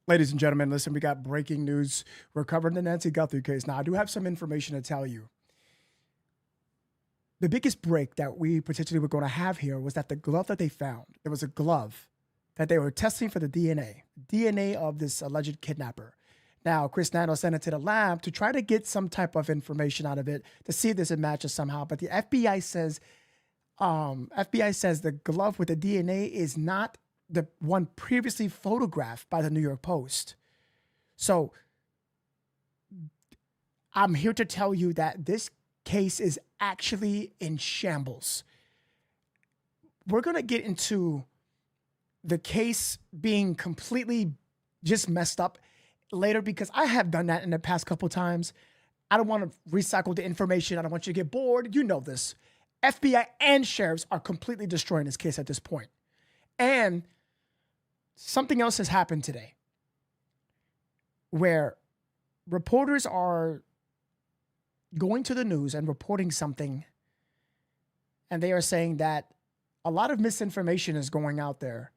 Ladies and gentlemen, listen, we got breaking news. We're covering the Nancy Guthrie case. Now, I do have some information to tell you. The biggest break that we potentially were going to have here was that the glove that they found, there was a glove that they were testing for the DNA of this alleged kidnapper. Now, Chris Nano sent it to the lab to try to get some type of information out of it to see if this matches somehow. But the FBI says the glove with the DNA is not the one previously photographed by the New York Post. So I'm here to tell you that this case is actually in shambles. We're going to get into the case being completely just messed up later because I have done that in the past couple times. I don't want to recycle the information. I don't want you to get bored. You know this. FBI and sheriffs are completely destroying this case at this point. And something else has happened today where reporters are going to the news and reporting something, and they are saying that a lot of misinformation is going out there.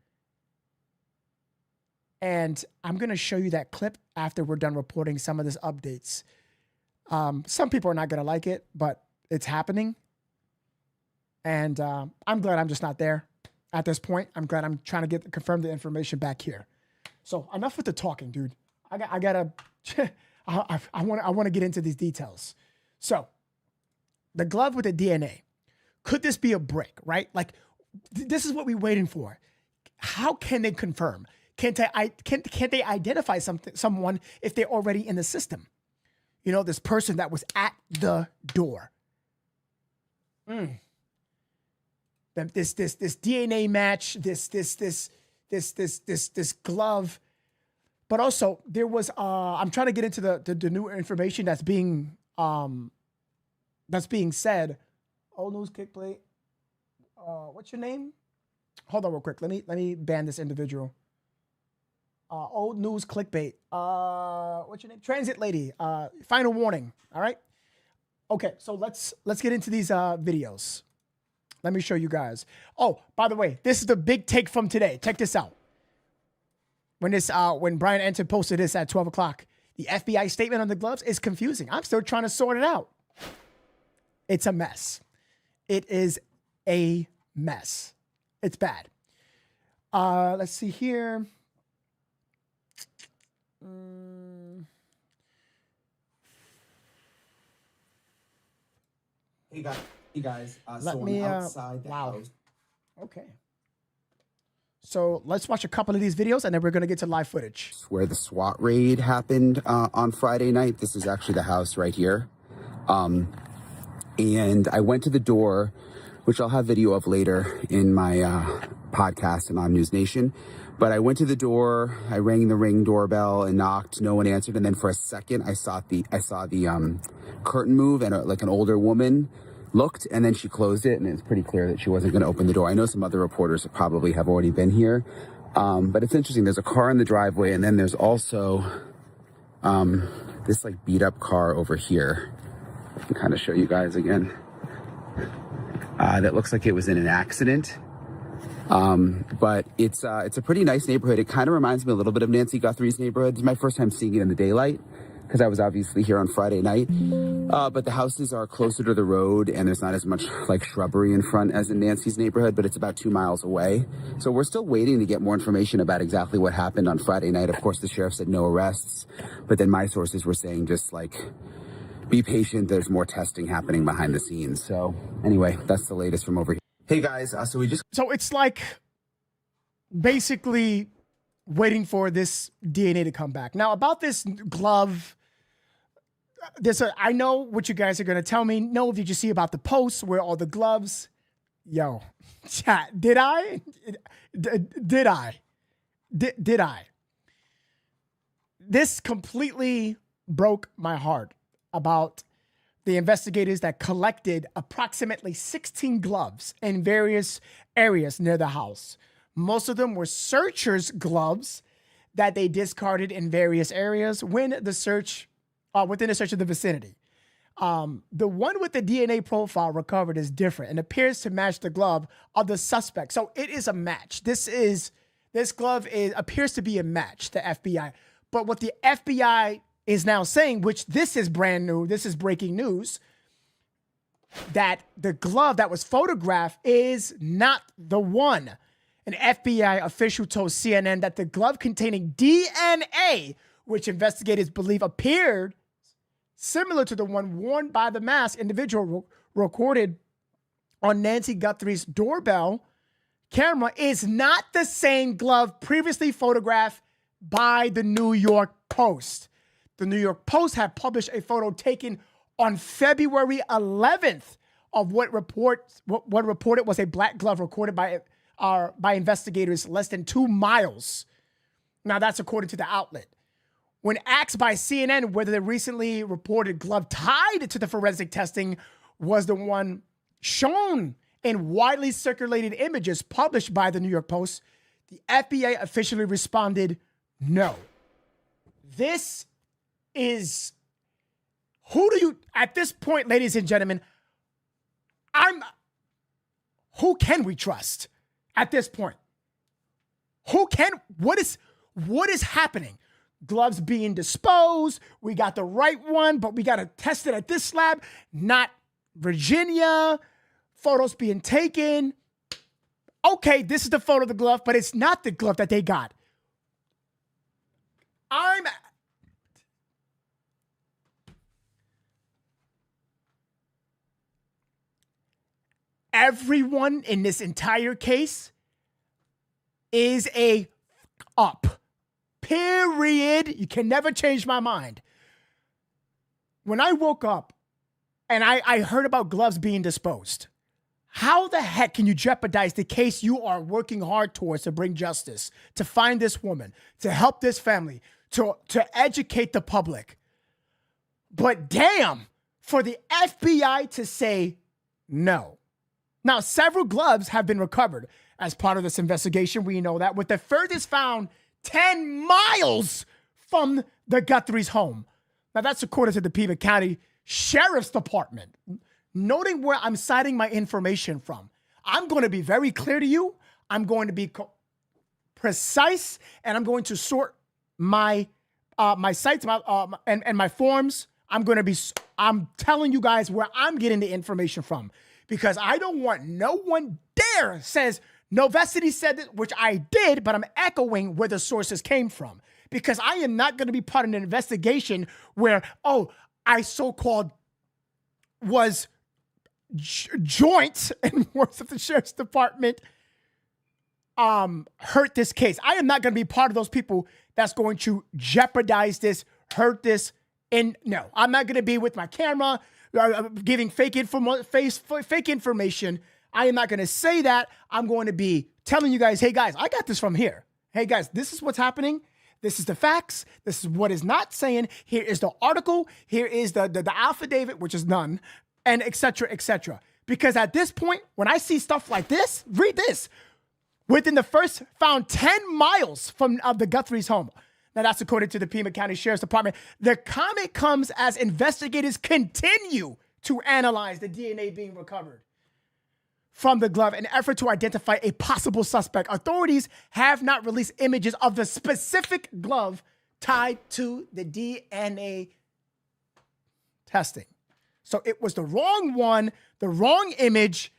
And I'm going to show you that clip after we're done reporting some of these updates. Some people are not going to like it, but it's happening. And I'm glad I'm just not there at this point. I'm glad I'm trying to confirm the information back here. So enough with the talking, dude. I gotta, I want to get into these details. So the glove with the DNA, could this be a break, right? Like this is what we're waiting for. How can they confirm? Can't they identify someone if they're already in the system? You know, this person that was at the door. This DNA match, this glove, but also there was I'm trying to get into the new information that's being said. Old news kickplate. What's your name? Hold on real quick. Let me ban this individual. Old news clickbait. What's your name? Transit lady. Final warning. All right. Okay, so let's get into these videos. Let me show you guys. Oh, by the way, this is the big take from today. Check this out. When Brian Enton posted this at 12 o'clock, the FBI statement on the gloves is confusing. I'm still trying to sort it out. It's a mess. It is a mess. It's bad. Let's see here. Hey guys. Let me. Outside the house. Okay. So let's watch a couple of these videos, and then we're gonna get to live footage. Where the SWAT raid happened on Friday night. This is actually the house right here. And I went to the door, which I'll have video of later in my podcast and on News Nation. But I went to the door, I rang the Ring doorbell and knocked. No one answered, and then for a second, I saw the curtain move, and like an older woman looked, and then she closed it, and it's pretty clear that she wasn't going to open the door. I know some other reporters probably have already been here, but it's interesting. There's a car in the driveway, and then there's also this like beat up car over here. I can kind of show you guys again. That looks like it was in an accident. But it's a pretty nice neighborhood. It kind of reminds me a little bit of Nancy Guthrie's neighborhood. It's my first time seeing it in the daylight because I was obviously here on Friday night. But the houses are closer to the road, and there's not as much like shrubbery in front as in Nancy's neighborhood, but it's about 2 miles away. So we're still waiting to get more information about exactly what happened on Friday night. Of course, the sheriff said no arrests, but then my sources were saying just like, be patient. There's more testing happening behind the scenes. So anyway, that's the latest from over here. Hey guys, so it's like basically waiting for this DNA to come back. Now about this glove, I know what you guys are going to tell me. No, did you see about the posts where all the gloves? Yo, chat, did I? This completely broke my heart about the investigators that collected approximately 16 gloves in various areas near the house. Most of them were searchers' gloves that they discarded in various areas within the search of the vicinity. The one with the DNA profile recovered is different and appears to match the glove of the suspect. So it is a match. This is This glove appears to be a match to FBI. But what the FBI is now saying, which this is brand new, this is breaking news, that the glove that was photographed is not the one. An FBI official told CNN that the glove containing DNA, which investigators believe appeared similar to the one worn by the masked individual recorded on Nancy Guthire's doorbell camera, is not the same glove previously photographed by the New York Post. The New York Post had published a photo taken on February 11th of what reported was a black glove recorded by investigators less than 2 miles. Now, that's according to the outlet. When asked by CNN whether the recently reported glove tied to the forensic testing was the one shown in widely circulated images published by the New York Post, the FBI officially responded, no. This is, at this point, ladies and gentlemen, who can we trust at this point? What is happening? Gloves being disposed. We got the right one, but we got to test it at this lab, not Virginia. Photos being taken. Okay, this is the photo of the glove, but it's not the glove that they got. Everyone in this entire case is a up. Period. You can never change my mind. When I woke up and I heard about gloves being disposed, how the heck can you jeopardize the case you are working hard towards to bring justice, to find this woman, to help this family, to educate the public? But damn, for the FBI to say no. Now, several gloves have been recovered as part of this investigation. We know that, with the furthest found 10 miles from the Guthire's home. Now, that's according to the Pima County Sheriff's Department. Noting where I'm citing my information from, I'm going to be very clear to you. I'm going to be precise, and I'm going to sort my sites and my forms. I'm telling you guys where I'm getting the information from, because I don't want no one dare says Novesity said it, which I did, but I'm echoing where the sources came from, because I am not going to be part of an investigation where, I so-called was joint in words of the Sheriff's Department hurt this case. I am not going to be part of those people that's going to jeopardize this, hurt this. And no, I'm not going to be with my camera giving fake information. I am not going to say that. I'm going to be telling you guys, hey guys, I got this from here. Hey guys, this is what's happening. This is the facts. This is what is not saying. Here is the article. Here is the affidavit, which is none, and et cetera, et cetera. Because at this point, when I see stuff like this, read this. Within the first found 10 miles from the Guthire's home. Now, that's according to the Pima County Sheriff's Department. The comment comes as investigators continue to analyze the DNA being recovered from the glove in an effort to identify a possible suspect. Authorities have not released images of the specific glove tied to the DNA testing. So it was the wrong one, the wrong image.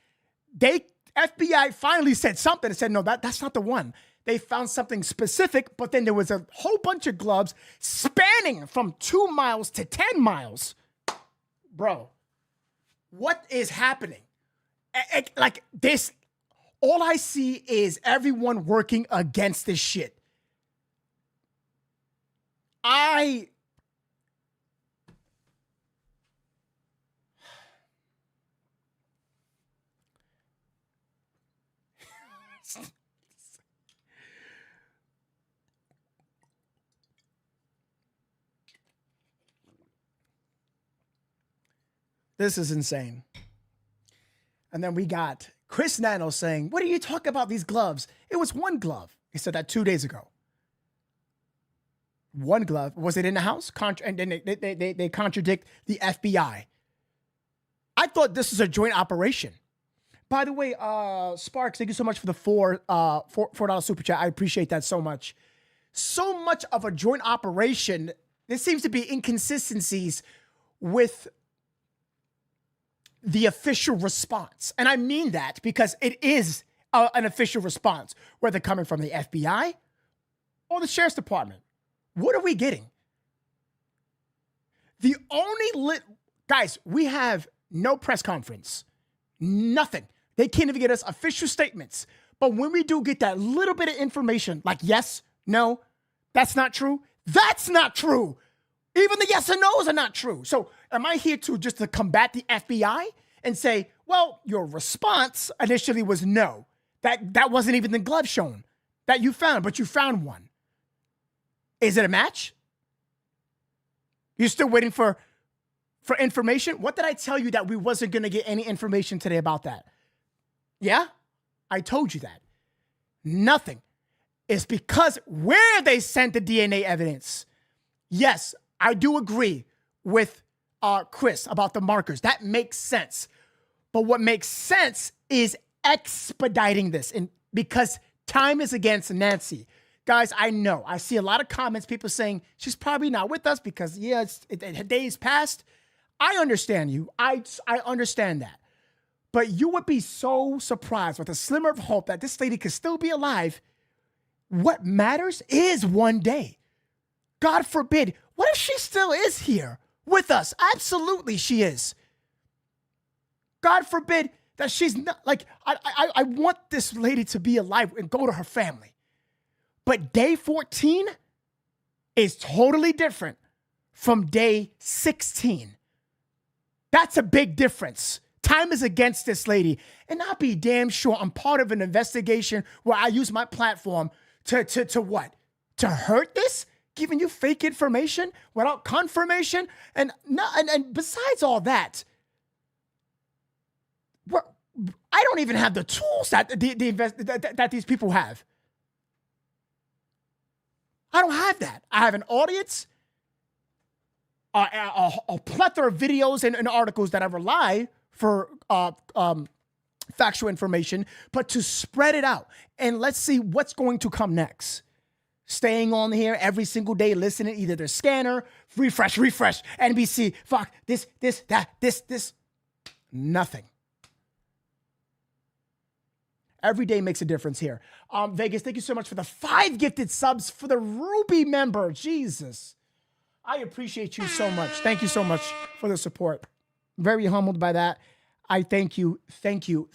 FBI finally said something and said, no, that's not the one. They found something specific, but then there was a whole bunch of gloves spanning from 2 miles to 10 miles. Bro, what is happening? Like this, all I see is everyone working against this shit. This is insane. And then we got Chris Nano saying, what are you talking about these gloves? It was one glove. He said that 2 days ago. One glove. Was it in the house? And then they contradict the FBI. I thought this was a joint operation By the way, Sparks, thank you so much for the $4 super chat. I appreciate that so much. So much of a joint operation. There seems to be inconsistencies with the official response. And I mean that because it is an official response, whether coming from the FBI or the Sheriff's Department. What are we getting? The only guys, we have no press conference, nothing. They can't even get us official statements. But when we do get that little bit of information, like yes, no, that's not true. That's not true. Even the yes and no's are not true. So am I here just to combat the FBI and say, well, your response initially was no. That wasn't even the glove shown that you found, but you found one. Is it a match? You're still waiting for information? What did I tell you that we wasn't going to get any information today about that? Yeah, I told you that. Nothing. It's because where they sent the DNA evidence. Yes, I do agree with Chris about the markers. That makes sense. But what makes sense is expediting this, and because time is against Nancy. Guys, I know. I see a lot of comments, people saying she's probably not with us because, yeah, days passed. I understand you. I understand that. But you would be so surprised with a slimmer of hope that this lady could still be alive. What matters is one day. God forbid. What if she still is here with us? Absolutely she is. God forbid that she's not, like, I want this lady to be alive and go to her family. But day 14 is totally different from day 16. That's a big difference. Time is against this lady. And I'll be damn sure I'm part of an investigation where I use my platform to what? To hurt this? Giving you fake information without confirmation? And besides all that, I don't even have the tools that that these people have. I don't have that. I have an audience, a plethora of videos and articles that I rely for factual information, but to spread it out and let's see what's going to come next. Staying on here every single day, listening, either their scanner, refresh, NBC, fuck, this, that, this, nothing. Every day makes a difference here. Vegas, thank you so much for the 5 gifted subs for the Ruby member. Jesus. I appreciate you so much. Thank you so much for the support. Very humbled by that. I thank you, and thank you.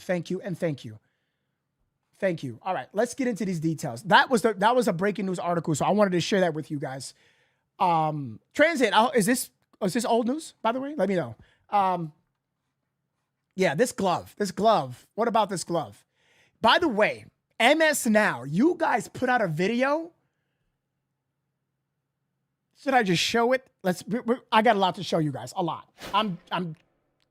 Thank you. All right, let's get into these details. That was a breaking news article, so I wanted to share that with you guys. Transit, is this old news, by the way? Let me know. Yeah, this glove. What about this glove? By the way, MS Now, you guys put out a video. Should I just show it? I got a lot to show you guys, a lot. I'm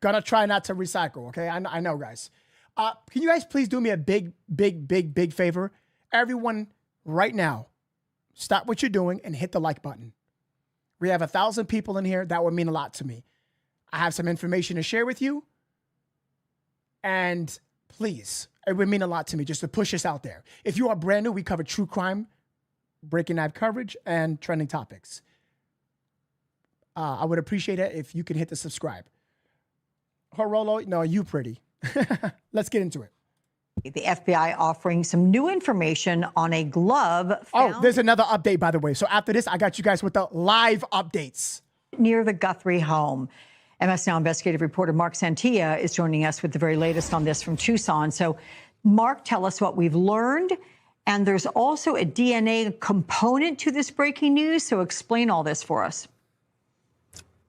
gonna try not to recycle, okay? I know, guys. Can you guys please do me a big favor? Everyone, right now, stop what you're doing and hit the like button. We have 1,000 people in here. That would mean a lot to me. I have some information to share with you. And please, it would mean a lot to me just to push us out there. If you are brand new, we cover true crime, breaking knife coverage, and trending topics. I would appreciate it if you could hit the subscribe. Horolo, no, you pretty. Let's get into it. The FBI offering some new information on a glove found there's another update, by the way. So after this, I got you guys with the live updates. Near the Guthrie home. MS Now investigative reporter Mark Santia is joining us with the very latest on this from Tucson. So, Mark, tell us what we've learned. And there's also a DNA component to this breaking news. So explain all this for us.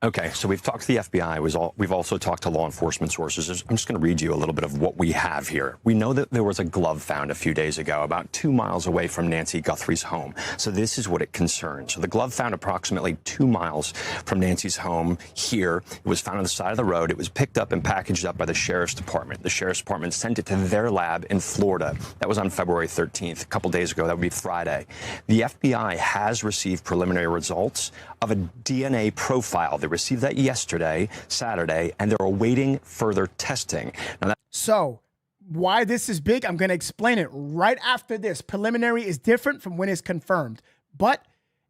Okay, so we've talked to the FBI. We've also talked to law enforcement sources. I'm just going to read you a little bit of what we have here. We know that there was a glove found a few days ago about 2 miles away from Nancy Guthrie's home. So this is what it concerns. So the glove found approximately 2 miles from Nancy's home here. It was found on the side of the road. It was picked up and packaged up by the Sheriff's Department. The Sheriff's Department sent it to their lab in Florida. That was on February 13th, a couple days ago. That would be Friday. The FBI has received preliminary results of a DNA profile. They received that yesterday, Saturday, and they're awaiting further testing. Now so why this is big, I'm going to explain it right after this. Preliminary is different from when it's confirmed, but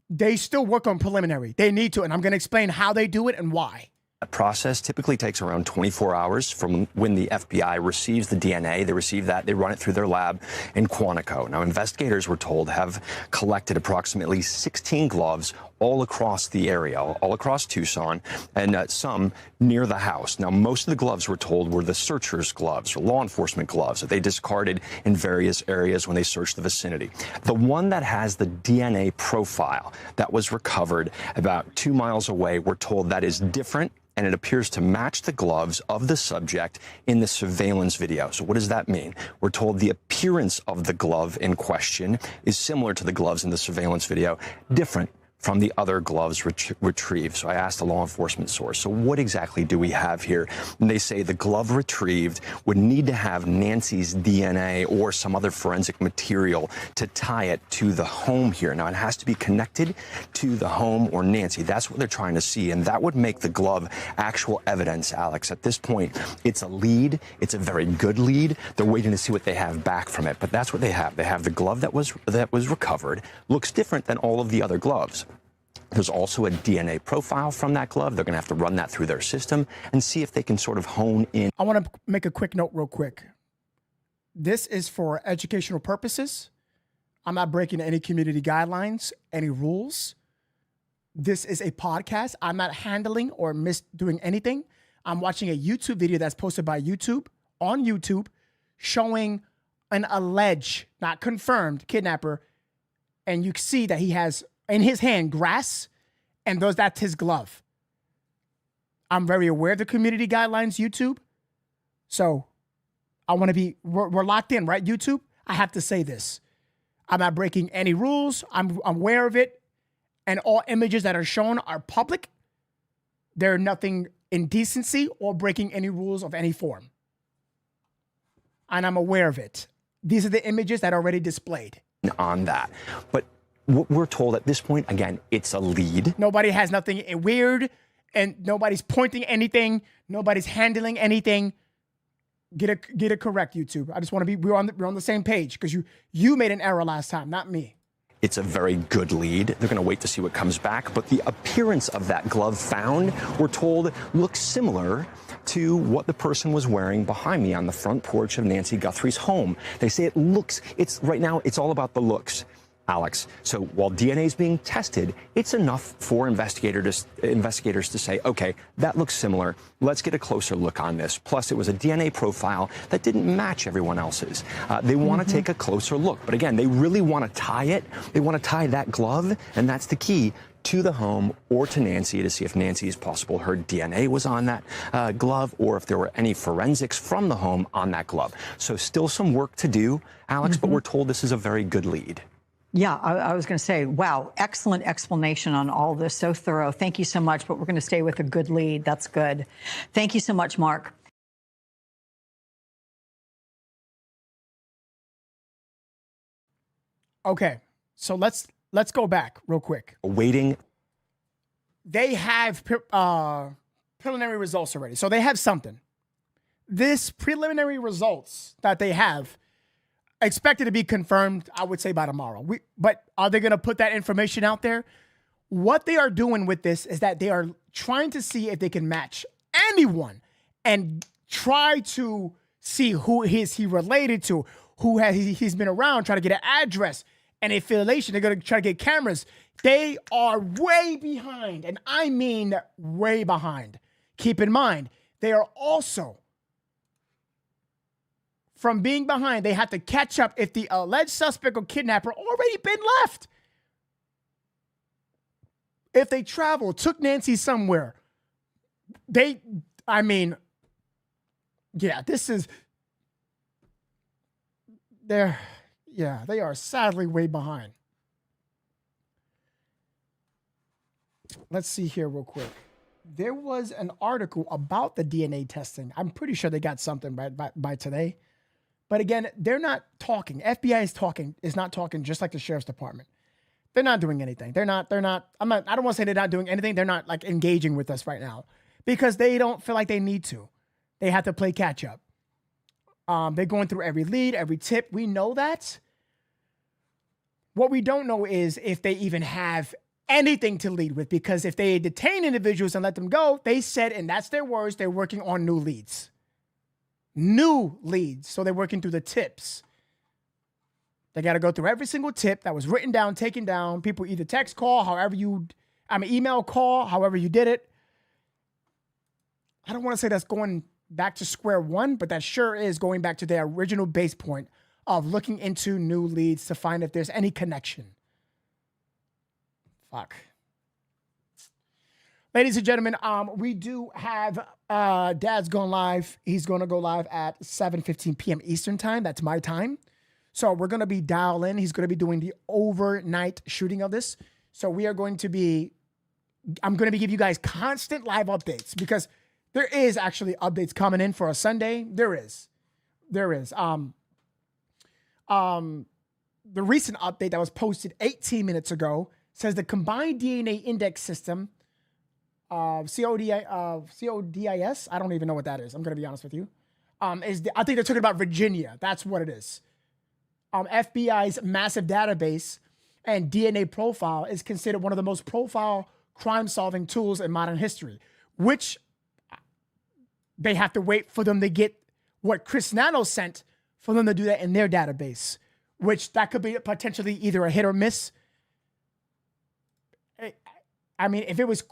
they still work on preliminary. They need to, and I'm going to explain how they do it and why. That process typically takes around 24 hours from when the FBI receives the DNA. They receive that, they run it through their lab in Quantico. Now, investigators, we're told, have collected approximately 16 gloves all across the area, all across Tucson, and some near the house. Now, most of the gloves, we're told, were the searchers' gloves or law enforcement gloves that they discarded in various areas when they searched the vicinity. The one that has the DNA profile that was recovered about 2 miles away, we're told that is different, and it appears to match the gloves of the subject in the surveillance video. So what does that mean? We're told the appearance of the glove in question is similar to the gloves in the surveillance video, different from the other gloves retrieved. So I asked a law enforcement source, so what exactly do we have here? And they say the glove retrieved would need to have Nancy's DNA or some other forensic material to tie it to the home here. Now, it has to be connected to the home or Nancy. That's what they're trying to see, and that would make the glove actual evidence, Alex. At this point, it's a lead. It's a very good lead. They're waiting to see what they have back from it, but that's what they have. They have the glove that was recovered. Looks different than all of the other gloves. There's also a DNA profile from that glove. They're going to have to run that through their system and see if they can sort of hone in. I want to make a quick note real quick. This is for educational purposes. I'm not breaking any community guidelines, any rules. This is a podcast. I'm not handling or misdoing anything. I'm watching a YouTube video that's posted by YouTube on YouTube showing an alleged, not confirmed, kidnapper. And you see that he has in his hand grass, and that's his glove. I'm very aware of the community guidelines, YouTube. So I want to be, we're locked in, right, YouTube? I have to say this. I'm not breaking any rules. I'm aware of it. And all images that are shown are public. They're nothing indecency or breaking any rules of any form. And I'm aware of it. These are the images that are already displayed. On that. But what we're told at this point, again, it's a lead. Nobody has nothing weird, and nobody's pointing anything. Nobody's handling anything. Get it correct, YouTube. I just want to be, we're on the same page, because you made an error last time, not me. It's a very good lead. They're going to wait to see what comes back. But the appearance of that glove found, we're told, looks similar to what the person was wearing behind me on the front porch of Nancy Guthire's home. They say right now, it's all about the looks, Alex. So while DNA is being tested, it's enough for investigators to say, okay, that looks similar. Let's get a closer look on this. Plus, it was a DNA profile that didn't match everyone else's. They want to take a closer look. But again, they really want to tie it. They want to tie that glove, and that's the key, to the home or to Nancy to see if Nancy is possible. Her DNA was on that glove, or if there were any forensics from the home on that glove. So still some work to do, Alex, but we're told this is a very good lead. Yeah, I was going to say, wow, excellent explanation on all this. So thorough. Thank you so much. But we're going to stay with a good lead. That's good. Thank you so much, Mark. Okay, so let's go back real quick. Waiting. They have preliminary results already, so they have something. This preliminary results that they have expected to be confirmed, I would say, by tomorrow. But are they going to put that information out there? What they are doing with this is that they are trying to see if they can match anyone and try to see who he related to, who he's been around, try to get an address and affiliation. They're going to try to get cameras. They are way behind, and I mean way behind. Keep in mind, they are also, from being behind, they have to catch up if the alleged suspect or kidnapper already been left. If they traveled, took Nancy somewhere, they are sadly way behind. Let's see here real quick. There was an article about the DNA testing. I'm pretty sure they got something by today. But again, they're not talking. FBI is not talking just like the sheriff's department. They're not doing anything. I don't want to say they're not doing anything. They're not like engaging with us right now because they don't feel like they need to. They have to play catch up. They're going through every lead, every tip. We know that. What we don't know is if they even have anything to lead with, because if they detain individuals and let them go, they said, and that's their words, they're working on new leads. New leads. So they're working through the tips. They got to go through every single tip that was written down, taken down. People either text, call, email, call, however you did it. I don't want to say that's going back to square one, but that sure is going back to their original base point of looking into new leads to find if there's any connection. Fuck. Ladies and gentlemen, we do have Dad's going live. He's going to go live at 7:15 p.m. Eastern time. That's my time. So we're going to be dialed in. He's going to be doing the overnight shooting of this. So I'm going to be giving you guys constant live updates, because there is actually updates coming in for a Sunday. There is. The recent update that was posted 18 minutes ago says the combined DNA index system of CODIS, I don't even know what that is. I'm going to be honest with you. I think they're talking about Virginia. That's what it is. FBI's massive database and DNA profile is considered one of the most profile crime-solving tools in modern history, which they have to wait for them to get what Chris Nano sent for them to do that in their database, which that could be potentially either a hit or miss. I mean, if it was,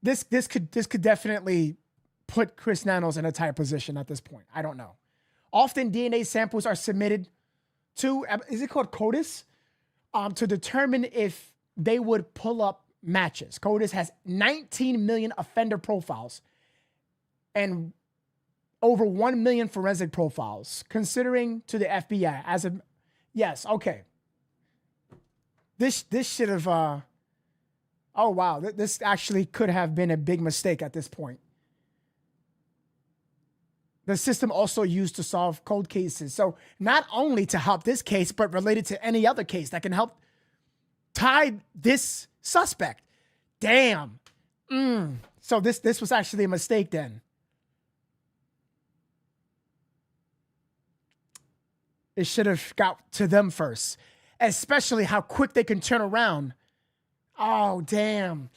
this could definitely put Chris Nanos in a tight position at this point. I don't know. Often DNA samples are submitted to, is it called CODIS? To determine if they would pull up matches. CODIS has 19 million offender profiles and over 1 million forensic profiles, considering to the FBI as of, yes, okay. This should have, oh wow, this actually could have been a big mistake at this point. The system also used to solve cold cases. So not only to help this case, but related to any other case that can help tie this suspect. Damn. So this was actually a mistake then. It should have got to them first, especially how quick they can turn around. Oh, damn.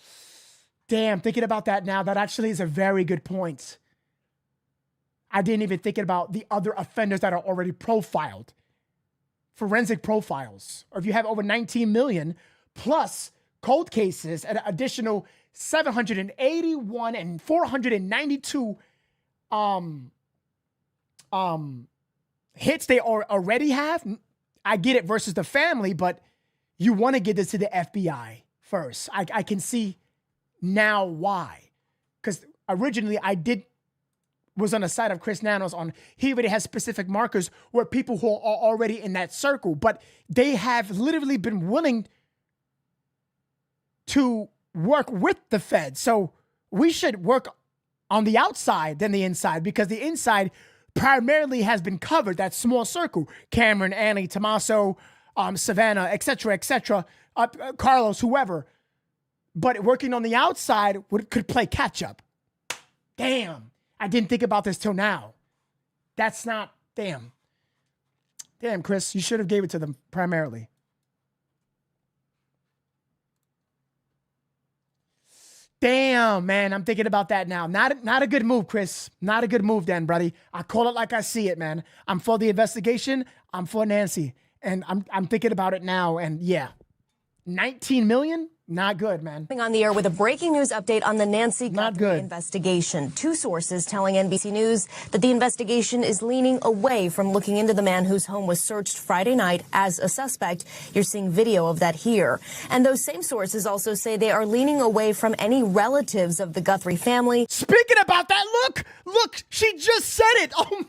Damn, thinking about that now, that actually is a very good point. I didn't even think about the other offenders that are already profiled. Forensic profiles. Or if you have over 19 million plus cold cases, an additional 781 and 492 hits they already have. I get it versus the family, but you want to get this to the FBI first. I can see now why. Because originally was on the side of Chris Nanos on, he already has specific markers where people who are already in that circle, but they have literally been willing to work with the Fed. So we should work on the outside than the inside, because the inside primarily has been covered, that small circle, Cameron, Annie, Tommaso, Savannah, etc., Carlos, whoever. But working on the outside could play catch up. Damn. I didn't think about this till now. That's not, damn. Damn, Chris, you should have gave it to them primarily. Damn, man, I'm thinking about that now. Not a good move, Chris. Not a good move then, buddy. I call it like I see it, man. I'm for the investigation. I'm for Nancy. And I'm thinking about it now, and yeah. 19 million? Not good, man. On the air with a breaking news update on the Nancy Guthrie investigation. Two sources telling NBC News that the investigation is leaning away from looking into the man whose home was searched Friday night as a suspect. You're seeing video of that here. And those same sources also say they are leaning away from any relatives of the Guthrie family. Speaking about that, look, she just said it. Oh my.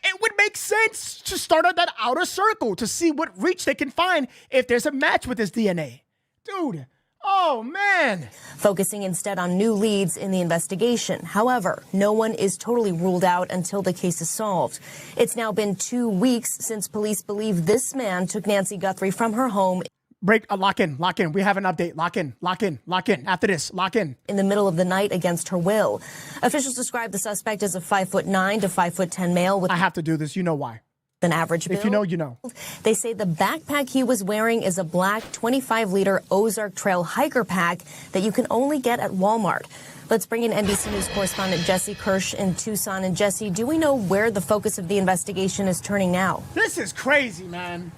It would make sense to start on that outer circle to see what reach they can find if there's a match with this DNA. Dude, oh man. Focusing instead on new leads in the investigation. However, no one is totally ruled out until the case is solved. It's now been 2 weeks since police believe this man took Nancy Guthrie from her home. Lock in. We have an update. Lock in. After this, lock in. In the middle of the night against her will. Officials describe the suspect as a 5'9" to 5'10" male with. I have to do this. You know why. An average build. If you know, you know. They say the backpack he was wearing is a black 25-liter Ozark Trail hiker pack that you can only get at Walmart. Let's bring in NBC News correspondent Jesse Kirsch in Tucson. And Jesse, do we know where the focus of the investigation is turning now? This is crazy, man.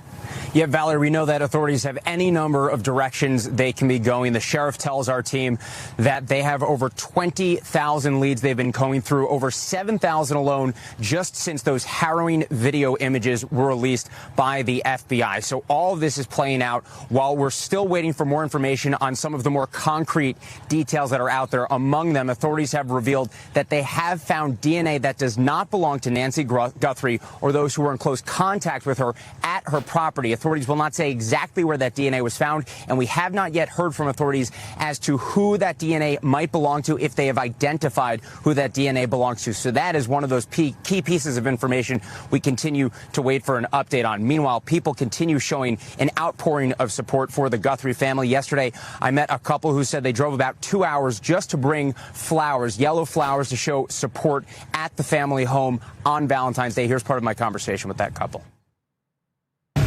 Yeah, Valerie, we know that authorities have any number of directions they can be going. The sheriff tells our team that they have over 20,000 leads they've been combing through, over 7,000 alone just since those harrowing video images were released by the FBI. So all of this is playing out while we're still waiting for more information on some of the more concrete details that are out there. Among them, authorities have revealed that they have found DNA that does not belong to Nancy Guthrie or those who were in close contact with her at her property. Authorities will not say exactly where that DNA was found, and we have not yet heard from authorities as to who that DNA might belong to, if they have identified who that DNA belongs to. So that is one of those key pieces of information we continue to wait for an update on. Meanwhile, people continue showing an outpouring of support for the Guthrie family. Yesterday, I met a couple who said they drove about 2 hours just to bring flowers, yellow flowers, to show support at the family home on Valentine's Day. Here's part of my conversation with that couple.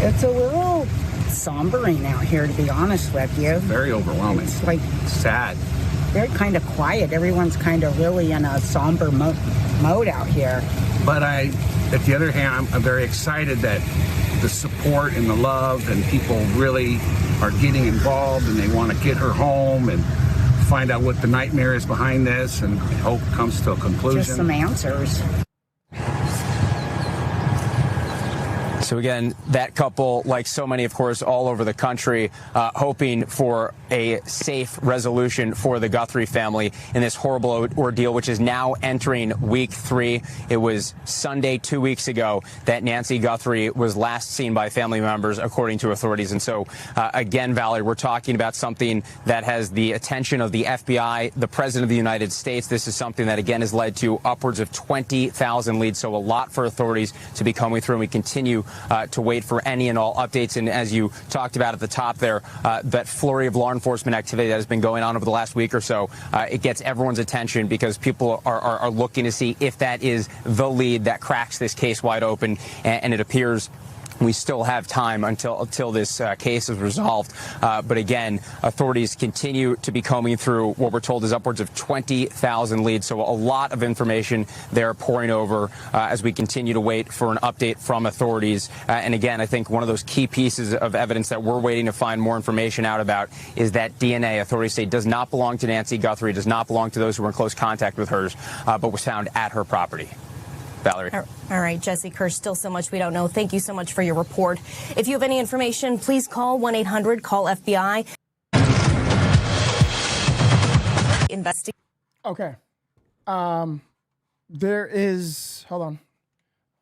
It's a little sombering out here, to be honest with you. Very overwhelming. It's like sad. They're kind of quiet. Everyone's kind of really in a somber mode out here. But at the other hand, I'm very excited that the support and the love and people really are getting involved and they want to get her home and find out what the nightmare is behind this and hope it comes to a conclusion. Just some answers. So again, that couple, like so many, of course, all over the country, hoping for a safe resolution for the Guthrie family in this horrible ordeal, which is now entering week 3. It was Sunday 2 weeks ago that Nancy Guthrie was last seen by family members, according to authorities. And so, again, Valerie, we're talking about something that has the attention of the FBI, the President of the United States. This is something that, again, has led to upwards of 20,000 leads. So a lot for authorities to be coming through, and we continue to wait for any and all updates. And as you talked about at the top there, that flurry of law enforcement activity that has been going on over the last week or so, it gets everyone's attention because people are looking to see if that is the lead that cracks this case wide open. And it appears we still have time until this case is resolved. But again, authorities continue to be combing through what we're told is upwards of 20,000 leads. So a lot of information they're pouring over as we continue to wait for an update from authorities. And again, I think one of those key pieces of evidence that we're waiting to find more information out about is that DNA. Authorities say does not belong to Nancy Guthrie, does not belong to those who were in close contact with hers, but was found at her property. Valerie. All right, Jesse Kirsch, still so much we don't know. Thank you so much for your report. If you have any information, please call 1-800-CALL-FBI. Investigate. Okay. There is, hold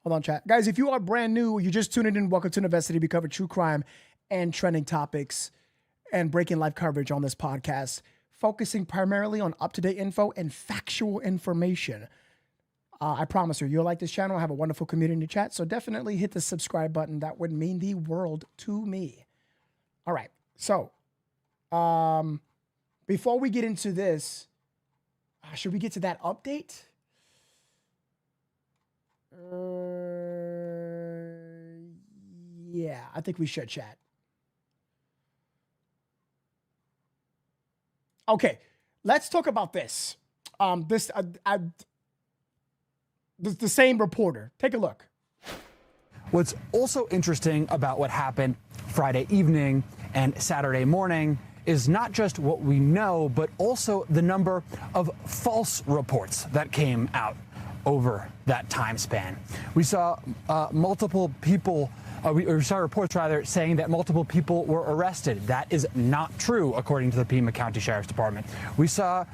on, chat. Guys, if you are brand new, you just tuned in, welcome to Novesity. We cover true crime and trending topics and breaking life coverage on this podcast, focusing primarily on up-to-date info and factual information. I promise you, you'll like this channel. I have a wonderful community chat, so definitely hit the subscribe button. That would mean the world to me. All right, so before we get into this, should we get to that update? Yeah, I think we should, chat. Okay, let's talk about this. The same reporter. Take a look. What's also interesting about what happened Friday evening and Saturday morning is not just what we know, but also the number of false reports that came out over that time span. We saw multiple people, we saw reports rather saying that multiple people were arrested. That is not true, according to the Pima County Sheriff's Department. We saw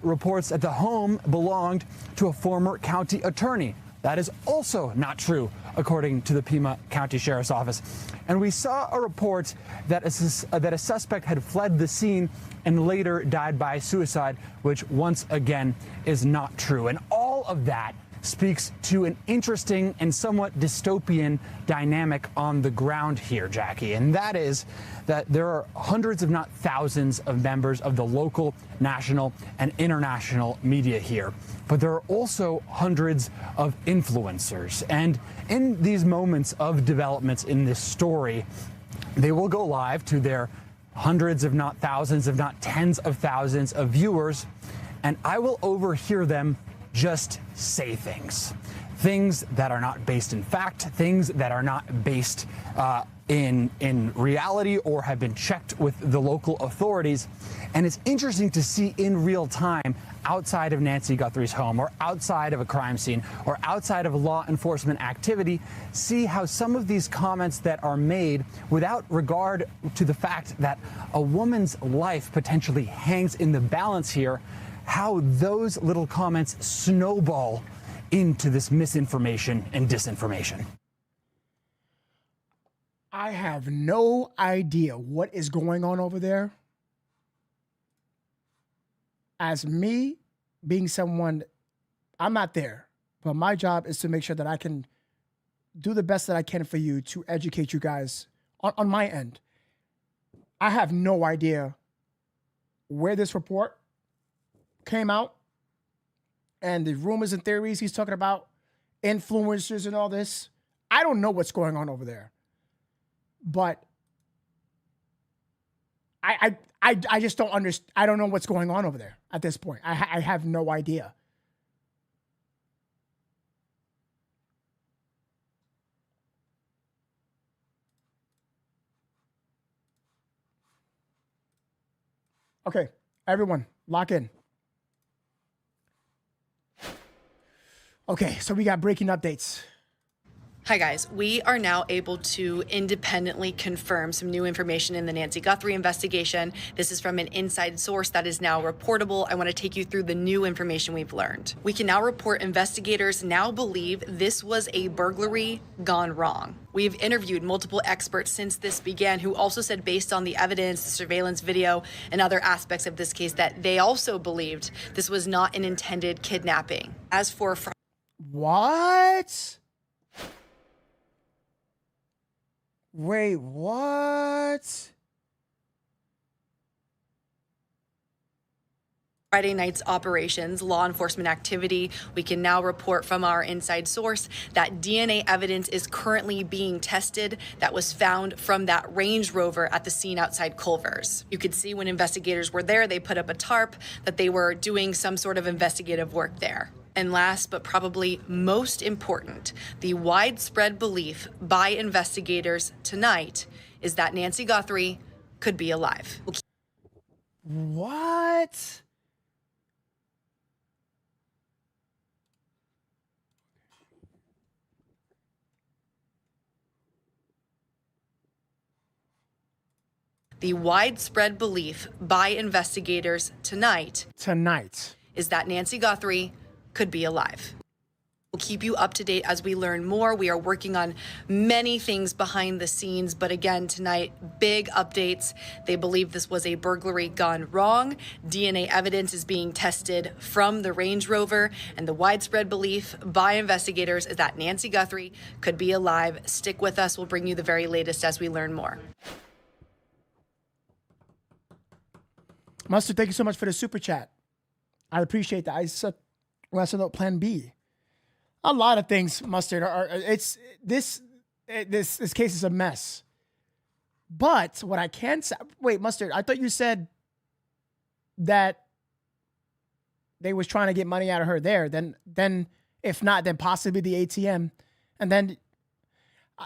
reports that the home belonged to a former county attorney. That is also not true, according to the Pima County Sheriff's Office. And we saw a report that a suspect had fled the scene and later died by suicide, which once again is not true. And all of that speaks to an interesting and somewhat dystopian dynamic on the ground here, Jackie, and that is that there are hundreds, if not thousands, of members of the local, national, and international media here. But there are also hundreds of influencers. And in these moments of developments in this story, they will go live to their hundreds, if not thousands, if not tens of thousands of viewers, and I will overhear them just say things that are not based in fact, things that are not based in reality or have been checked with the local authorities. And it's interesting to see in real time, outside of Nancy Guthrie's home or outside of a crime scene or outside of law enforcement activity, see how some of these comments that are made without regard to the fact that a woman's life potentially hangs in the balance here, how those little comments snowball into this misinformation and disinformation. I have no idea what is going on over there. As me being someone, I'm not there, but my job is to make sure that I can do the best that I can for you to educate you guys on my end. I have no idea where this report came out and the rumors and theories he's talking about, influencers and all this. I don't know what's going on over there, but I just don't understand. I don't know what's going on over there at this point. I have no idea. Okay, everyone, lock in. Okay, so we got breaking updates. Hi guys, we are now able to independently confirm some new information in the Nancy Guthrie investigation. This is from an inside source that is now reportable. I want to take you through the new information we've learned. We can now report investigators now believe this was a burglary gone wrong. We've interviewed multiple experts since this began who also said, based on the evidence, the surveillance video, and other aspects of this case, that they also believed this was not an intended kidnapping. As for what? Wait, what? Friday night's operations, law enforcement activity, we can now report from our inside source that DNA evidence is currently being tested that was found from that Range Rover at the scene outside Culver's. You could see when investigators were there, they put up a tarp that they were doing some sort of investigative work there. And last, but probably most important, the widespread belief by investigators tonight is that Nancy Guthrie could be alive. What? The widespread belief by investigators tonight is that Nancy Guthrie could be alive. We'll keep you up to date as we learn more. We are working on many things behind the scenes, but again, tonight, big updates. They believe this was a burglary gone wrong. DNA evidence is being tested from the Range Rover, and the widespread belief by investigators is that Nancy Guthrie could be alive. Stick with us. We'll bring you the very latest as we learn more. Mustard, thank you so much for the super chat. I appreciate that. I said plan B. A lot of things, Mustard, this case is a mess. But what I can say, wait, Mustard, I thought you said that they was trying to get money out of her there. Then if not, then possibly the ATM. And then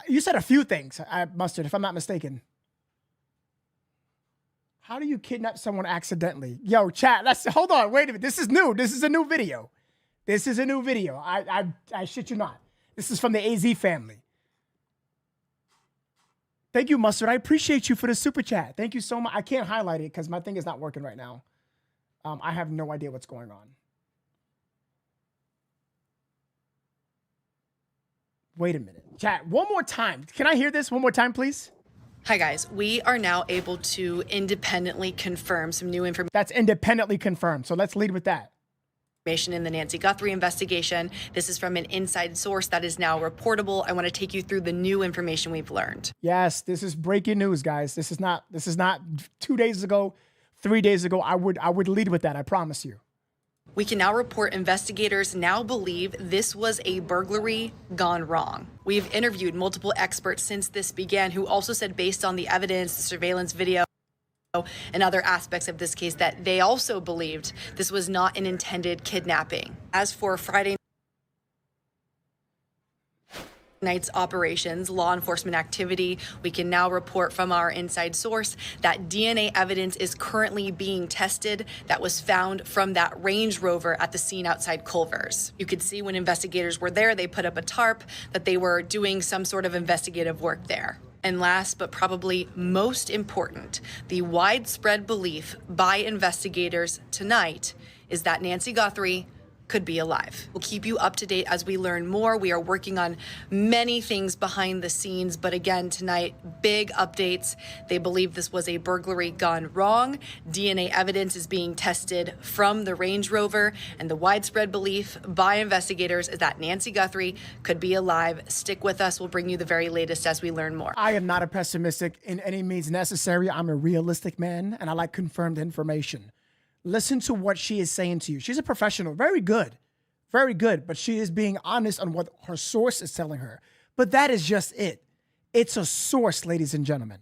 you said a few things, Mustard, if I'm not mistaken. How do you kidnap someone accidentally? Yo, chat, hold on, wait a minute. This is new. This is a new video. This is a new video. I shit you not. This is from the AZ family. Thank you, Mustard. I appreciate you for the super chat. Thank you so much. I can't highlight it because my thing is not working right now. I have no idea what's going on. Wait a minute. Chat, one more time. Can I hear this one more time, please? Hi, guys. We are now able to independently confirm some new information. That's independently confirmed. So let's lead with that. information in the Nancy Guthrie investigation. This is from an inside source that is now reportable. I want to take you through the new information we've learned. Yes, this is breaking news, guys. This is not 2 days ago, 3 days ago. I would lead with that, I promise you. We can now report investigators now believe this was a burglary gone wrong. We've interviewed multiple experts since this began who also said, based on the evidence, the surveillance video, and other aspects of this case, that they also believed this was not an intended kidnapping. As for Friday night's operations, law enforcement activity, we can now report from our inside source that DNA evidence is currently being tested that was found from that Range Rover at the scene outside Culver's. You could see when investigators were there, they put up a tarp that they were doing some sort of investigative work there. And last, but probably most important, the widespread belief by investigators tonight is that Nancy Guthrie could be alive. We'll keep you up to date as we learn more. We are working on many things behind the scenes, but again, tonight, big updates. They believe this was a burglary gone wrong. DNA evidence is being tested from the Range Rover, and the widespread belief by investigators is that Nancy Guthrie could be alive. Stick with us. We'll bring you the very latest as we learn more. I am not a pessimistic in any means necessary. I'm a realistic man, and I like confirmed information. Listen to what she is saying to you. She's a professional, very good, but she is being honest on what her source is telling her. But that is just it. It's a source, ladies and gentlemen.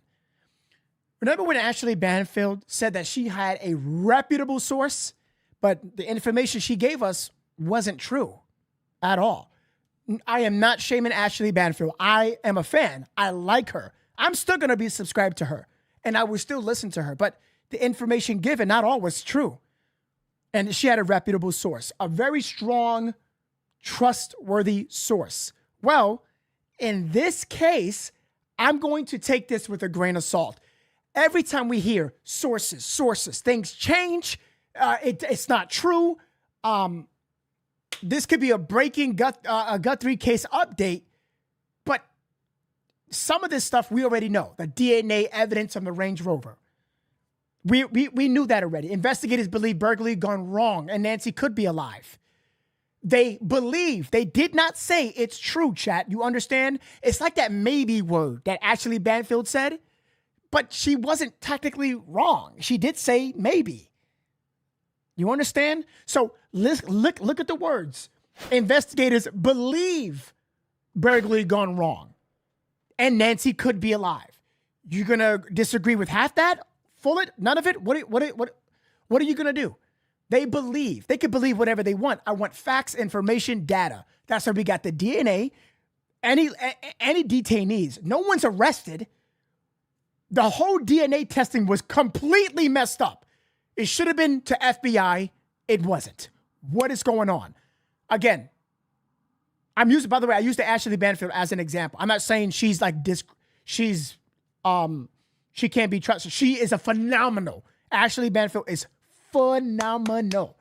Remember when Ashley Banfield said that she had a reputable source, but the information she gave us wasn't true at all? I am not shaming Ashley Banfield. I am a fan. I like her. I'm still going to be subscribed to her, and I will still listen to her. But the information given, not all was true. And she had a reputable source, a very strong, trustworthy source. Well, in this case, I'm going to take this with a grain of salt. Every time we hear sources, things change. It's not true. This could be a breaking Guthrie case update, but some of this stuff we already know. The DNA evidence from the Range Rover. We knew that already. Investigators believe burglary gone wrong and Nancy could be alive. They believe. They did not say it's true, chat. You understand? It's like that maybe word that Ashley Banfield said, but she wasn't technically wrong. She did say maybe. You understand? So look at the words. Investigators believe burglary gone wrong and Nancy could be alive. You're going to disagree with half that? Full it? None of it? What are you going to do? They believe. They can believe whatever they want. I want facts, information, data. That's why we got the DNA. Any detainees. No one's arrested. The whole DNA testing was completely messed up. It should have been to FBI. It wasn't. What is going on? Again, I used the Ashley Banfield as an example. I'm not saying she's like this. She can't be trusted. She is a phenomenal. Ashley Banfield is phenomenal.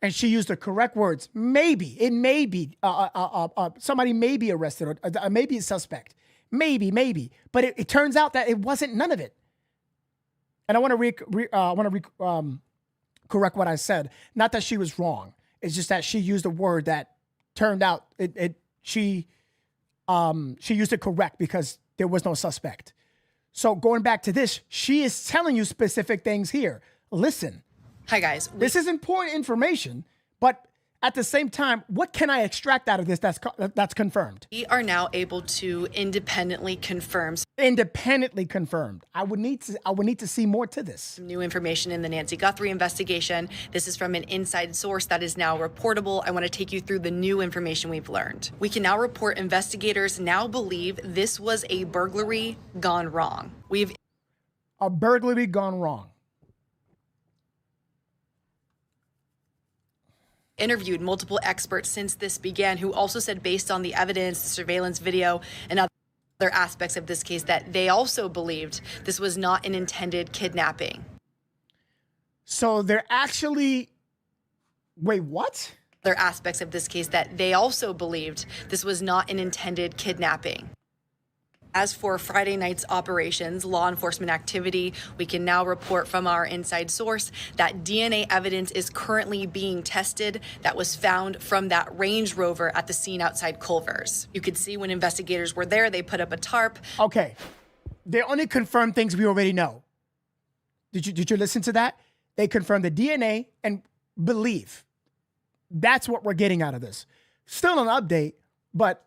And she used the correct words. Maybe. It may be. Somebody may be arrested or maybe a suspect. Maybe. But it turns out that it wasn't none of it. And I want to correct what I said. Not that she was wrong. It's just that she used a word that turned out she used it correct because there was no suspect. So going back to this, she is telling you specific things here. Listen. Hi, guys. This is important information, but at the same time, what can I extract out of this that's confirmed? We are now able to independently confirm. Independently confirmed. I would need to see more to this. New information in the Nancy Guthrie investigation. This is from an inside source that is now reportable. I want to take you through the new information we've learned. We can now report investigators now believe this was a burglary gone wrong. A burglary gone wrong. Interviewed multiple experts since this began who also said, based on the evidence, the surveillance video, and other aspects of this case, that they also believed this was not an intended kidnapping. So they're actually... Wait, what? Other aspects of this case that they also believed this was not an intended kidnapping. As for Friday night's operations, law enforcement activity, we can now report from our inside source that DNA evidence is currently being tested that was found from that Range Rover at the scene outside Culver's. You could see when investigators were there, they put up a tarp. Okay. They only confirm things we already know. Did you listen to that? They confirmed the DNA and believe. That's what we're getting out of this. Still an update, but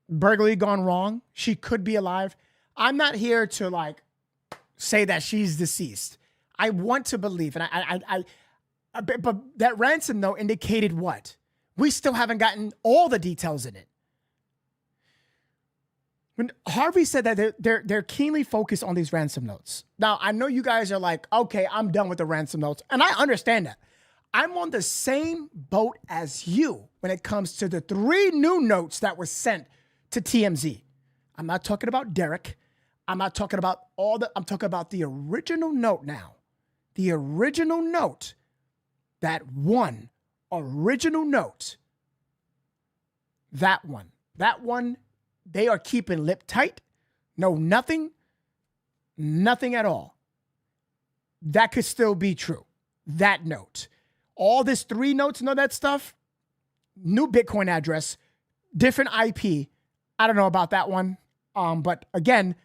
burglary gone wrong. She could be alive. I'm not here to like say that she's deceased. I want to believe, and but that ransom note indicated what? We still haven't gotten all the details in it. When Harvey said that they're keenly focused on these ransom notes. Now I know you guys are like, okay, I'm done with the ransom notes, and I understand that. I'm on the same boat as you when it comes to the 3 new notes that were sent to TMZ. I'm not talking about Derek. I'm not talking about I'm talking about the original note now. The original note. That one original note. That one. That one, they are keeping lip tight. No, nothing. Nothing at all. That could still be true. That note. All this 3 notes and all that stuff. New Bitcoin address. Different IP. I don't know about that one. But again,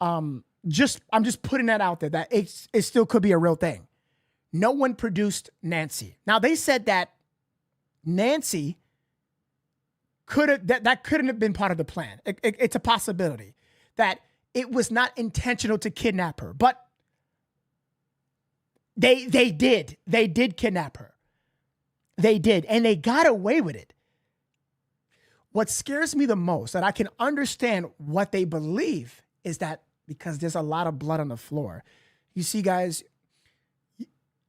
I'm just putting that out there that it still could be a real thing. No one produced Nancy. Now they said that Nancy that couldn't have been part of the plan. It's a possibility that it was not intentional to kidnap her, but they did kidnap her. They did, and they got away with it. What scares me the most, that I can understand what they believe, is that because there's a lot of blood on the floor. You see, guys,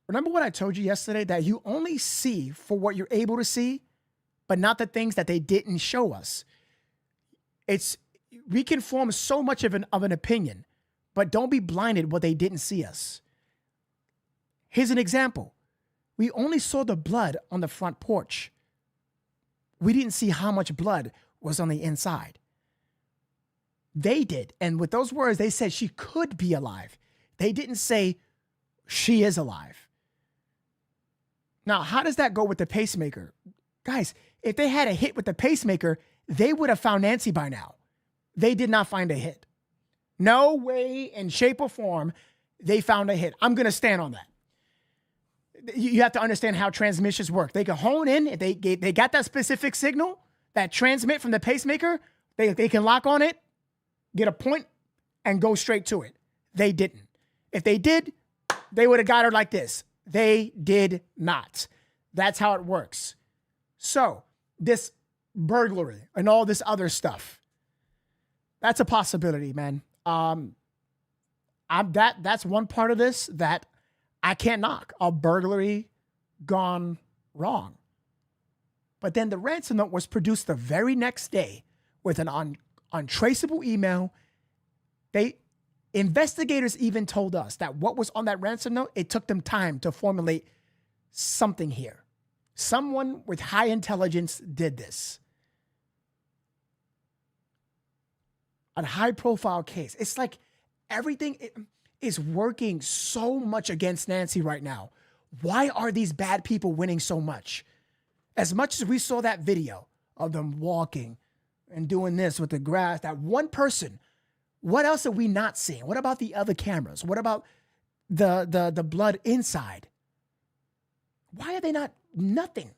remember what I told you yesterday, that you only see for what you're able to see, but not the things that they didn't show us. We can form so much of an opinion, but don't be blinded what they didn't see us. Here's an example. We only saw the blood on the front porch. We didn't see how much blood was on the inside. They did. And with those words, they said she could be alive. They didn't say she is alive. Now, how does that go with the pacemaker? Guys, if they had a hit with the pacemaker, they would have found Nancy by now. They did not find a hit. No way in shape or form they found a hit. I'm going to stand on that. You have to understand how transmissions work. They can hone in. If they got that specific signal, that transmit from the pacemaker, they can lock on it, get a point, and go straight to it. They didn't. If they did, they would have got her like this. They did not. That's how it works. So this burglary and all this other stuff, that's a possibility, man. That's one part of this that I can't knock. A burglary gone wrong. But then the ransom note was produced the very next day with an untraceable email. Investigators even told us that what was on that ransom note, it took them time to formulate something here. Someone with high intelligence did this. A high-profile case. It's like everything is working so much against Nancy right now. Why are these bad people winning so much? As much as we saw that video of them walking and doing this with the grass, that one person, what else are we not seeing? What about the other cameras? What about the blood inside? Why are they not? Nothing.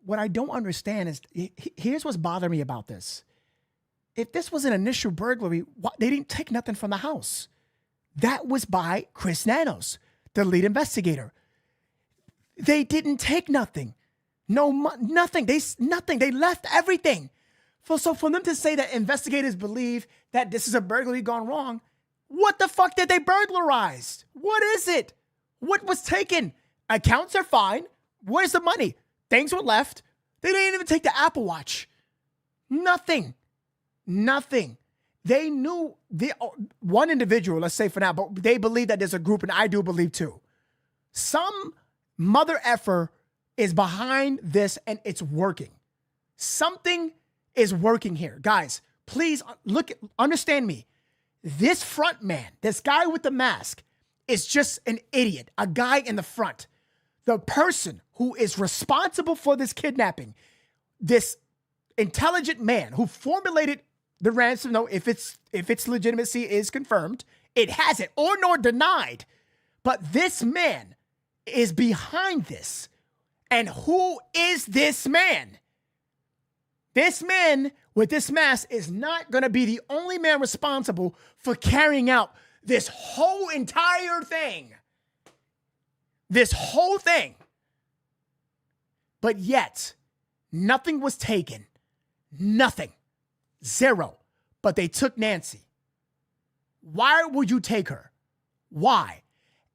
What I don't understand is, here's what's bothering me about this. If this was an initial burglary, they didn't take nothing from the house. That was by Chris Nanos, the lead investigator. They didn't take nothing. Nothing. They left everything. So for them to say that investigators believe that this is a burglary gone wrong, what the fuck did they burglarize? What is it? What was taken? Accounts are fine. Where's the money? Things were left. They didn't even take the Apple Watch. Nothing. They knew one individual, let's say for now, but they believe that there's a group, and I do believe too. Some mother effer is behind this, and it's working. Something is working here. Guys, please understand me. This front man, this guy with the mask, is just an idiot, a guy in the front. The person who is responsible for this kidnapping, this intelligent man who formulated the ransom note, if its legitimacy is confirmed, it hasn't or nor denied. But this man is behind this. And who is this man? This man with this mask is not going to be the only man responsible for carrying out this whole entire thing. This whole thing. But yet, nothing was taken. Nothing. Zero. But they took Nancy. Why would you take her? Why?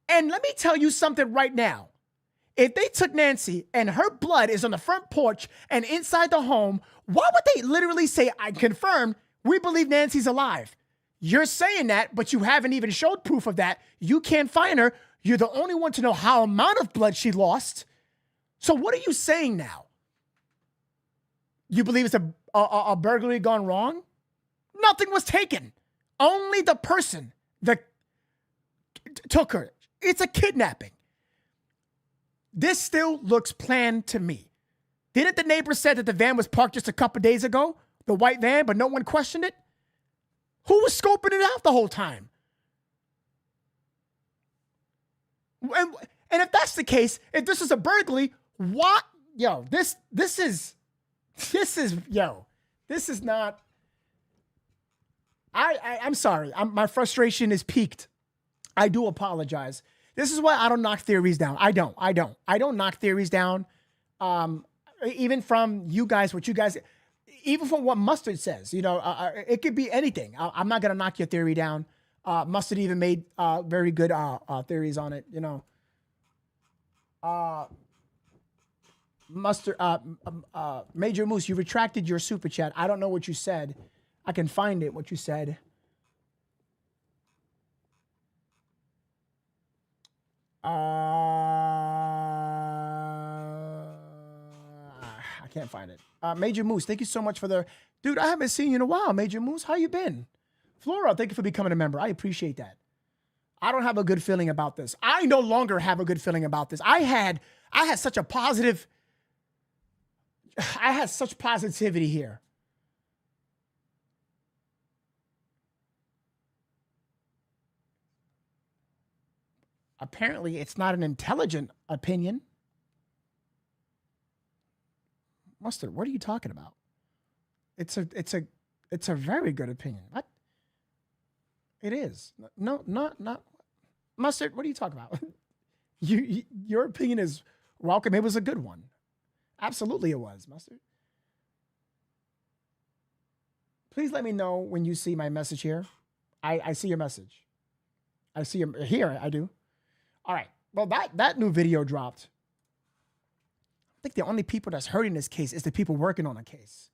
And let me tell you something right now. If they took Nancy and her blood is on the front porch and inside the home, why would they literally say, I confirm, we believe Nancy's alive? You're saying that, but you haven't even showed proof of that. You can't find her. You're the only one to know how amount of blood she lost. So what are you saying now? You believe it's a burglary gone wrong? Nothing was taken. Only the person that took her. It's a kidnapping. This still looks planned to me. Didn't the neighbor say that the van was parked just a couple days ago? The white van, but no one questioned it? Who was scoping it out the whole time? And if that's the case, if this is a burglary, what? Yo, this is not. I'm sorry. My frustration is peaked. I do apologize. This is why I don't knock theories down. I don't knock theories down. Even from you guys, even from what Mustard says, it could be anything. I'm not going to knock your theory down. Mustard even made very good theories on it, Mustard, Major Moose, you retracted your super chat. I don't know what you said. I can find it, what you said. I can't find it. Major Moose, thank you so much for the... Dude, I haven't seen you in a while, Major Moose. How you been? Flora, thank you for becoming a member. I appreciate that. I don't have a good feeling about this. I no longer have a good feeling about this. I had such a positive... I had such positivity here. Apparently, it's not an intelligent opinion. Mustard, what are you talking about? It's a very good opinion. What? It is. No, not Mustard, what are you talking about? Your opinion is welcome. It was a good one. Absolutely it was, Mustard. Please let me know when you see my message here. I see your message. I see your here, I do. All right. Well, that new video dropped. I think the only people that's hurting this case is the people working on the case.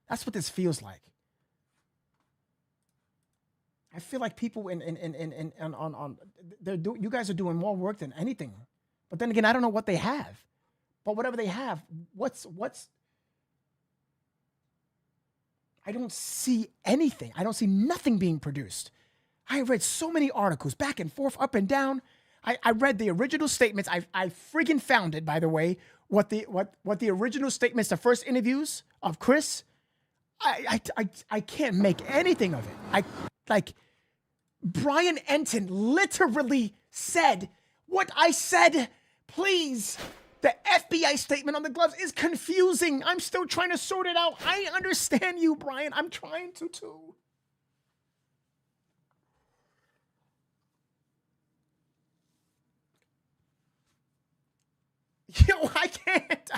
That's what this feels like. I feel like people you guys are doing more work than anything. But then again, I don't know what they have. But whatever they have, what's I don't see anything. I don't see nothing being produced. I read so many articles back and forth, up and down. I read the original statements. I freaking found it, by the way, what the original statements, the first interviews of Chris. I can't make anything of it. Brian Enton literally said what I said. Please, the FBI statement on the gloves is confusing. I'm still trying to sort it out. I understand you, Brian. I'm trying to too. Yo, I can't.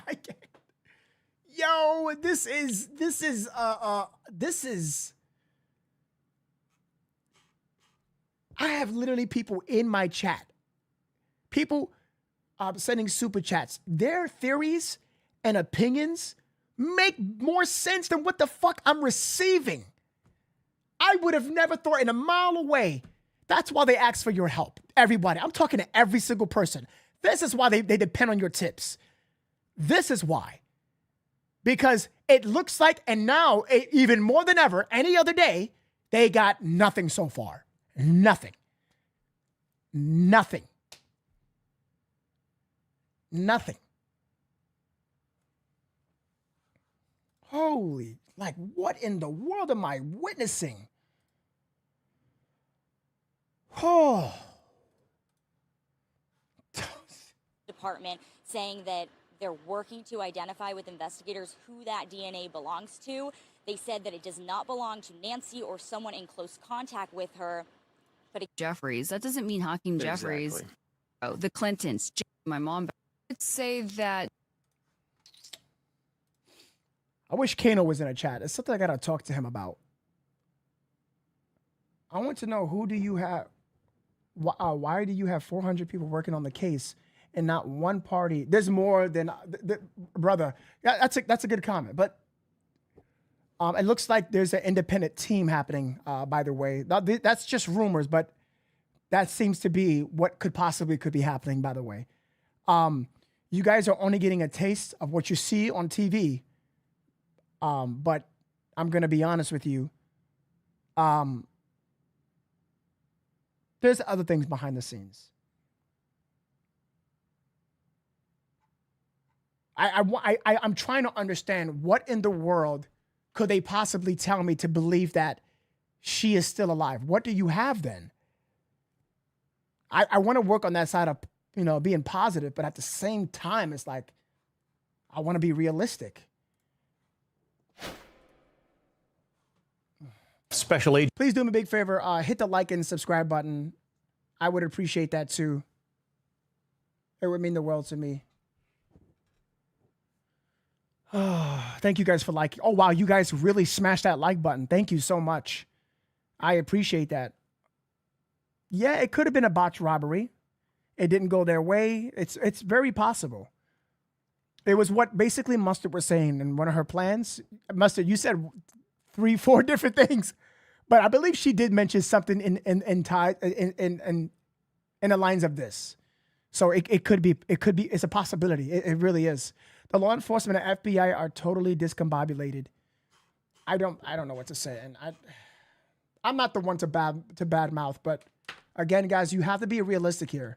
Yo, this is I have literally people in my chat. People sending super chats. Their theories and opinions make more sense than what the fuck I'm receiving. I would have never thought in a mile away. That's why they ask for your help. Everybody. I'm talking to every single person. This is why they depend on your tips. This is why. Because it looks like, and now even more than ever, any other day, they got nothing so far. Nothing. Nothing. Nothing. Holy, like, what in the world am I witnessing? Oh. Department saying that they're working to identify with investigators who that DNA belongs to. They said that it does not belong to Nancy or someone in close contact with her. But Jeffries, that doesn't mean Hakeem Jeffries. Oh, the Clintons, my mom. I'd say that. I wish Kano was in a chat. It's something I got to talk to him about. I want to know, who do you have? Why do you have 400 people working on the case and not one party? There's more than brother. Yeah, that's a good comment. But it looks like there's an independent team happening. By the way, that's just rumors, but that seems to be what could be happening. By the way, you guys are only getting a taste of what you see on TV. But I'm gonna be honest with you. There's other things behind the scenes. I'm trying to understand, what in the world could they possibly tell me to believe that she is still alive? What do you have then? I want to work on that side of, being positive, but at the same time, it's like, I want to be realistic. Special agent. Please do me a big favor. Hit the like and subscribe button. I would appreciate that too. It would mean the world to me. Thank you guys for liking. Oh, wow. You guys really smashed that like button. Thank you so much. I appreciate that. Yeah, it could have been a botched robbery. It didn't go their way. It's very possible. It was what basically Mustard was saying in one of her plans. Mustard, you said 3-4 different things, but I believe she did mention something in the lines of this. So it could be, it's a possibility. It really is. The law enforcement and FBI are totally discombobulated. I don't know what to say. And I'm not the one to bad mouth, but again, guys, you have to be realistic here.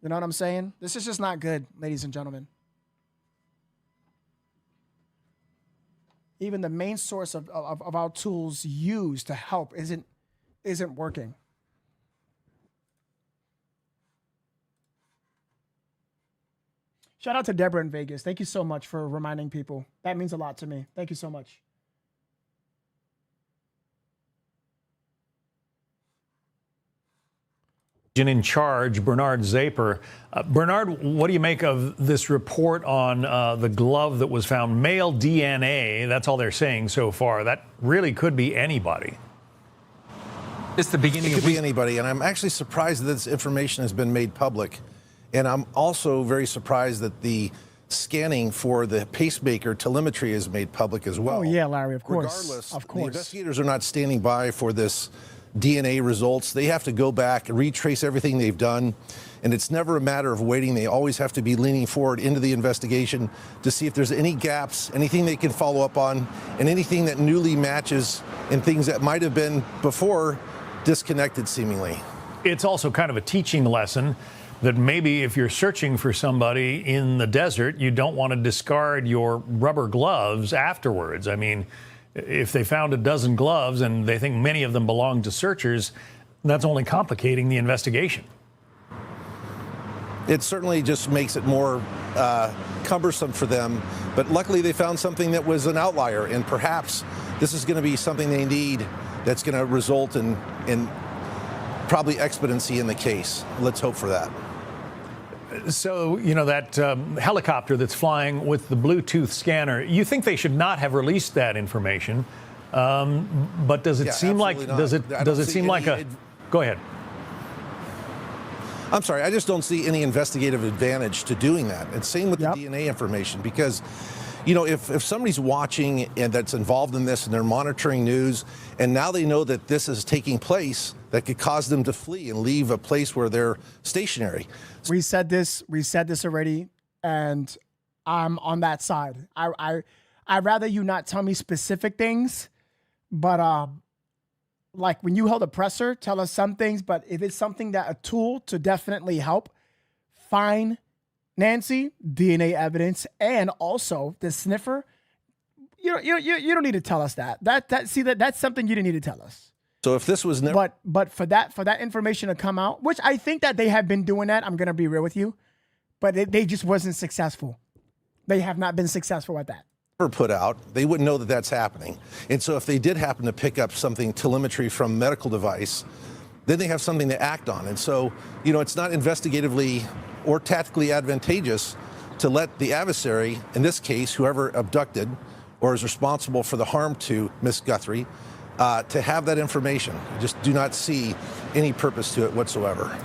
You know what I'm saying? This is just not good, ladies and gentlemen. Even the main source of our tools used to help isn't working. Shout out to Deborah in Vegas. Thank you so much for reminding people. That means a lot to me. Thank you so much. In charge, Bernard Zaper. Bernard, what do you make of this report on the glove that was found? Male DNA, that's all they're saying so far. That really could be anybody. It's the beginning. It could be anybody, and I'm actually surprised that this information has been made public. And I'm also very surprised that the scanning for the pacemaker telemetry is made public as well. Oh, yeah, Larry, of course. Regardless, of course. The investigators are not standing by for this DNA results. They have to go back and retrace everything they've done. And it's never a matter of waiting. They always have to be leaning forward into the investigation to see if there's any gaps, anything they can follow up on, and anything that newly matches and things that might have been before disconnected seemingly. It's also kind of a teaching lesson that maybe if you're searching for somebody in the desert, you don't want to discard your rubber gloves afterwards. I mean, if they found a dozen gloves and they think many of them belong to searchers, that's only complicating the investigation. It certainly just makes it more cumbersome for them. But luckily they found something that was an outlier, and perhaps this is going to be something they need that's going to result in probably expediency in the case. Let's hope for that. So, that helicopter that's flying with the Bluetooth scanner, you think they should not have released that information, but does it seem like, does it seem like a, go ahead. I'm sorry, I just don't see any investigative advantage to doing that. And same with the DNA information, because, you know, if somebody's watching and that's involved in this and they're monitoring news, and now they know that this is taking place, that could cause them to flee and leave a place where they're stationary. We said this already, and I'm on that side. I'd rather you not tell me specific things, but like when you hold a presser, tell us some things, but if it's something that a tool to definitely help find Nancy, DNA evidence, and also the sniffer, you don't need to tell us that. That's something you didn't need to tell us. So if this was never, but for that information to come out, which I think that they have been doing that, I'm gonna be real with you, but they just wasn't successful. They have not been successful at that. Put out, they wouldn't know that that's happening. And so if they did happen to pick up something, telemetry from a medical device, then they have something to act on. And so, you know, it's not investigatively or tactically advantageous to let the adversary, in this case, whoever abducted or is responsible for the harm to Miss Guthrie, to have that information. I just do not see any purpose to it whatsoever.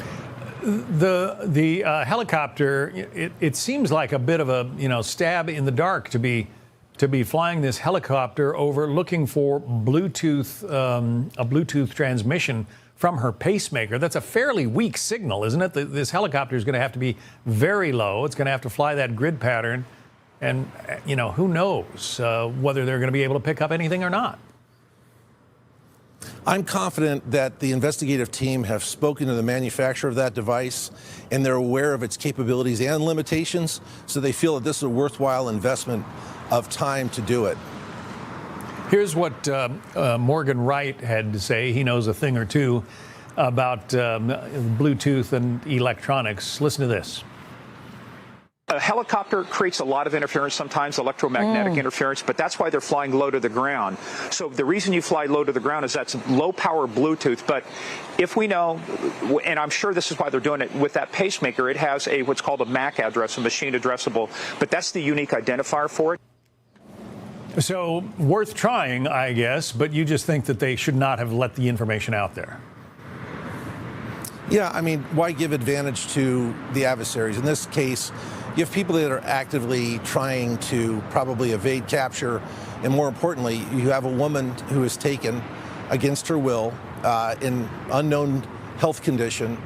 The helicopter, it seems like a bit of a stab in the dark to be flying this helicopter over looking for Bluetooth, a Bluetooth transmission from her pacemaker. That's a fairly weak signal, isn't it? This helicopter is going to have to be very low. It's going to have to fly that grid pattern. And, you know, who knows whether they're going to be able to pick up anything or not. I'm confident that the investigative team have spoken to the manufacturer of that device, and they're aware of its capabilities and limitations, so they feel that this is a worthwhile investment of time to do it. Here's what Morgan Wright had to say. He knows a thing or two about Bluetooth and electronics. Listen to this. A helicopter creates a lot of interference, sometimes electromagnetic interference, but that's why they're flying low to the ground. So the reason you fly low to the ground is that's low power Bluetooth. But if we know, and I'm sure this is why they're doing it, with that pacemaker, it has what's called a MAC address, a machine addressable, but that's the unique identifier for it. So worth trying, I guess, but you just think that they should not have let the information out there. Yeah, I mean, why give advantage to the adversaries? In this case, you have people that are actively trying to probably evade capture, and more importantly, you have a woman who is taken against her will in unknown health condition,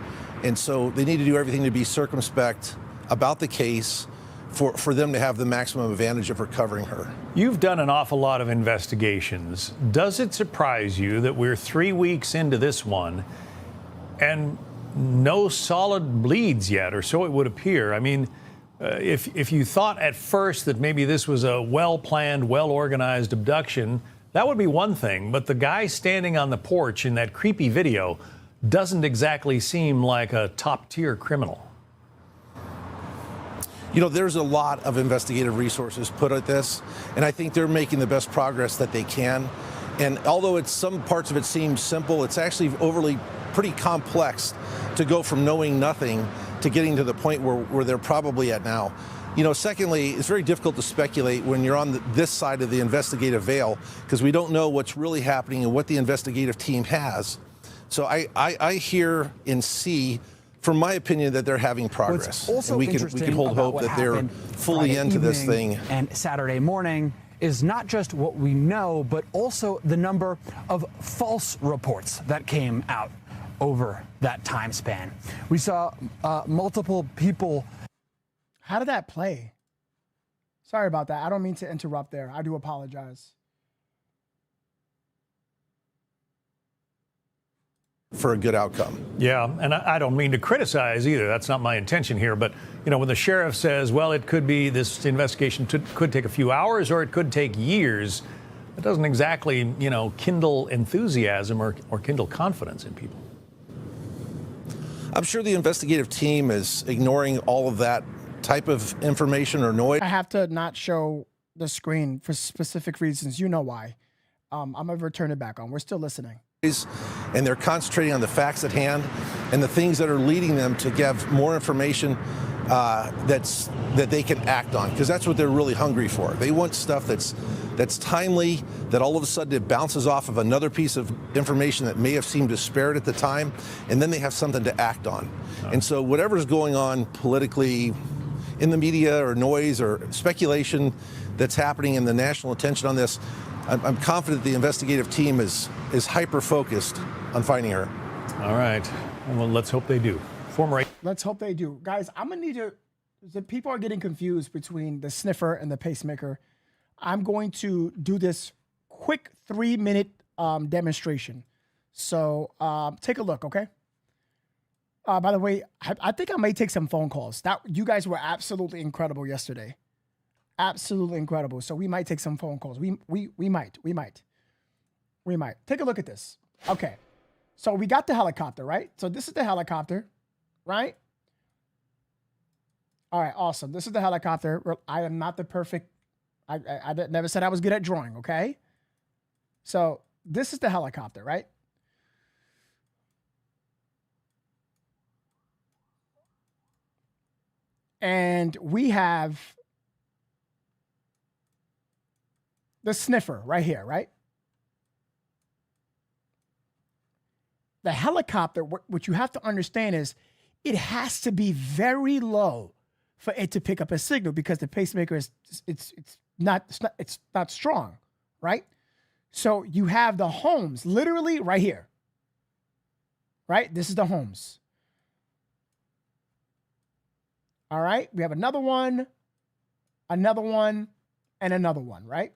and so they need to do everything to be circumspect about the case for them to have the maximum advantage of recovering her. You've done an awful lot of investigations. Does it surprise you that we're 3 weeks into this one and no solid leads yet, or so it would appear? I mean, if you thought at first that maybe this was a well-planned, well-organized abduction, that would be one thing. But the guy standing on the porch in that creepy video doesn't exactly seem like a top-tier criminal. You know, there's a lot of investigative resources put at this, and I think they're making the best progress that they can. And although some parts of it seem simple, it's actually pretty complex to go from knowing nothing to getting to the point where they're probably at now. You know, secondly, it's very difficult to speculate when you're on this side of the investigative veil, because we don't know what's really happening and what the investigative team has. So I hear and see, from my opinion, that they're having progress. Also, and we can hold hope that they're fully into this thing. And Saturday morning is not just what we know, but also the number of false reports that came out over that time span. We saw multiple people. How did that play? Sorry about that. I don't mean to interrupt there. I do apologize. For a good outcome. Yeah, and I don't mean to criticize either. That's not my intention here. But, you know, when the sheriff says, well, it could be this investigation could take a few hours or it could take years, it doesn't exactly, you know, kindle enthusiasm or kindle confidence in people. I'm sure the investigative team is ignoring all of that type of information or noise. I have to not show the screen for specific reasons. You know why. I'm going to return it back on. We're still listening. And they're concentrating on the facts at hand and the things that are leading them to give more information that they can act on, because that's what they're really hungry for. They want stuff that's timely, that all of a sudden it bounces off of another piece of information that may have seemed disparate at the time, and then they have something to act on. And so whatever's going on politically in the media or noise or speculation that's happening in the national attention on this, I'm confident the investigative team is hyper-focused on finding her. All right. Well, let's hope they do. Let's hope they do. Guys, I'm going to need to, the people are getting confused between the sniffer and the pacemaker. I'm going to do this quick 3-minute demonstration. So take a look, okay? By the way, I think I may take some phone calls. You guys were absolutely incredible yesterday. Absolutely incredible. So we might take some phone calls. We might. Take a look at this. Okay. So we got the helicopter, right? So this is the helicopter, right? All right, awesome. This is the helicopter. I am not the perfect, I never said I was good at drawing, okay? So this is the helicopter, right? And we have the sniffer right here, right? The helicopter, what you have to understand is it has to be very low for it to pick up a signal, because the pacemaker is it's not strong, right? So you have the homes literally right here, right? This is the homes. All right, we have another one, and another one, right?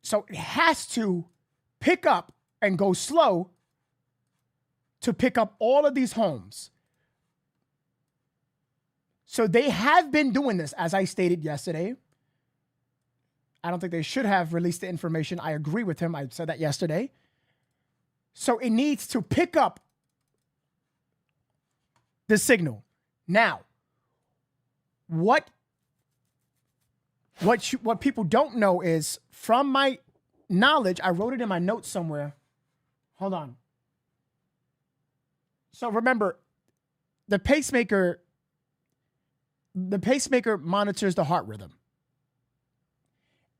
So it has to pick up and go slow to pick up all of these homes. So they have been doing this, as I stated yesterday. I don't think they should have released the information. I agree with him. I said that yesterday. So it needs to pick up the signal. Now, what people don't know is, from my knowledge, I wrote it in my notes somewhere. Hold on. So remember, the pacemaker monitors the heart rhythm.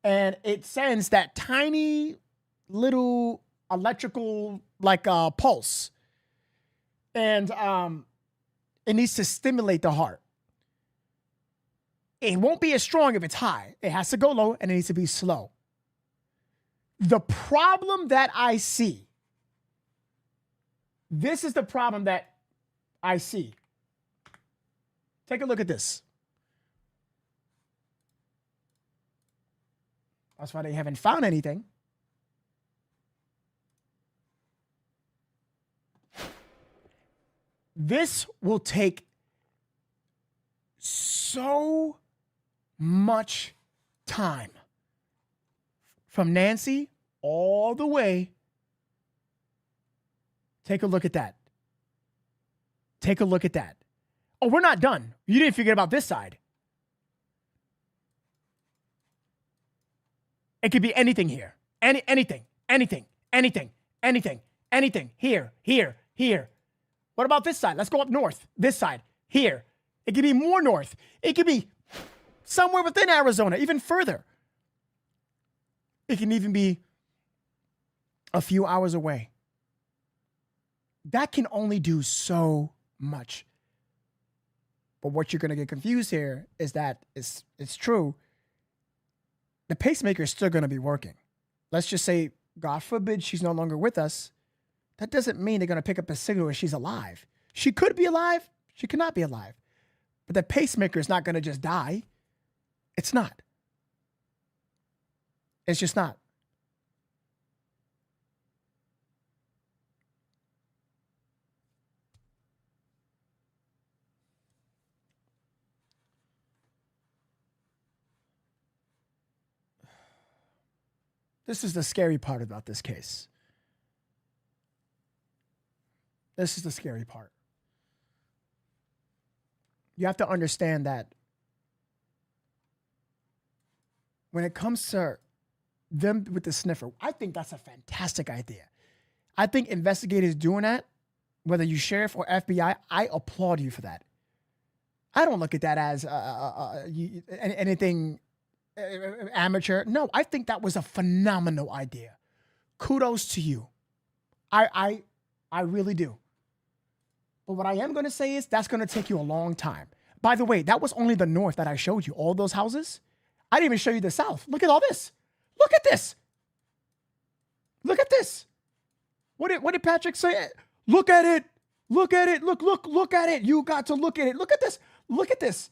And it sends that tiny little electrical pulse. And it needs to stimulate the heart. It won't be as strong if it's high. It has to go low, and it needs to be slow. The problem that I see, this is the problem that I see. Take a look at this. That's why they haven't found anything. This will take so much time from Nancy all the way. Take a look at that. Take a look at that. Oh, we're not done. You didn't forget about this side. It could be anything here. Anything. Here. What about this side? Let's go up north. This side. Here. It could be more north. It could be somewhere within Arizona, even further. It can even be a few hours away. That can only do so much. But what you're going to get confused here is that it's true. The pacemaker is still going to be working. Let's just say, God forbid, she's no longer with us. That doesn't mean they're going to pick up a signal and she's alive. She could be alive. She could not be alive. But the pacemaker is not going to just die. It's not. It's just not. This is the scary part about this case. This is the scary part. You have to understand that when it comes to them with the sniffer, I think that's a fantastic idea. I think investigators doing that, whether you sheriff or FBI, I applaud you for that. I don't look at that as anything amateur. No, I think that was a phenomenal idea. Kudos to you. I really do. But what I am going to say is that's going to take you a long time. By the way, that was only the north that I showed you, all those houses. I didn't even show you the south. Look at all this. Look at this. Look at this. What did Patrick say? Look at it. Look at it. Look at it. You got to look at it. Look at this. Look at this.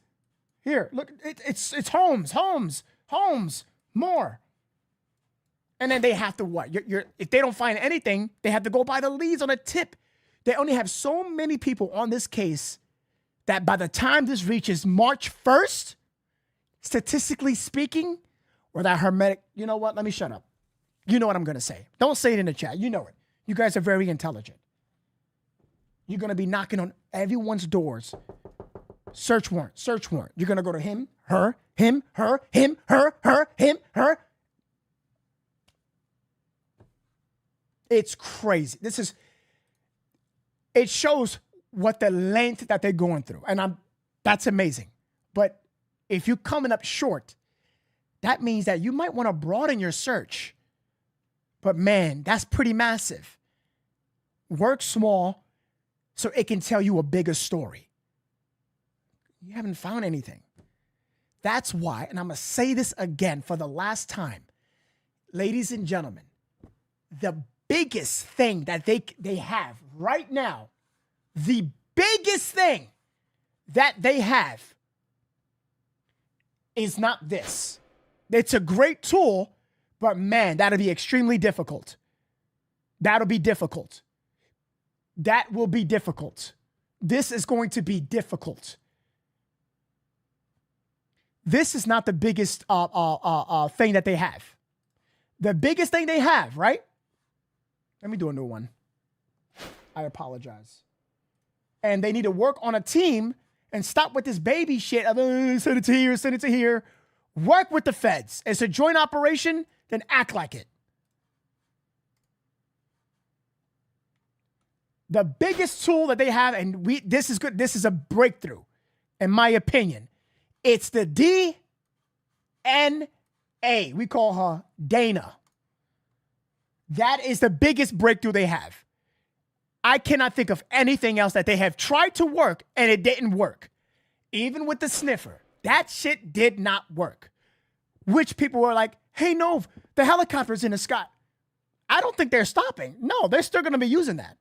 Here, look. It's homes, more. And then they have to what? If they don't find anything, they have to go by the leads on a tip. They only have so many people on this case that by the time this reaches March 1st, statistically speaking, or that hermetic, you know what? Let me shut up. You know what I'm going to say. Don't say it in the chat. You know it. You guys are very intelligent. You're going to be knocking on everyone's doors. Search warrant, search warrant. You're going to go to him, her, him, her, him, her, her, him, her. It's crazy. It shows what the length that they're going through. And that's amazing. But if you're coming up short, that means that you might want to broaden your search. But man, that's pretty massive. Work small so it can tell you a bigger story. You haven't found anything. That's why, and I'm going to say this again for the last time, ladies and gentlemen, the biggest thing that they have right now, the biggest thing that they have is not this. It's a great tool, but man, that'll be extremely difficult. That'll be difficult. That will be difficult. This is going to be difficult. This is not the biggest thing that they have. The biggest thing they have, right? Let me do a new one. I apologize. And they need to work on a team and stop with this baby shit of send it to here, send it to here. Work with the feds. It's a joint operation, then act like it. The biggest tool that they have, and this is good, this is a breakthrough, in my opinion. It's the DNA. We call her Dana. That is the biggest breakthrough they have. I cannot think of anything else that they have tried to work and it didn't work. Even with the sniffer, that shit did not work. Which people were like, hey, Nov, the helicopter's in the sky. I don't think they're stopping. No, they're still going to be using that.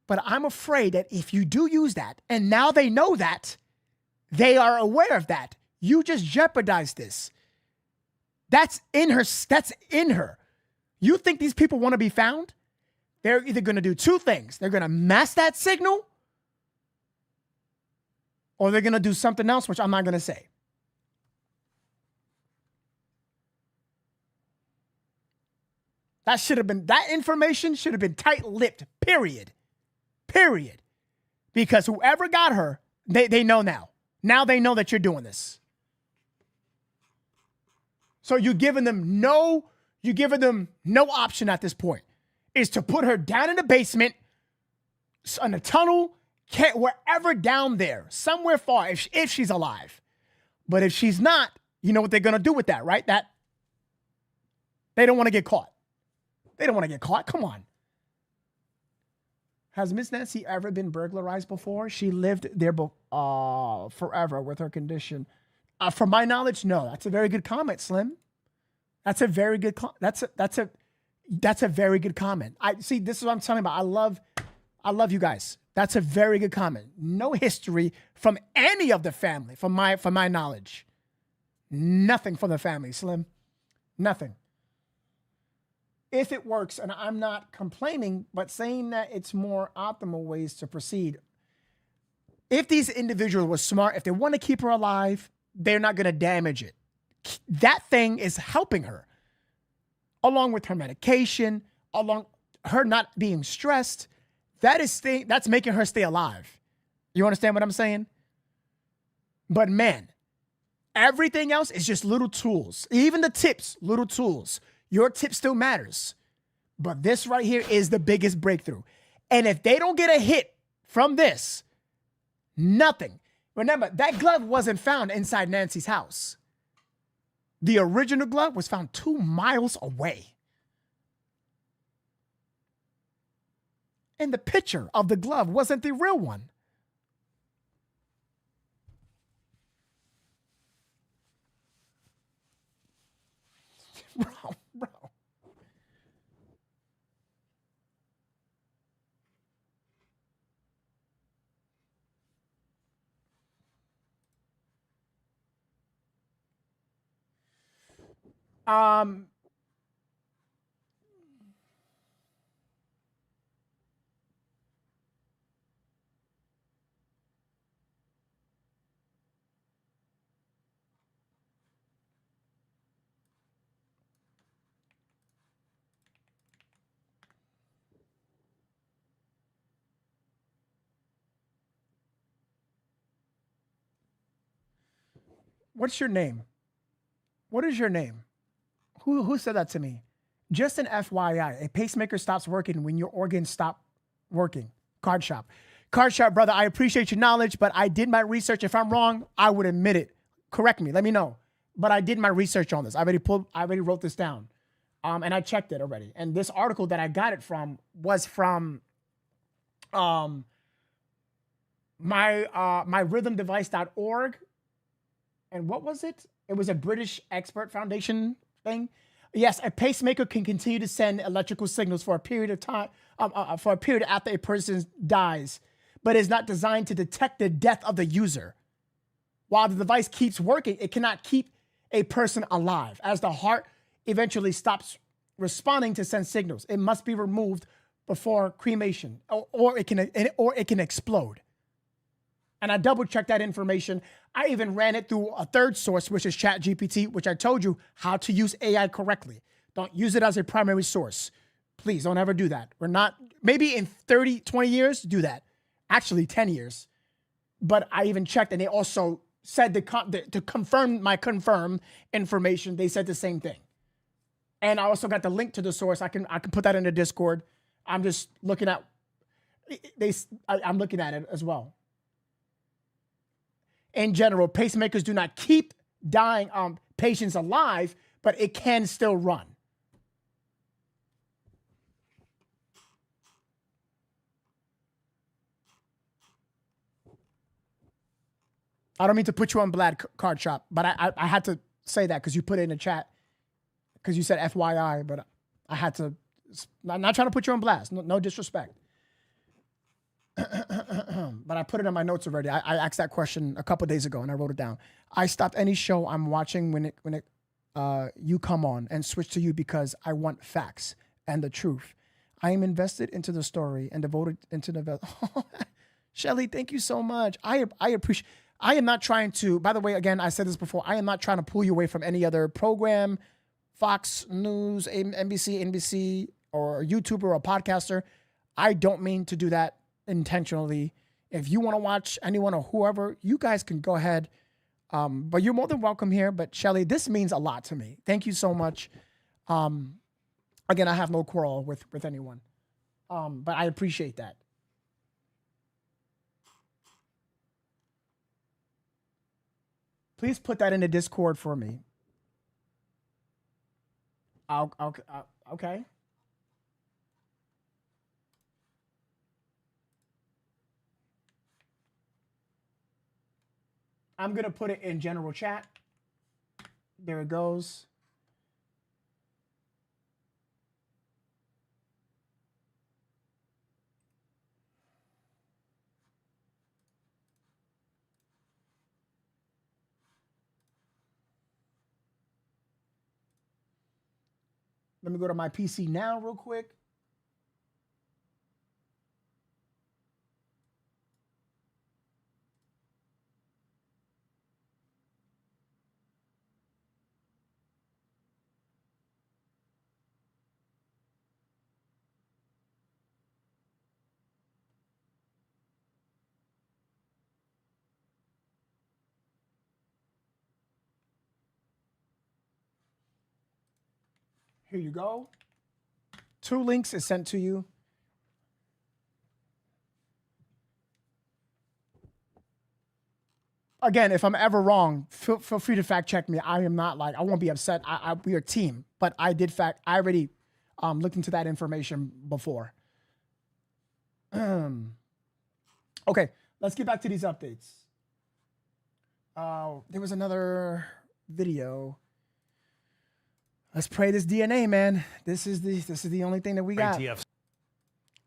But I'm afraid that if you do use that, and now they know that, they are aware of that, you just jeopardize this. That's in her. That's in her. You think these people want to be found? They're either going to do two things. They're going to mask that signal, or they're going to do something else, which I'm not going to say. That information should have been tight-lipped, period. Period. Because whoever got her, they know now. Now they know that you're doing this. So you're giving them no option at this point. Is to put her down in the basement, in a tunnel, wherever down there, somewhere far, if she's alive. But if she's not, you know what they're going to do with that, right? That they don't want to get caught. They don't want to get caught. Come on. Has Miss Nancy ever been burglarized before? She lived there forever with her condition. From my knowledge, no. That's a very good comment, Slim. That's a very good that's a very good comment. See, this is what I'm talking about. I love you guys. That's a very good comment. No history from any of the family, from my knowledge. Nothing from the family, Slim. Nothing. If it works, and I'm not complaining, but saying that it's more optimal ways to proceed. If these individuals were smart, if they want to keep her alive, they're not going to damage it. That thing is helping her. Along with her medication, along her not being stressed, that's making her stay alive. You understand what I'm saying? But man, everything else is just little tools. Even the tips, little tools. Your tip still matters. But this right here is the biggest breakthrough. And if they don't get a hit from this, nothing. Remember, that glove wasn't found inside Nancy's house. The original glove was found 2 miles away. And the picture of the glove wasn't the real one. Bro. What's your name? What is your name? Who said that to me? Just an FYI, a pacemaker stops working when your organs stop working. Cashapp. Cashapp, brother, I appreciate your knowledge, but I did my research. If I'm wrong, I would admit it. Correct me. Let me know. But I did my research on this. I already wrote this down. And I checked it already. And this article that I got it from was from myrhythmdevice.org. And what was it? It was a British expert foundation thing. Yes, a pacemaker can continue to send electrical signals for a period of time, for a period after a person dies, but is not designed to detect the death of the user. While the device keeps working, it cannot keep a person alive. As the heart eventually stops responding to send signals, it must be removed before cremation, or it can explode. And I double checked that information. I even ran it through a third source, which is ChatGPT, which I told you how to use AI correctly. Don't use it as a primary source. Please don't ever do that. We're not, maybe in 30, 20 years, do that. Actually, 10 years. But I even checked, and they also said to confirm my confirmed information, they said the same thing. And I also got the link to the source. I can put that in the Discord. I'm just looking at, I'm looking at it as well. In general, pacemakers do not keep dying patients alive, but it can still run. I don't mean to put you on blast, Cashapp, but I had to say that because you put it in the chat because you said FYI, but I had to. I'm not trying to put you on blast. No disrespect. But I put it in my notes already. I asked that question a couple days ago and I wrote it down. I stopped any show I'm watching when you come on and switch to you because I want facts and the truth. I am invested into the story and devoted into the. Shelly, thank you so much. I appreciate. I am not trying to. By the way, again, I said this before. I am not trying to pull you away from any other program, Fox News, NBC, or a YouTuber or a podcaster. I don't mean to do that intentionally. If you want to watch anyone or whoever, you guys can go ahead. But you're more than welcome here. But Shelly, this means a lot to me. Thank you so much. Again, I have no quarrel with anyone. But I appreciate that. Please put that in the Discord for me. Okay. I'm going to put it in general chat. There it goes. Let me go to my PC now real quick. Here you go. 2 links is sent to you. Again, if I'm ever wrong, feel free to fact check me. I am not I won't be upset. We are a team, but I already looked into that information before. Okay, let's get back to these updates. There was another video. Let's pray this DNA, man. This is the only thing that we got.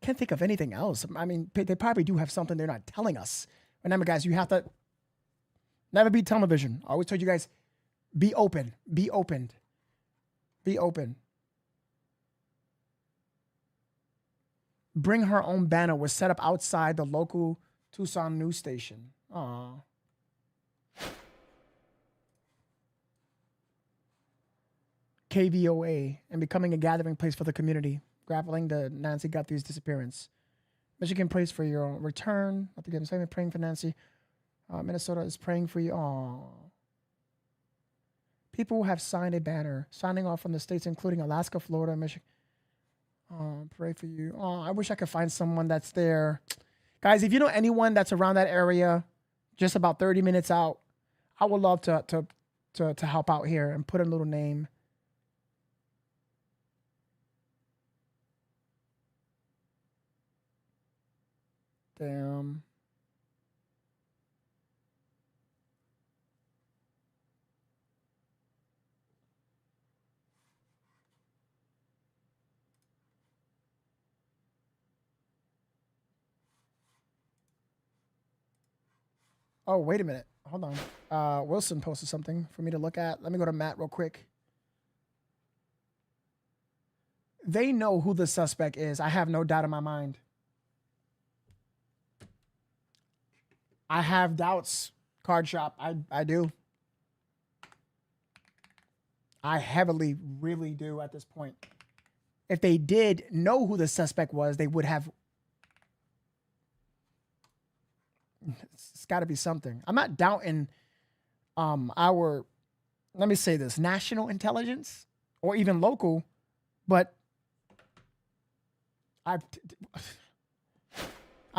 Can't think of anything else. I mean, they probably do have something they're not telling us. Remember, guys, you have to never be television. I always told you guys, be open, be opened, be open. Bring her own banner was set up outside the local Tucson news station. Aw. KVOA and becoming a gathering place for the community, grappling the Nancy Guthire's disappearance. Michigan prays for your return. I think I'm saying praying for Nancy. Minnesota is praying for you. Aww. People have signed a banner signing off from the states, including Alaska, Florida, Michigan. Pray for you. Oh, I wish I could find someone that's there. Guys, if you know anyone that's around that area, just about 30 minutes out, I would love to help out here and put a little name. Damn. Oh, wait a minute. Hold on. Wilson posted something for me to look at. Let me go to Matt real quick. They know who the suspect is. I have no doubt in my mind. I have doubts, Card Shop. I do. I heavily, really do at this point. If they did know who the suspect was, they would have. It's got to be something. I'm not doubting our, let me say this, national intelligence or even local, but I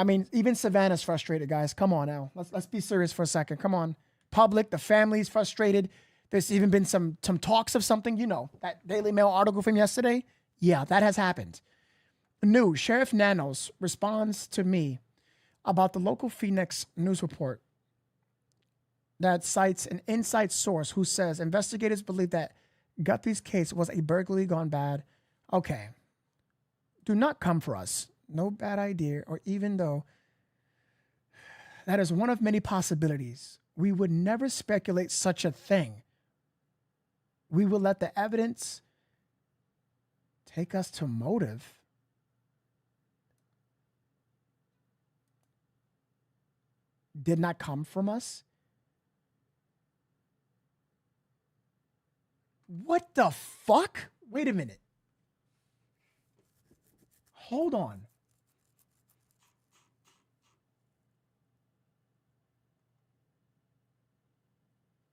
mean, even Savannah's frustrated, guys. Come on now. Let's be serious for a second. Come on. Public, the family's frustrated. There's even been some talks of something, you know, that Daily Mail article from yesterday. Yeah, that has happened. New Sheriff Nanos responds to me about the local Phoenix news report that cites an inside source who says investigators believe that Guthire's case was a burglary gone bad. Okay. Do not come for us. No bad idea, or even though that is one of many possibilities, we would never speculate such a thing. We will let the evidence take us to motive. Did not come from us. What the fuck? Wait a minute. Hold on.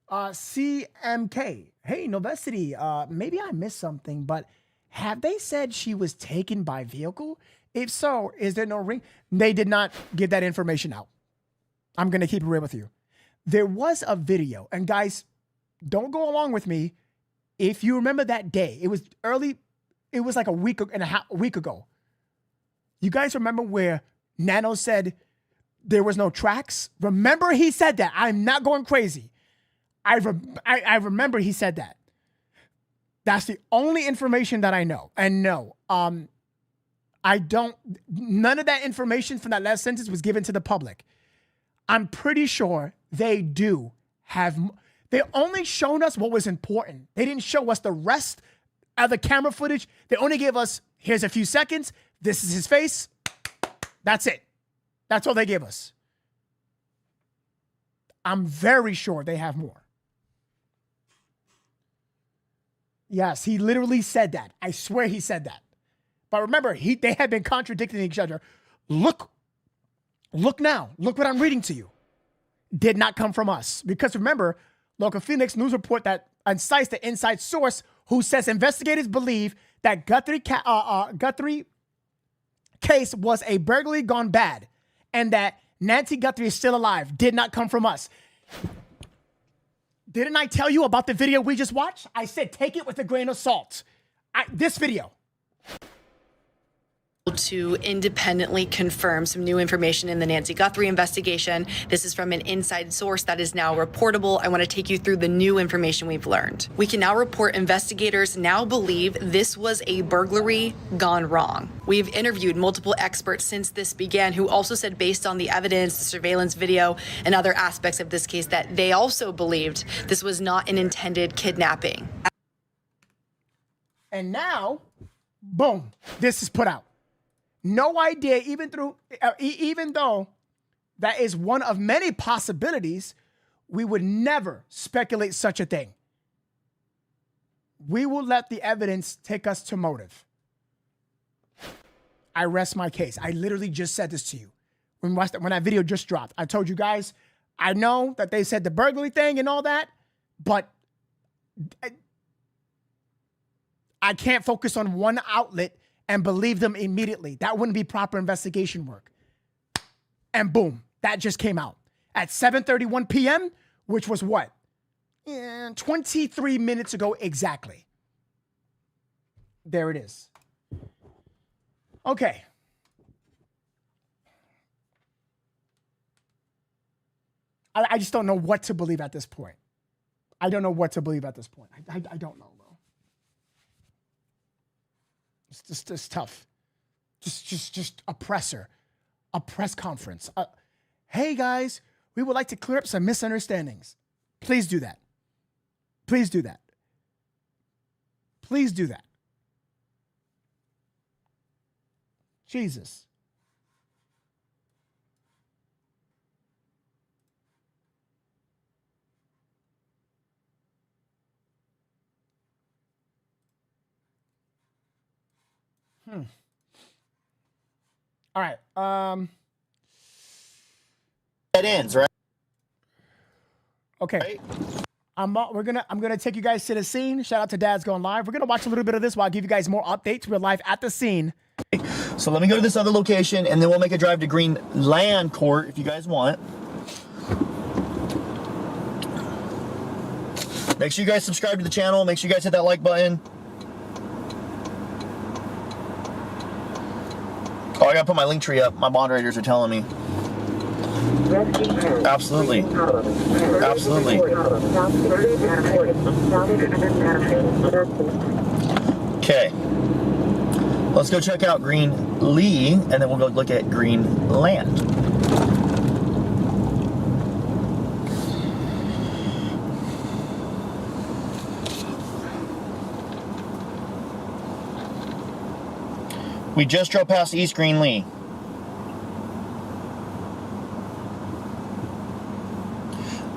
CMK. Hey, Novesity. Maybe I missed something, but have they said she was taken by vehicle? If so, is there no ring? They did not give that information out. I'm going to keep it real with you. There was a video, and guys, don't go along with me. If you remember that day, it was early. It was like a week ago. You guys remember where Nano said there was no tracks? Remember he said that. I'm not going crazy. I remember he said that. That's the only information that I know. And no, none of that information from that last sentence was given to the public. I'm pretty sure they do have. They only shown us what was important. They didn't show us the rest of the camera footage. They only gave us, here's a few seconds. This is his face. That's it. That's all they gave us. I'm very sure they have more. Yes, he literally said that. I swear he said that. But remember, they had been contradicting each other. Look now. Look what I'm reading to you. Did not come from us. Because remember, local Phoenix news report that cites the inside source who says investigators believe that Guthrie case was a burglary gone bad, and that Nancy Guthrie is still alive did not come from us. Didn't I tell you about the video we just watched? I said take it with a grain of salt. This video. To independently confirm some new information in the Nancy Guthrie investigation. This is from an inside source that is now reportable. I want to take you through the new information we've learned. We can now report investigators now believe this was a burglary gone wrong. We've interviewed multiple experts since this began who also said, based on the evidence, the surveillance video, and other aspects of this case, that they also believed this was not an intended kidnapping. And now, boom, this is put out. No idea, even though that is one of many possibilities, we would never speculate such a thing. We will let the evidence take us to motive. I rest my case. I literally just said this to you when that video just dropped. I told you guys, I know that they said the burglary thing and all that, but I can't focus on one outlet and believe them immediately. That wouldn't be proper investigation work. And boom, that just came out at 7:31 p.m., which was what? 23 minutes ago exactly. There it is. Okay. I just don't know what to believe at this point. I don't know what to believe at this point. I don't know. It's just tough. Just a presser. A press conference. Hey, guys, we would like to clear up some misunderstandings. Please do that. Please do that. Please do that. Jesus. All right. That ends, right? Okay. Right? I'm gonna take you guys to the scene. Shout out to Dad's Going Live. We're gonna watch a little bit of this while I give you guys more updates. We're live at the scene. So let me go to this other location, and then we'll make a drive to Green Land Court if you guys want. Make sure you guys subscribe to the channel. Make sure you guys hit that like button. Oh, I gotta put my link tree up. My moderators are telling me. Absolutely. Absolutely. Okay. Let's go check out Green Lee, and then we'll go look at Green Land. We just drove past East Green Lee.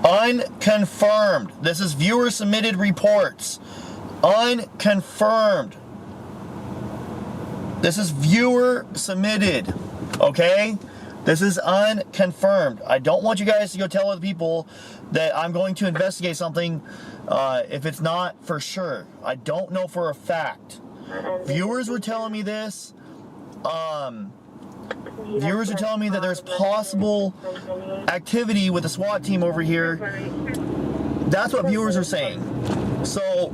Unconfirmed. This is viewer submitted reports. Unconfirmed. This is viewer submitted. Okay? This is unconfirmed. I don't want you guys to go tell other people that I'm going to investigate something if it's not for sure. I don't know for a fact. Viewers were telling me this. Viewers are telling me that there's possible activity with the SWAT team over here. That's what viewers are saying. So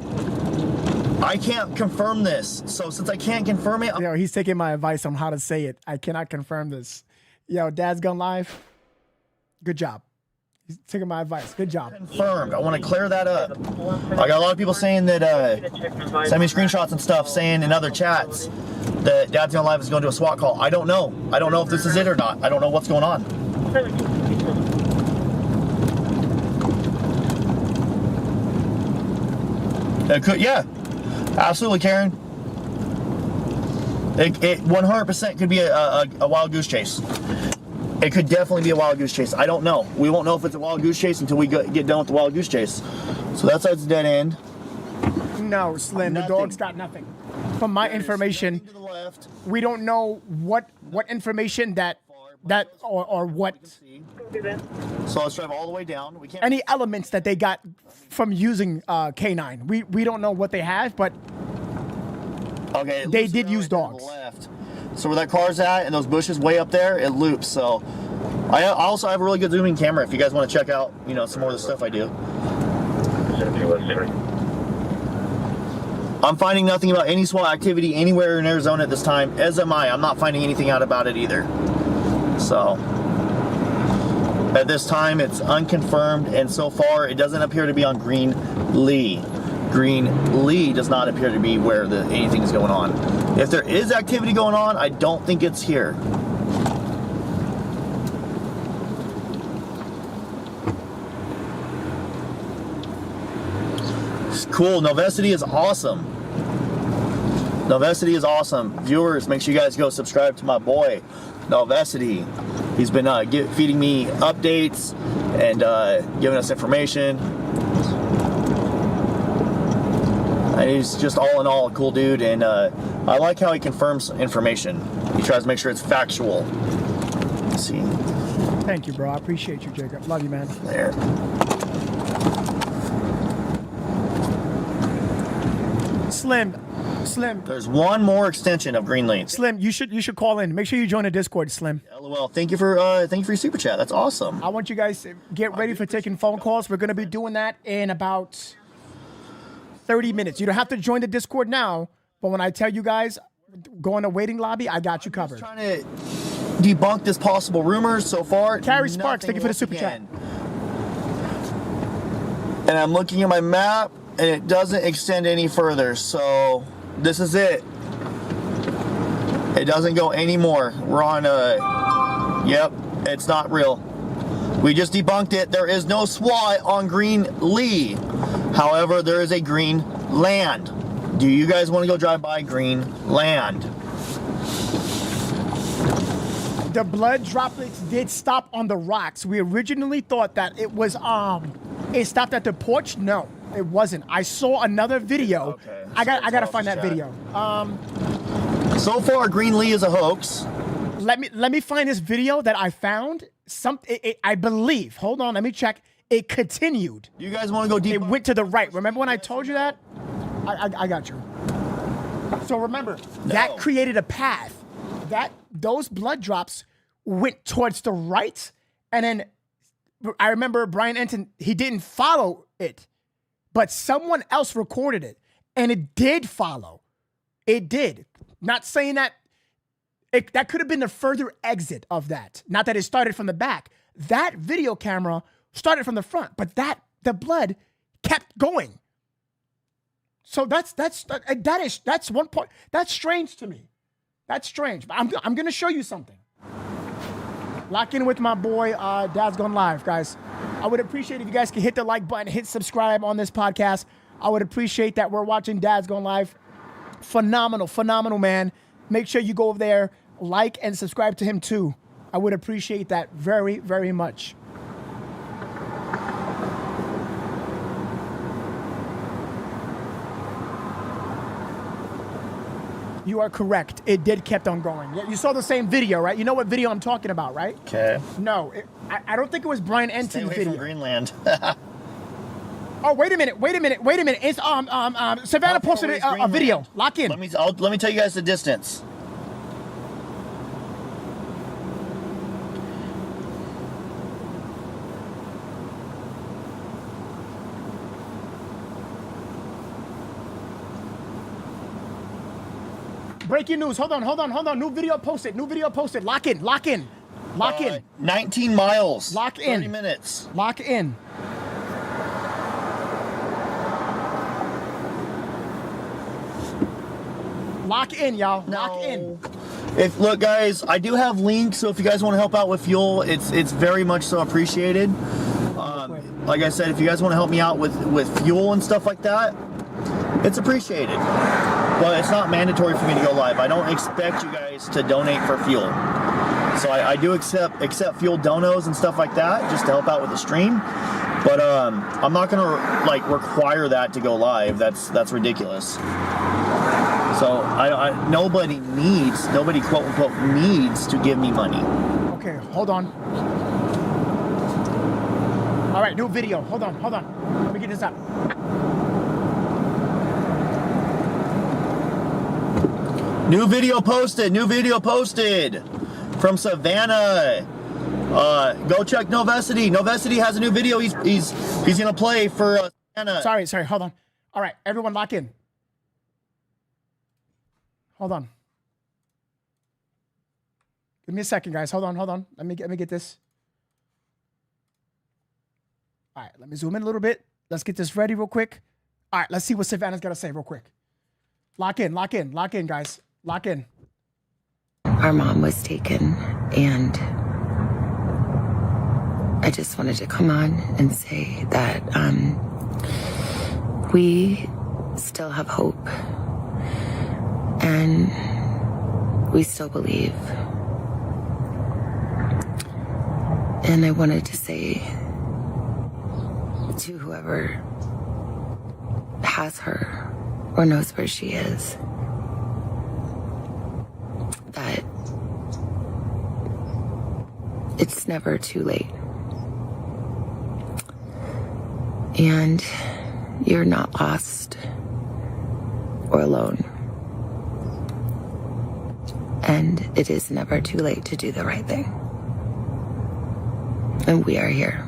I can't confirm this. So since I can't confirm it, yo, he's taking my advice on how to say it. I cannot confirm this. Yo, Dad's Gone Live. Good job. He's taking my advice. Good job. Confirmed. I want to clear that up. I got a lot of people saying that, send me screenshots and stuff saying in other chats that Dad's Gone Live is going to a SWAT call. I don't know. I don't know if this is it or not. I don't know what's going on. It could, yeah. Absolutely, Karen. It 100% could be a wild goose chase. It could definitely be a wild goose chase. I don't know. We won't know if it's a wild goose chase until we get done with the wild goose chase. So that side's a dead end. No, Slim, the dog's got nothing. From my information, to the left. We don't know what information that or what. So let's drive all the way down. We can't. Any elements that they got from using K9. We don't know what they have, but Okay. They did use dogs. Left. So where that car's at and those bushes way up there, it loops. So I also have a really good zooming camera if you guys want to check out, some more of the stuff I do. I'm finding nothing about any SWAT activity anywhere in Arizona at this time, as am I. I'm not finding anything out about it either. So at this time, it's unconfirmed, and so far, it doesn't appear to be on Greenlee. Greenlee does not appear to be where anything is going on. If there is activity going on, I don't think it's here. Cool. Novesity is awesome. Novesity is awesome. Viewers, make sure you guys go subscribe to my boy, Novesity. He's been feeding me updates and giving us information. He's just all in all a cool dude, and I like how he confirms information. He tries to make sure it's factual. Let's see. Thank you, bro. I appreciate you, Jacob. Love you, man. There. Slim. There's one more extension of Greenlee. Slim, you should call in. Make sure you join the Discord, Slim. LOL. Thank you for your super chat. That's awesome. I want you guys to get ready for taking phone calls. We're gonna be doing that in about 30 minutes. You don't have to join the Discord now, but when I tell you guys, go in the waiting lobby, I got you covered. I'm trying to debunk this possible rumors so far. Carrie Sparks, thank you for the super chat. And I'm looking at my map, and it doesn't extend any further, so this is it. It doesn't go anymore. We're on yep, it's not real. We just debunked it. There is no SWAT on Greenlee. However, there is a green land. Do you guys want to go drive by green land? The blood droplets did stop on the rocks. We originally thought that it was it stopped at the porch. No, it wasn't. I saw another video. Okay, I gotta find that video. So far, Greenlee is a hoax. Let me find this video that I found. I believe. Hold on, let me check. It continued. You guys want to go deep? It went to the right. Remember when I told you that? I got you. So remember, that created a path. Those blood drops went towards the right, and then I remember Brian Enton, he didn't follow it, but someone else recorded it, and it did follow. It did. Not saying that that could have been the further exit of that. Not that it started from the back. That video camera started from the front, but the blood kept going. So that's one point. That's strange to me. That's strange. But I'm gonna show you something. Lock in with my boy, Dad's Gone Live, guys. I would appreciate if you guys could hit the like button, hit subscribe on this podcast. I would appreciate that. We're watching Dad's Gone Live. Phenomenal man. Make sure you go over there, like and subscribe to him too. I would appreciate that very, very much. You are correct. It did kept on going. You saw the same video, right? You know what video I'm talking about, right? Okay. No, I don't think it was Brian Enton's video. From Greenland. Oh, wait a minute. It's Savannah posted a video. Lock in. Let me tell you guys the distance. Breaking news. Hold on. New video posted. Lock in. 19 miles. Lock in. 30 minutes. Lock in. Lock in, y'all. Lock in. Look, guys, I do have links, so if you guys want to help out with fuel, it's very much so appreciated. Like I said, if you guys want to help me out with fuel and stuff like that, it's appreciated. But it's not mandatory for me to go live. I don't expect you guys to donate for fuel. So I do accept fuel donos and stuff like that just to help out with the stream. But I'm not gonna require that to go live. That's ridiculous. So nobody quote unquote needs to give me money. Okay, hold on. All right, new video. Hold on. Let me get this up. New video posted from Savannah. Go check Novesity. Novesity has a new video. He's gonna play for Savannah. Sorry, hold on. All right, everyone lock in. Hold on. Give me a second, guys. Hold on. Let me get this. All right, let me zoom in a little bit. Let's get this ready real quick. All right, let's see what Savannah's got to say real quick. Lock in, guys. Lock in. Our mom was taken, and I just wanted to come on and say that we still have hope, and we still believe. And I wanted to say to whoever has her or knows where she is that it's never too late. And you're not lost or alone. And it is never too late to do the right thing. And we are here.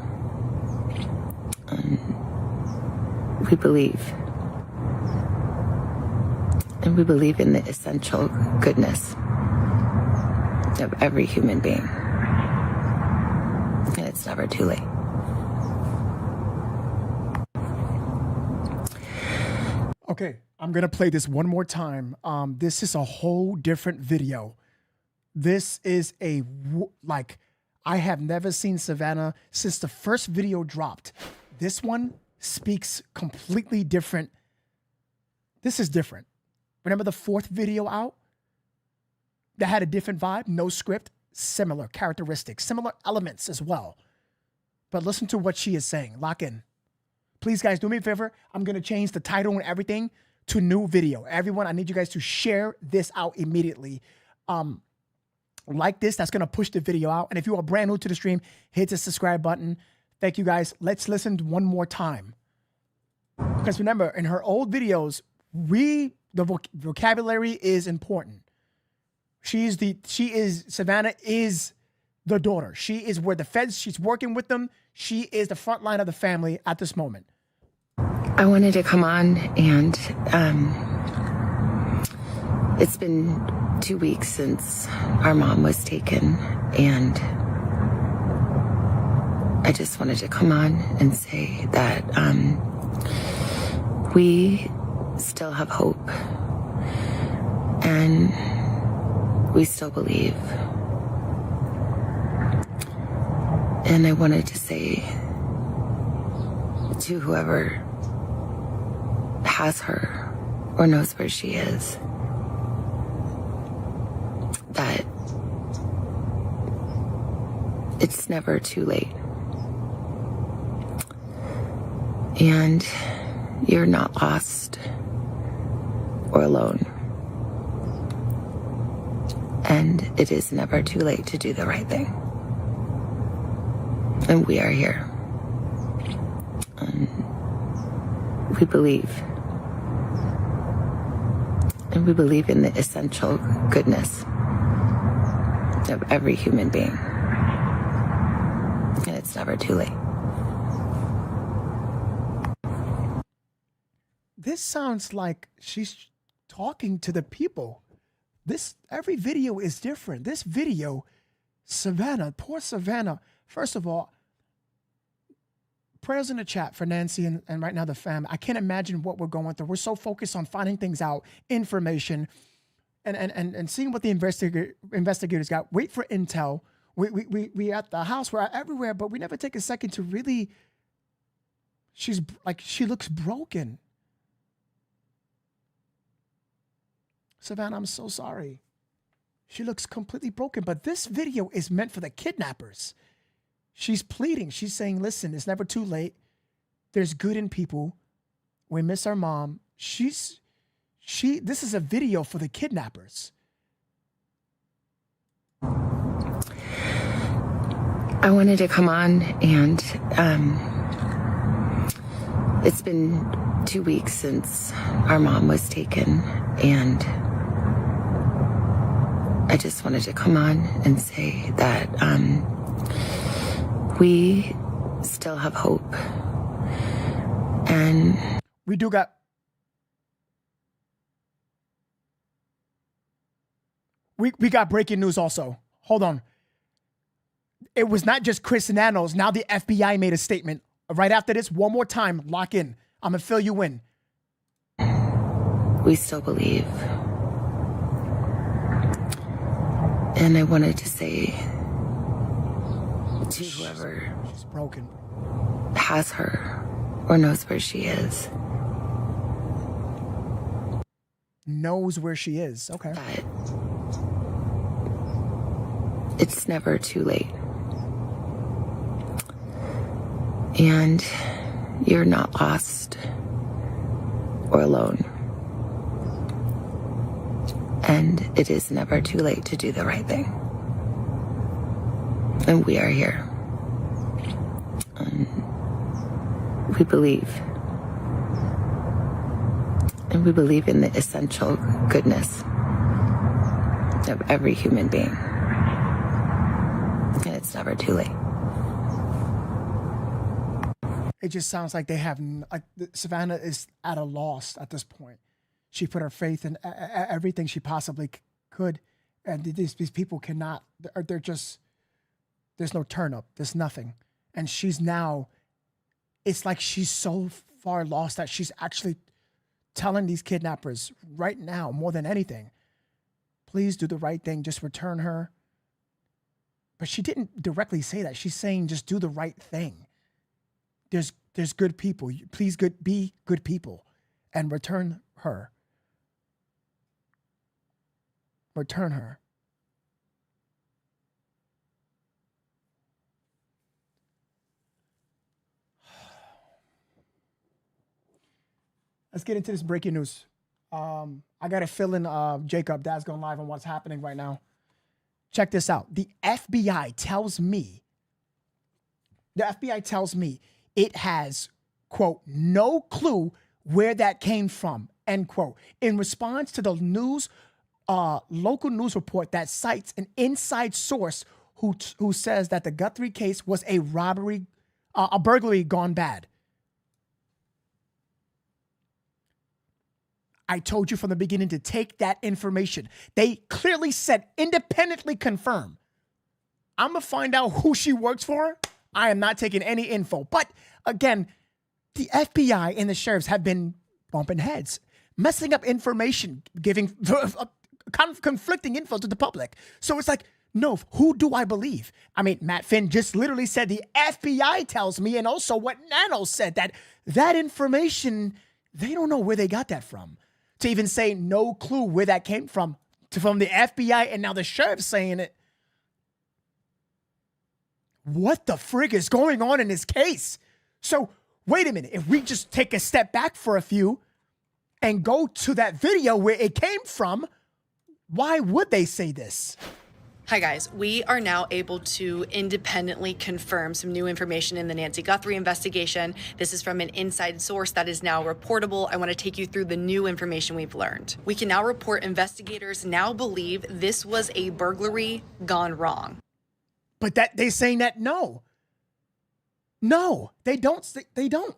We believe. And we believe in the essential goodness of every human being. And it's never too late. Okay, I'm going to play this one more time. This is a whole different video. This is I have never seen Savannah since the first video dropped. This one speaks completely different. This is different. Remember the fourth video out? That had a different vibe, no script, similar characteristics, similar elements as well. But listen to what she is saying. Lock in. Please, guys, do me a favor. I'm going to change the title and everything to new video. Everyone, I need you guys to share this out immediately. Like this, that's going to push the video out. And if you are brand new to the stream, hit the subscribe button. Thank you, guys. Let's listen one more time. Because remember, in her old videos, the vocabulary is important. Savannah is the daughter. She is where the feds, she's working with them. She is the front line of the family at this moment. I wanted to come on and it's been 2 weeks since our mom was taken, and I just wanted to come on and say that we still have hope, and we still believe. And I wanted to say to whoever has her or knows where she is that it's never too late. And you're not lost or alone. And it is never too late to do the right thing. And we are here. We believe. And we believe in the essential goodness of every human being. And it's never too late. This sounds like she's talking to the people. Every video is different. This video, Savannah, poor Savannah. First of all, prayers in the chat for Nancy and right now the family. I can't imagine what we're going through. We're so focused on finding things out, information, and seeing what the investigators got. Wait for intel. We at the house. We're everywhere, but we never take a second to really. She looks broken. Savannah, I'm so sorry. She looks completely broken, but this video is meant for the kidnappers. She's pleading. She's saying, listen, it's never too late. There's good in people. We miss our mom. This is a video for the kidnappers. I wanted to come on and it's been 2 weeks since our mom was taken, and I just wanted to come on and say that we still have hope. And we do got... We got breaking news also. Hold on. It was not just Chris Nanos. Now the FBI made a statement. Right after this, one more time, lock in. I'm going to fill you in. We still believe. And I wanted to say to whoever she's broken, has her or knows where she is. Knows where she is. Okay. That it's never too late. And you're not lost or alone. And it is never too late to do the right thing. And we are here. We believe. And we believe in the essential goodness of every human being. And it's never too late. It just sounds like they have, like, Savannah is at a loss at this point. She put her faith in everything she possibly could. And these people cannot, they're just, there's no turn up. There's nothing. And she's now, it's like she's so far lost that she's actually telling these kidnappers right now, more than anything, please do the right thing. Just return her. But she didn't directly say that. She's saying just do the right thing. There's good people. Please be good people and return her. Return her. Let's get into this breaking news. I got to fill in Jacob. Dad's going live on what's happening right now. Check this out. The FBI tells me it has, quote, no clue where that came from, end quote. In response to the news, local news report that cites an inside source who says that the Guthrie case was a robbery, a burglary gone bad. I told you from the beginning to take that information. They clearly said independently confirm. I'm going to find out who she works for. I am not taking any info. But again, the FBI and the sheriffs have been bumping heads, messing up information, giving conflicting info to the public. So it's like, no, who do I believe? I mean, Matt Finn just literally said the FBI tells me, and also what Nano said, that information, they don't know where they got that from. To even say no clue where that came from the FBI, and now the sheriff saying it. What the frig is going on in this case? So wait a minute. If we just take a step back for a few and go to that video where it came from, why would they say this? Hi guys, we are now able to independently confirm some new information in the Nancy Guthrie investigation. This is from an inside source that is now reportable. I want to take you through the new information we've learned. We can now report investigators now believe this was a burglary gone wrong. But that they're saying that no, they don't.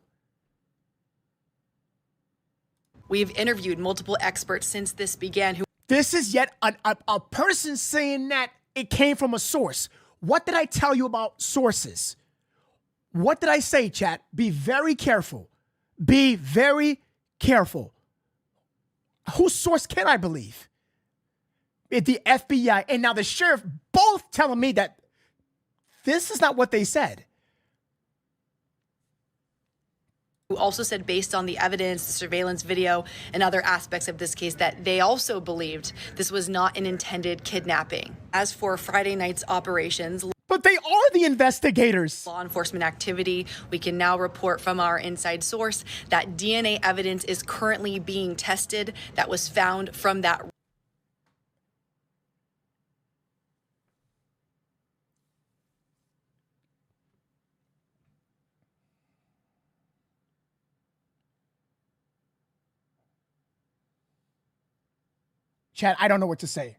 We've interviewed multiple experts since this began. This is yet a person saying that it came from a source. What did I tell you about sources? What did I say, chat? Be very careful. Be very careful. Whose source can I believe? The FBI and now the sheriff both telling me that this is not what they said. Who also said, based on the evidence, the surveillance video, and other aspects of this case, that they also believed this was not an intended kidnapping. As for Friday night's operations, but they are the investigators. Law enforcement activity, we can now report from our inside source that DNA evidence is currently being tested that was found from that. Chad, I don't know what to say.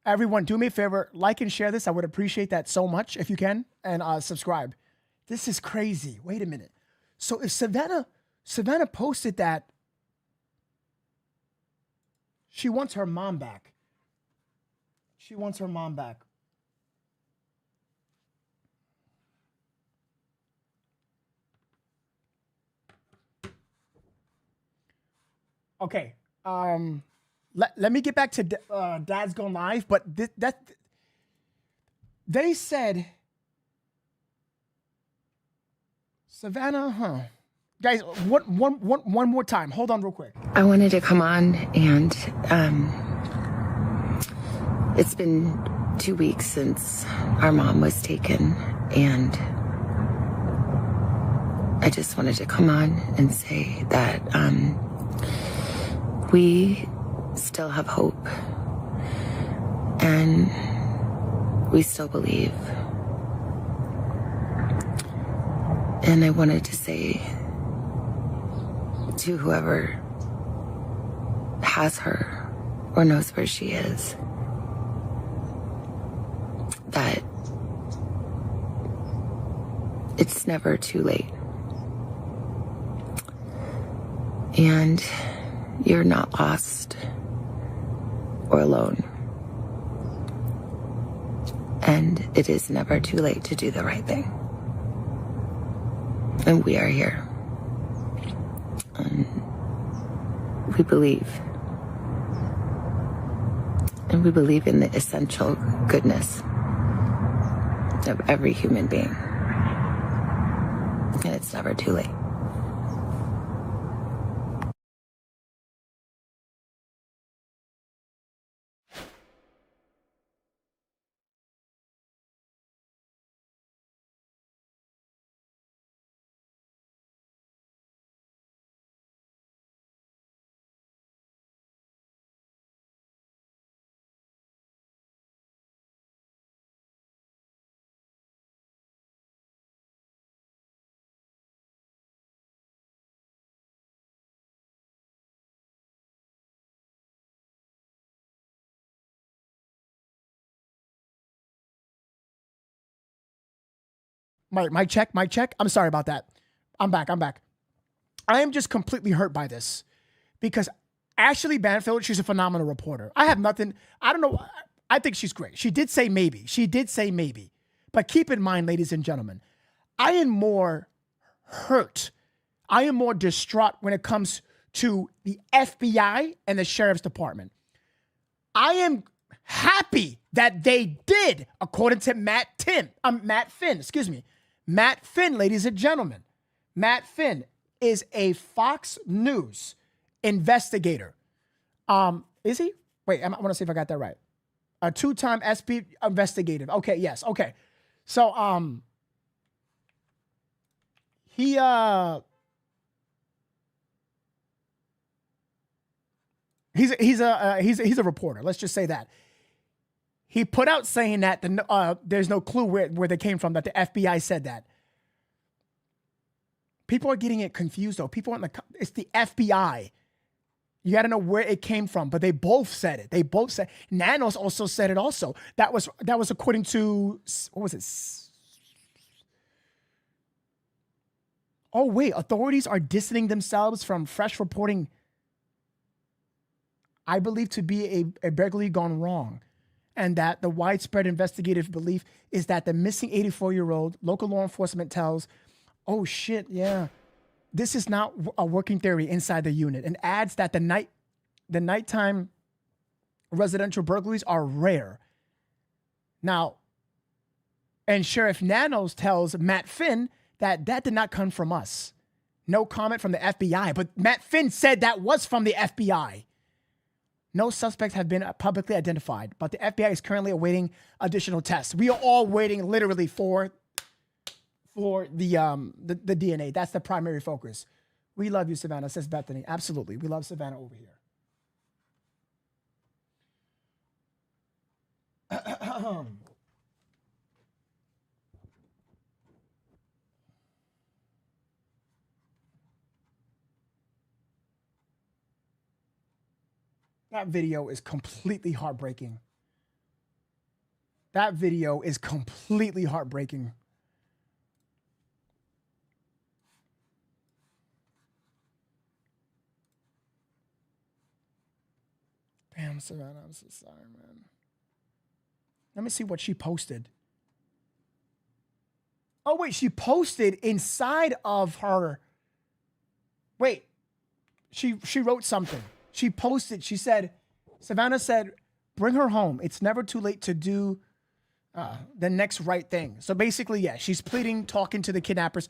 Everyone, do me a favor, like and share this. I would appreciate that so much if you can, and subscribe. This is crazy. Wait a minute. So if Savannah posted that she wants her mom back. She wants her mom back. Okay. Let me get back to Dad's Gone Live, but they said Savannah, huh? Guys, one more time. Hold on real quick. I wanted to come on, and it's been 2 weeks since our mom was taken, and I just wanted to come on and say that we still have hope, and we still believe. And I wanted to say to whoever has her or knows where she is that it's never too late. And you're not lost or alone. And it is never too late to do the right thing. And we are here. And we believe. And we believe in the essential goodness of every human being. And it's never too late. Mic check. I'm sorry about that. I'm back. I am just completely hurt by this because Ashley Banfield, she's a phenomenal reporter. I don't know. I think she's great. She did say maybe. But keep in mind, ladies and gentlemen, I am more hurt. I am more distraught when it comes to the FBI and the Sheriff's Department. I am happy that they did, according to Matt Finn, ladies and gentlemen. Matt Finn is a Fox News investigator. Is he? Wait, I want to see if I got that right. A 2-time SP investigative. Okay, yes. Okay. So, he's a reporter. Let's just say that. He put out saying that there's no clue where they came from, that the FBI said that. People are getting it confused, though. It's the FBI. You got to know where it came from, but they both said it. Nanos also said it also. That was according to, what was it? Oh, wait. Authorities are distancing themselves from fresh reporting, I believe, to be a burglary gone wrong. And that the widespread investigative belief is that the missing 84-year-old local law enforcement tells, oh shit, yeah, this is not a working theory inside the unit, and adds that the nighttime residential burglaries are rare. Now, and Sheriff Nanos tells Matt Finn that did not come from us. No comment from the FBI, but Matt Finn said that was from the FBI. No suspects have been publicly identified, but the FBI is currently awaiting additional tests. We are all waiting literally for the DNA. That's the primary focus. We love you, Savannah, says Bethany. Absolutely. We love Savannah over here. That video is completely heartbreaking. That video is completely heartbreaking. Damn, Savannah, I'm so sorry, man. Let me see what she posted. Oh, wait, she posted inside of her. Wait, she wrote something. She posted, she said, Savannah said, bring her home. It's never too late to do the next right thing. So basically, yeah, she's pleading, talking to the kidnappers.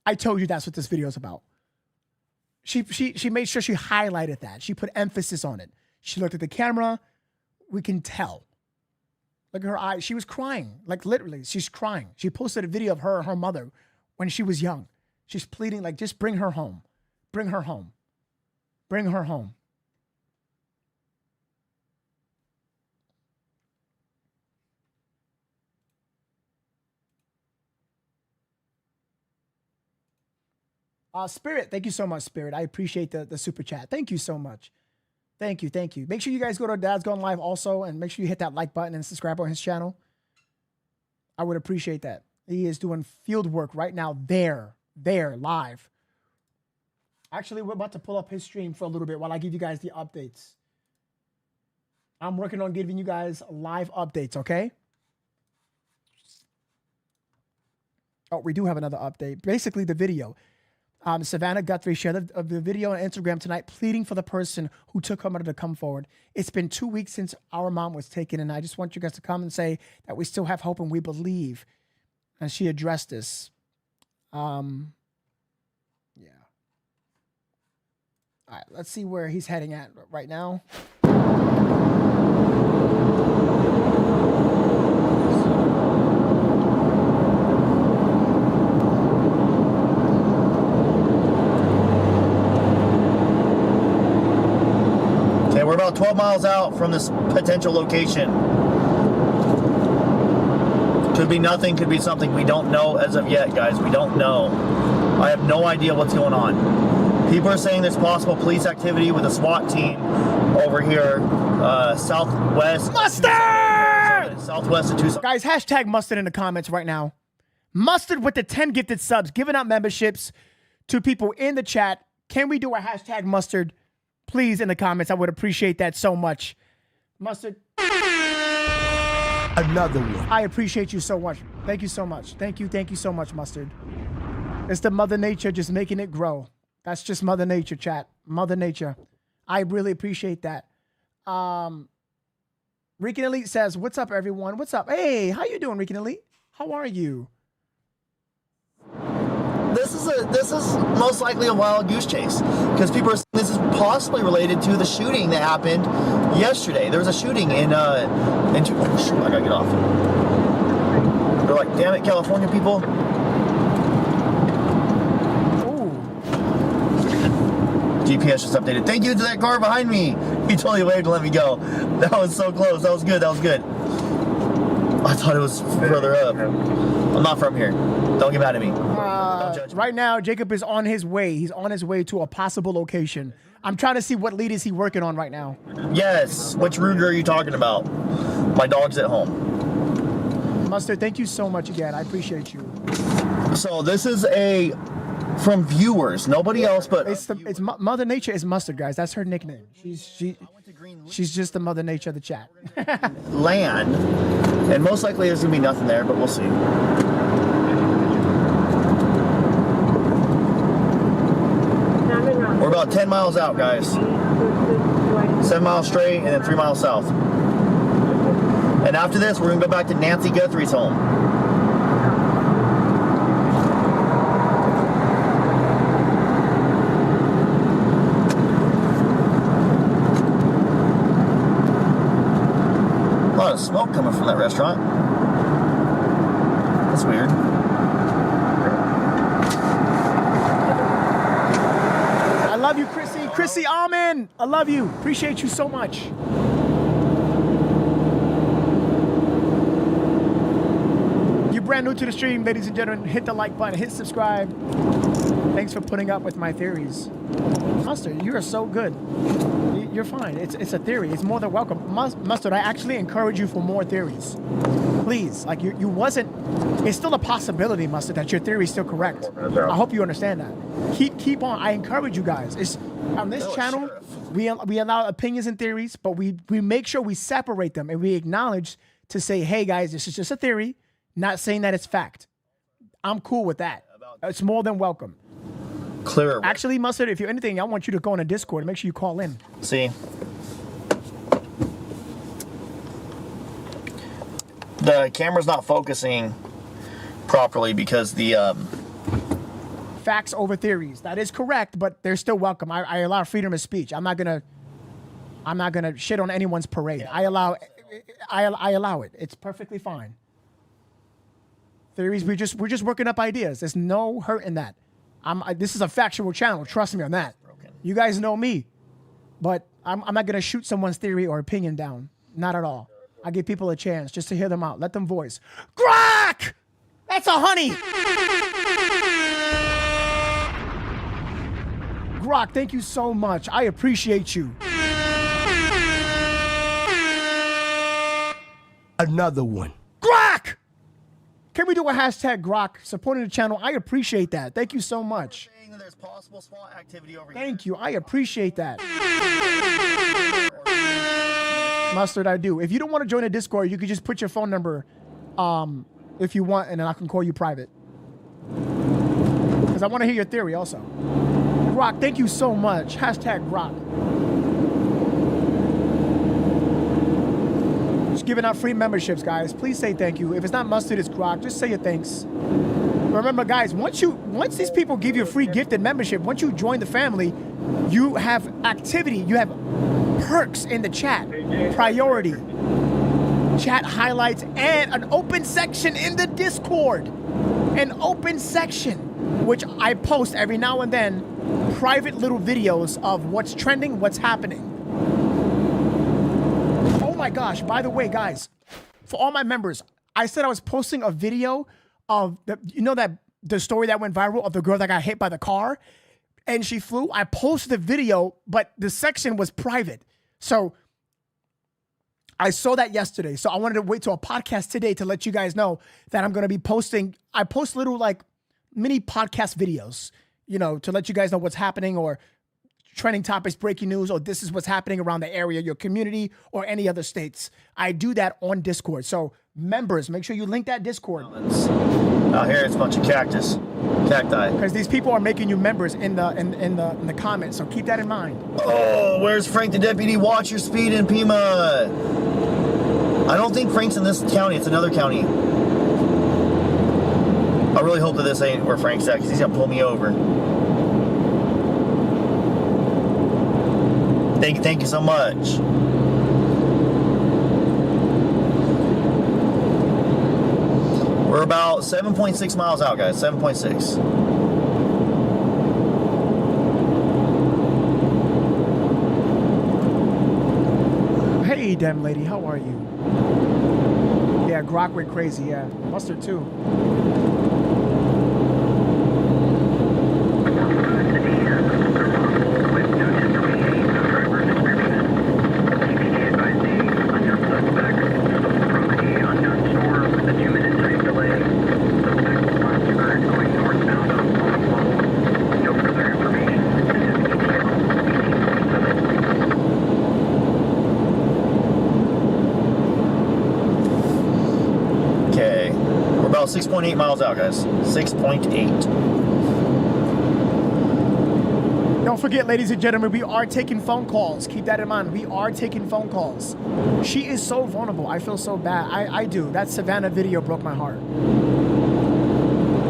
I told you that's what this video is about. She made sure she highlighted that. She put emphasis on it. She looked at the camera. We can tell. Look at her eyes. She was crying. Like literally, she's crying. She posted a video of her and her mother when she was young. She's pleading like, just bring her home. Bring her home. Bring her home. Spirit, thank you so much, Spirit. I appreciate the super chat. Thank you so much. Thank you, thank you. Make sure you guys go to Dad's Gone Live also, and make sure you hit that like button and subscribe on his channel. I would appreciate that. He is doing field work right now there, live. Actually, we're about to pull up his stream for a little bit while I give you guys the updates. I'm working on giving you guys live updates, okay? Oh, we do have another update. Basically, the video. Savannah Guthrie shared the video on Instagram tonight pleading for the person who took her mother to come forward. It's been 2 weeks since our mom was taken, and I just want you guys to come and say that we still have hope and we believe. And she addressed this. Yeah. All right, let's see where he's heading at right now. We're about 12 miles out from this potential location. Could be nothing, could be something. We don't know as of yet, guys. We don't know. I have no idea what's going on. People are saying there's possible police activity with a SWAT team over here, southwest. Mustard! Southwest of Tucson. Guys, hashtag Mustard in the comments right now. Mustard with the 10 gifted subs, giving out memberships to people in the chat. Can we do a hashtag Mustard? Please, in the comments. I would appreciate that so much. Mustard. Another one. I appreciate you so much. Thank you so much. Thank you so much, Mustard. It's the Mother Nature just making it grow. That's just Mother Nature, chat. Mother Nature. I really appreciate that. Rican Elite says, what's up, everyone? What's up? Hey, how you doing, Rican Elite? How are you? This is most likely a wild goose chase because people are saying this is possibly related to the shooting that happened yesterday. There was a shooting in oh, shoot, I gotta get off. They're like, damn it, California people. Ooh. GPS just updated. Thank you to that car behind me. He totally waved to let me go. That was so close. That was good. That was good. I thought it was further up. I'm not from here. Don't get mad at me. Right now, Jacob is on his way. He's on his way to a possible location. I'm trying to see what lead is he working on right now. Yes. Which route are you talking about? My dog's at home. Mustard, thank you so much again. I appreciate you. So this is from viewers. Nobody else but it's Mother Nature is Mustard, guys. That's her nickname. She's just the Mother Nature of the chat. Land. And most likely there's going to be nothing there, but we'll see. We're about 10 miles out, guys. 7 miles straight and then 3 miles south. And after this, we're going to go back to Nancy Guthrie's home. A lot of smoke coming from that restaurant. That's weird. I love you, Chrissy. Chrissy Almond. I love you. Appreciate you so much. You're brand new to the stream, ladies and gentlemen. Hit the like button. Hit subscribe. Thanks for putting up with my theories. Mustard, you are so good. you're fine. It's a theory. It's more than welcome. Mustard, I actually encourage you for more theories. Please, like you wasn't. It's still a possibility, Mustard, that your theory is still correct. I hope you understand that. Keep on. I encourage you guys. It's on this channel. We allow opinions and theories, but we make sure we separate them and we acknowledge to say, hey guys, this is just a theory, not saying that it's fact. I'm cool with that. It's more than welcome. Clear. Actually, Mustard, if you're anything, I want you to go on a Discord and make sure you call in. See? The camera's not focusing properly because the facts over theories. That is correct, but they're still welcome. I allow freedom of speech. I'm not gonna shit on anyone's parade. I allow it. It's perfectly fine. Theories, we're just working up ideas. There's no hurt in that. This is a factual channel. Trust me on that. You guys know me, but I'm not gonna shoot someone's theory or opinion down. Not at all. I give people a chance just to hear them out. Let them voice. Grok! That's a honey. Grok, thank you so much. I appreciate you. Another one. Grok! Can we do a hashtag Grok supporting the channel? I appreciate that. Thank you so much. there's possible SWAT activity over Thank you. I appreciate that. Mustard, I do. If you don't want to join a Discord, you could just put your phone number if you want, and then I can call you private. Because I want to hear your theory also. Grok, thank you so much. Hashtag Grok. Just giving out free memberships, guys. Please say thank you. If it's not Mustard, it's Grok. Just say your thanks. Remember, guys, once these people give you a free gifted membership, once you join the family, you have activity. You have perks in the chat. Priority. Chat highlights and an open section in the Discord. An open section, which I post every now and then, private little videos of what's trending, what's happening. Oh my gosh, by the way, guys, for all my members, I said I was posting a video of the story that went viral of the girl that got hit by the car and she flew. I posted the video, but the section was private. So I saw that yesterday. So I wanted to wait till a podcast today to let you guys know that I'm going to be posting. I post little like mini podcast videos, to let you guys know what's happening or trending topics, breaking news, or this is what's happening around the area, your community, or any other states. I do that on Discord. So members, make sure you link that Discord. Out here, it's a bunch of cacti. Because these people are making you members in the comments. So keep that in mind. Oh, where's Frank the deputy? Watch your speed in Pima. I don't think Frank's in this county. It's another county. I really hope that this ain't where Frank's at, because he's gonna pull me over. Thank you so much. We're about 7.6 miles out, guys. 7.6. Hey, Dem Lady, how are you? Yeah, Grok went crazy, yeah. Mustard too. Okay, we're about 6.8 miles out, guys. 6.8. Don't forget, ladies and gentlemen, we are taking phone calls. Keep that in mind. We are taking phone calls. She is so vulnerable. I feel so bad. I do. That Savannah video broke my heart.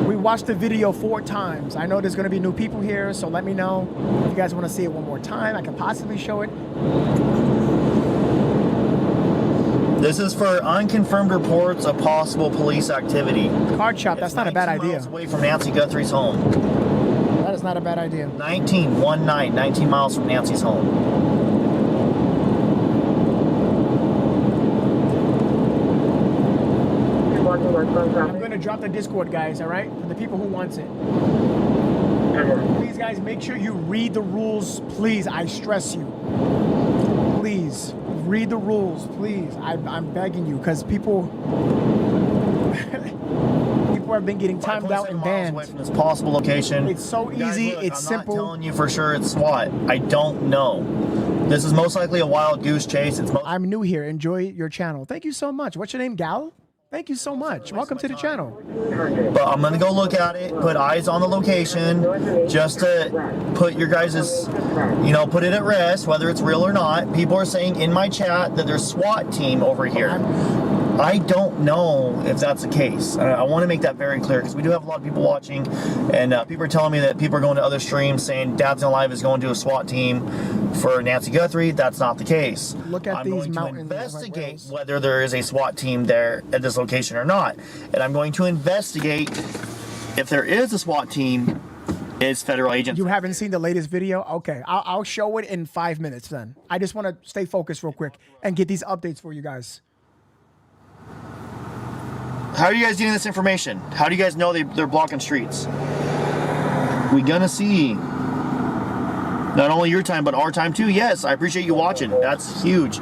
We watched the video 4 times. I know there's going to be new people here, so let me know if you guys want to see it one more time. I can possibly show it. This is for unconfirmed reports of possible police activity. Card shop, that's not a bad idea. Miles away from Nancy Guthrie's home. That is not a bad idea. 19 miles from Nancy's home. I'm going to drop the Discord, guys, all right? For the people who wants it. Please, guys, make sure you read the rules. Please, I stress you. please read the rules, please. I'm begging you, because people have been getting timed out and banned. Away from this possible location. It's so easy. Look, it's simple. I'm not telling you for sure it's SWAT. I don't know. This is most likely a wild goose chase. I'm new here. Enjoy your channel. Thank you so much. What's your name, Gal? Thank you so much. Welcome to the channel. But I'm going to go look at it, put eyes on the location, just to put your guys', put it at rest, whether it's real or not. People are saying in my chat that there's SWAT team over here. I don't know if that's the case. I want to make that very clear, because we do have a lot of people watching, and people are telling me that people are going to other streams saying Dad's in Live is going to a SWAT team for Nancy Guthrie. That's not the case. Look at these mountains. I'm going to investigate whether there is a SWAT team there at this location or not. And I'm going to investigate if there is a SWAT team, it's federal agents. You haven't seen the latest video? Okay, I'll show it in 5 minutes then. I just want to stay focused real quick and get these updates for you guys. How are you guys getting this information? How do you guys know they're blocking streets? We gonna see not only your time, but our time too. Yes, I appreciate you watching. That's huge.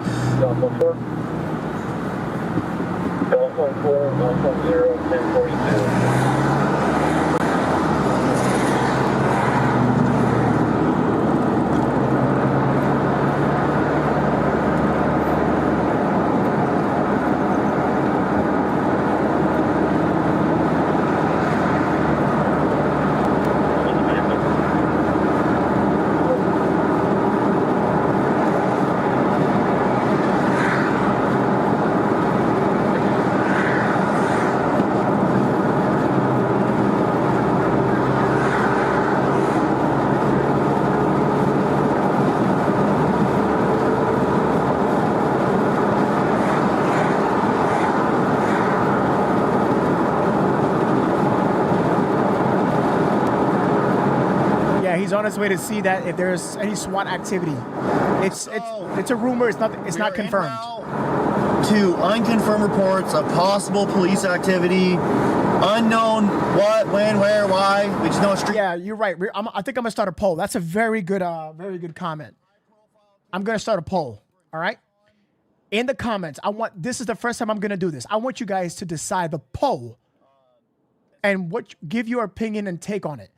He's on his way to see that if there's any SWAT activity. It's a rumor. It's not confirmed. To unconfirmed reports of possible police activity, unknown what, when, where, why. We just know it's street. Yeah, you're right. I think I'm gonna start a poll. That's a very good comment. I'm gonna start a poll. All right. In the comments, this is the first time I'm gonna do this. I want you guys to decide the poll and give your opinion and take on it.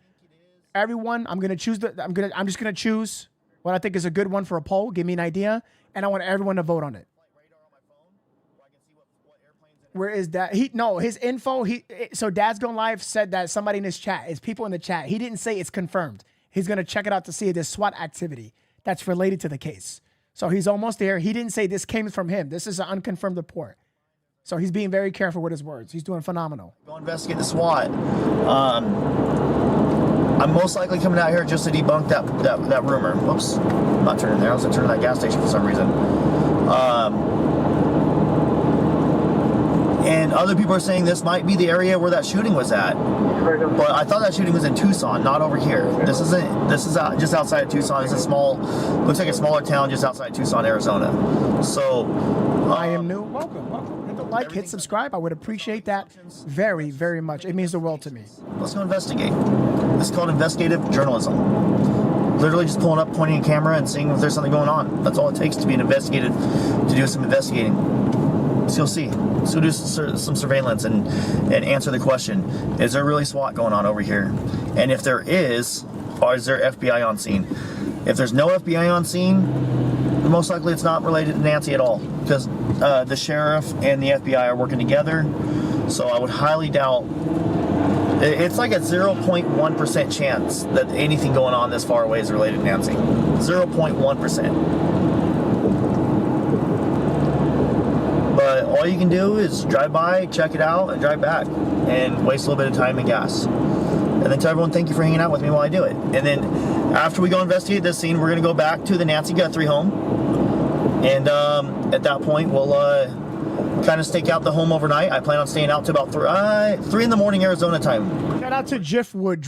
Everyone, I'm just gonna choose what I think is a good one for a poll. Give me an idea, and I want everyone to vote on it. Where is that? His info. So Dad's Going Live said that somebody in his chat, it's people in the chat. He didn't say it's confirmed. He's gonna check it out to see if there's SWAT activity that's related to the case. So he's almost there. He didn't say this came from him. This is an unconfirmed report. So he's being very careful with his words. He's doing phenomenal. Go investigate the SWAT. I'm most likely coming out here just to debunk that rumor. Whoops, I'm not turning there. I was turning that gas station for some reason. And other people are saying this might be the area where that shooting was at. But I thought that shooting was in Tucson, not over here. This is just outside of Tucson. It's looks like a smaller town just outside Tucson, Arizona. So I am new. Welcome. Hit the like, hit subscribe. I would appreciate that very, very much. It means the world to me. Let's go investigate. This is called investigative journalism. Literally just pulling up, pointing a camera, and seeing if there's something going on. That's all it takes to be to do some investigating. So you'll see. So we'll do some surveillance and answer the question: is there really SWAT going on over here? And if there is, or is there FBI on scene? If there's no FBI on scene, most likely it's not related to Nancy at all, because the sheriff and the FBI are working together. So I would highly doubt. It's like a 0.1% chance that anything going on this far away is related to Nancy. 0.1%. But all you can do is drive by, check it out, and drive back, and waste a little bit of time and gas. And then tell everyone thank you for hanging out with me while I do it. And then after we go investigate this scene, we're going to go back to the Nancy Guthrie home. And at that point, we'll kind of stake out the home overnight. I plan on staying out to about 3 in the morning Arizona time. Shout out to Driftwood.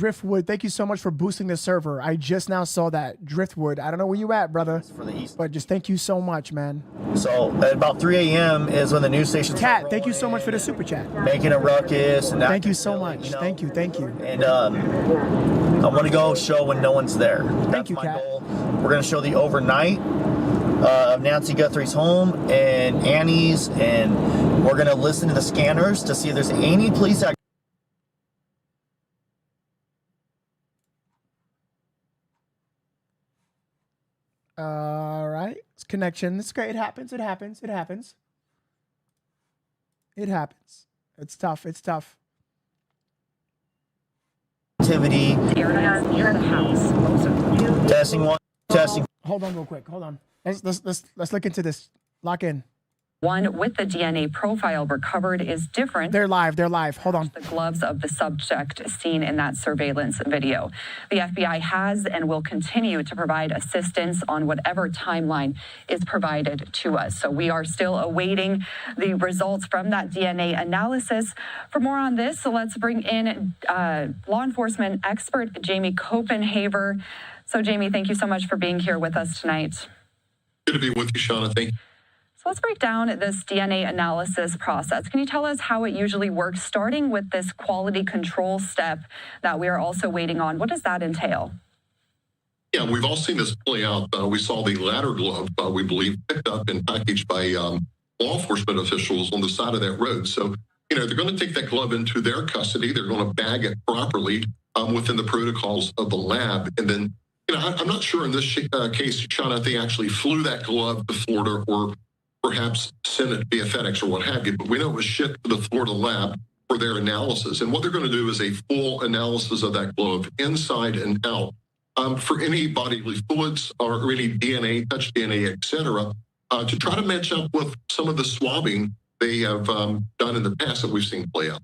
Thank you so much for boosting the server. I just now saw that. Driftwood. I don't know where you at, brother. For the east. But just thank you so much, man. So at about 3 a.m. is when the news station. Cat, thank you so much for the super chat. Making a ruckus. And thank you so much. Thank you. And I want to go show when no one's there. Thank you, my Cat. goal. We're going to show the overnight of Nancy Guthrie's home and Annie's, and we're going to listen to the scanners to see if there's any police activity. All right. It's connection. It's great. It happens. It happens. It happens. It happens. It's tough. It's tough. Activity. Testing one. Testing. Hold on real quick. Hold on. Let's look into this. Lock in. One with the DNA profile recovered is different. They're live. They're live. Hold on. The gloves of the subject seen in that surveillance video. The FBI has and will continue to provide assistance on whatever timeline is provided to us. So we are still awaiting the results from that DNA analysis. For more on this, so let's bring in law enforcement expert Jamie Copenhaver. So Jamie, thank you so much for being here with us tonight. Good to be with you, Shauna. Thank you. So let's break down this DNA analysis process. Can you tell us how it usually works, starting with this quality control step that we are also waiting on? What does that entail? Yeah, we've all seen this play out. We saw the ladder glove, we believe, picked up and packaged by law enforcement officials on the side of that road. So, they're going to take that glove into their custody. They're going to bag it properly within the protocols of the lab. And then, I'm not sure in this case, Shauna, if they actually flew that glove to Florida or perhaps sent it via FedEx or what have you, but we know it was shipped to the Florida lab for their analysis. And what they're going to do is a full analysis of that glove inside and out for any bodily fluids or any DNA, touch DNA, et cetera, to try to match up with some of the swabbing they have done in the past that we've seen play out.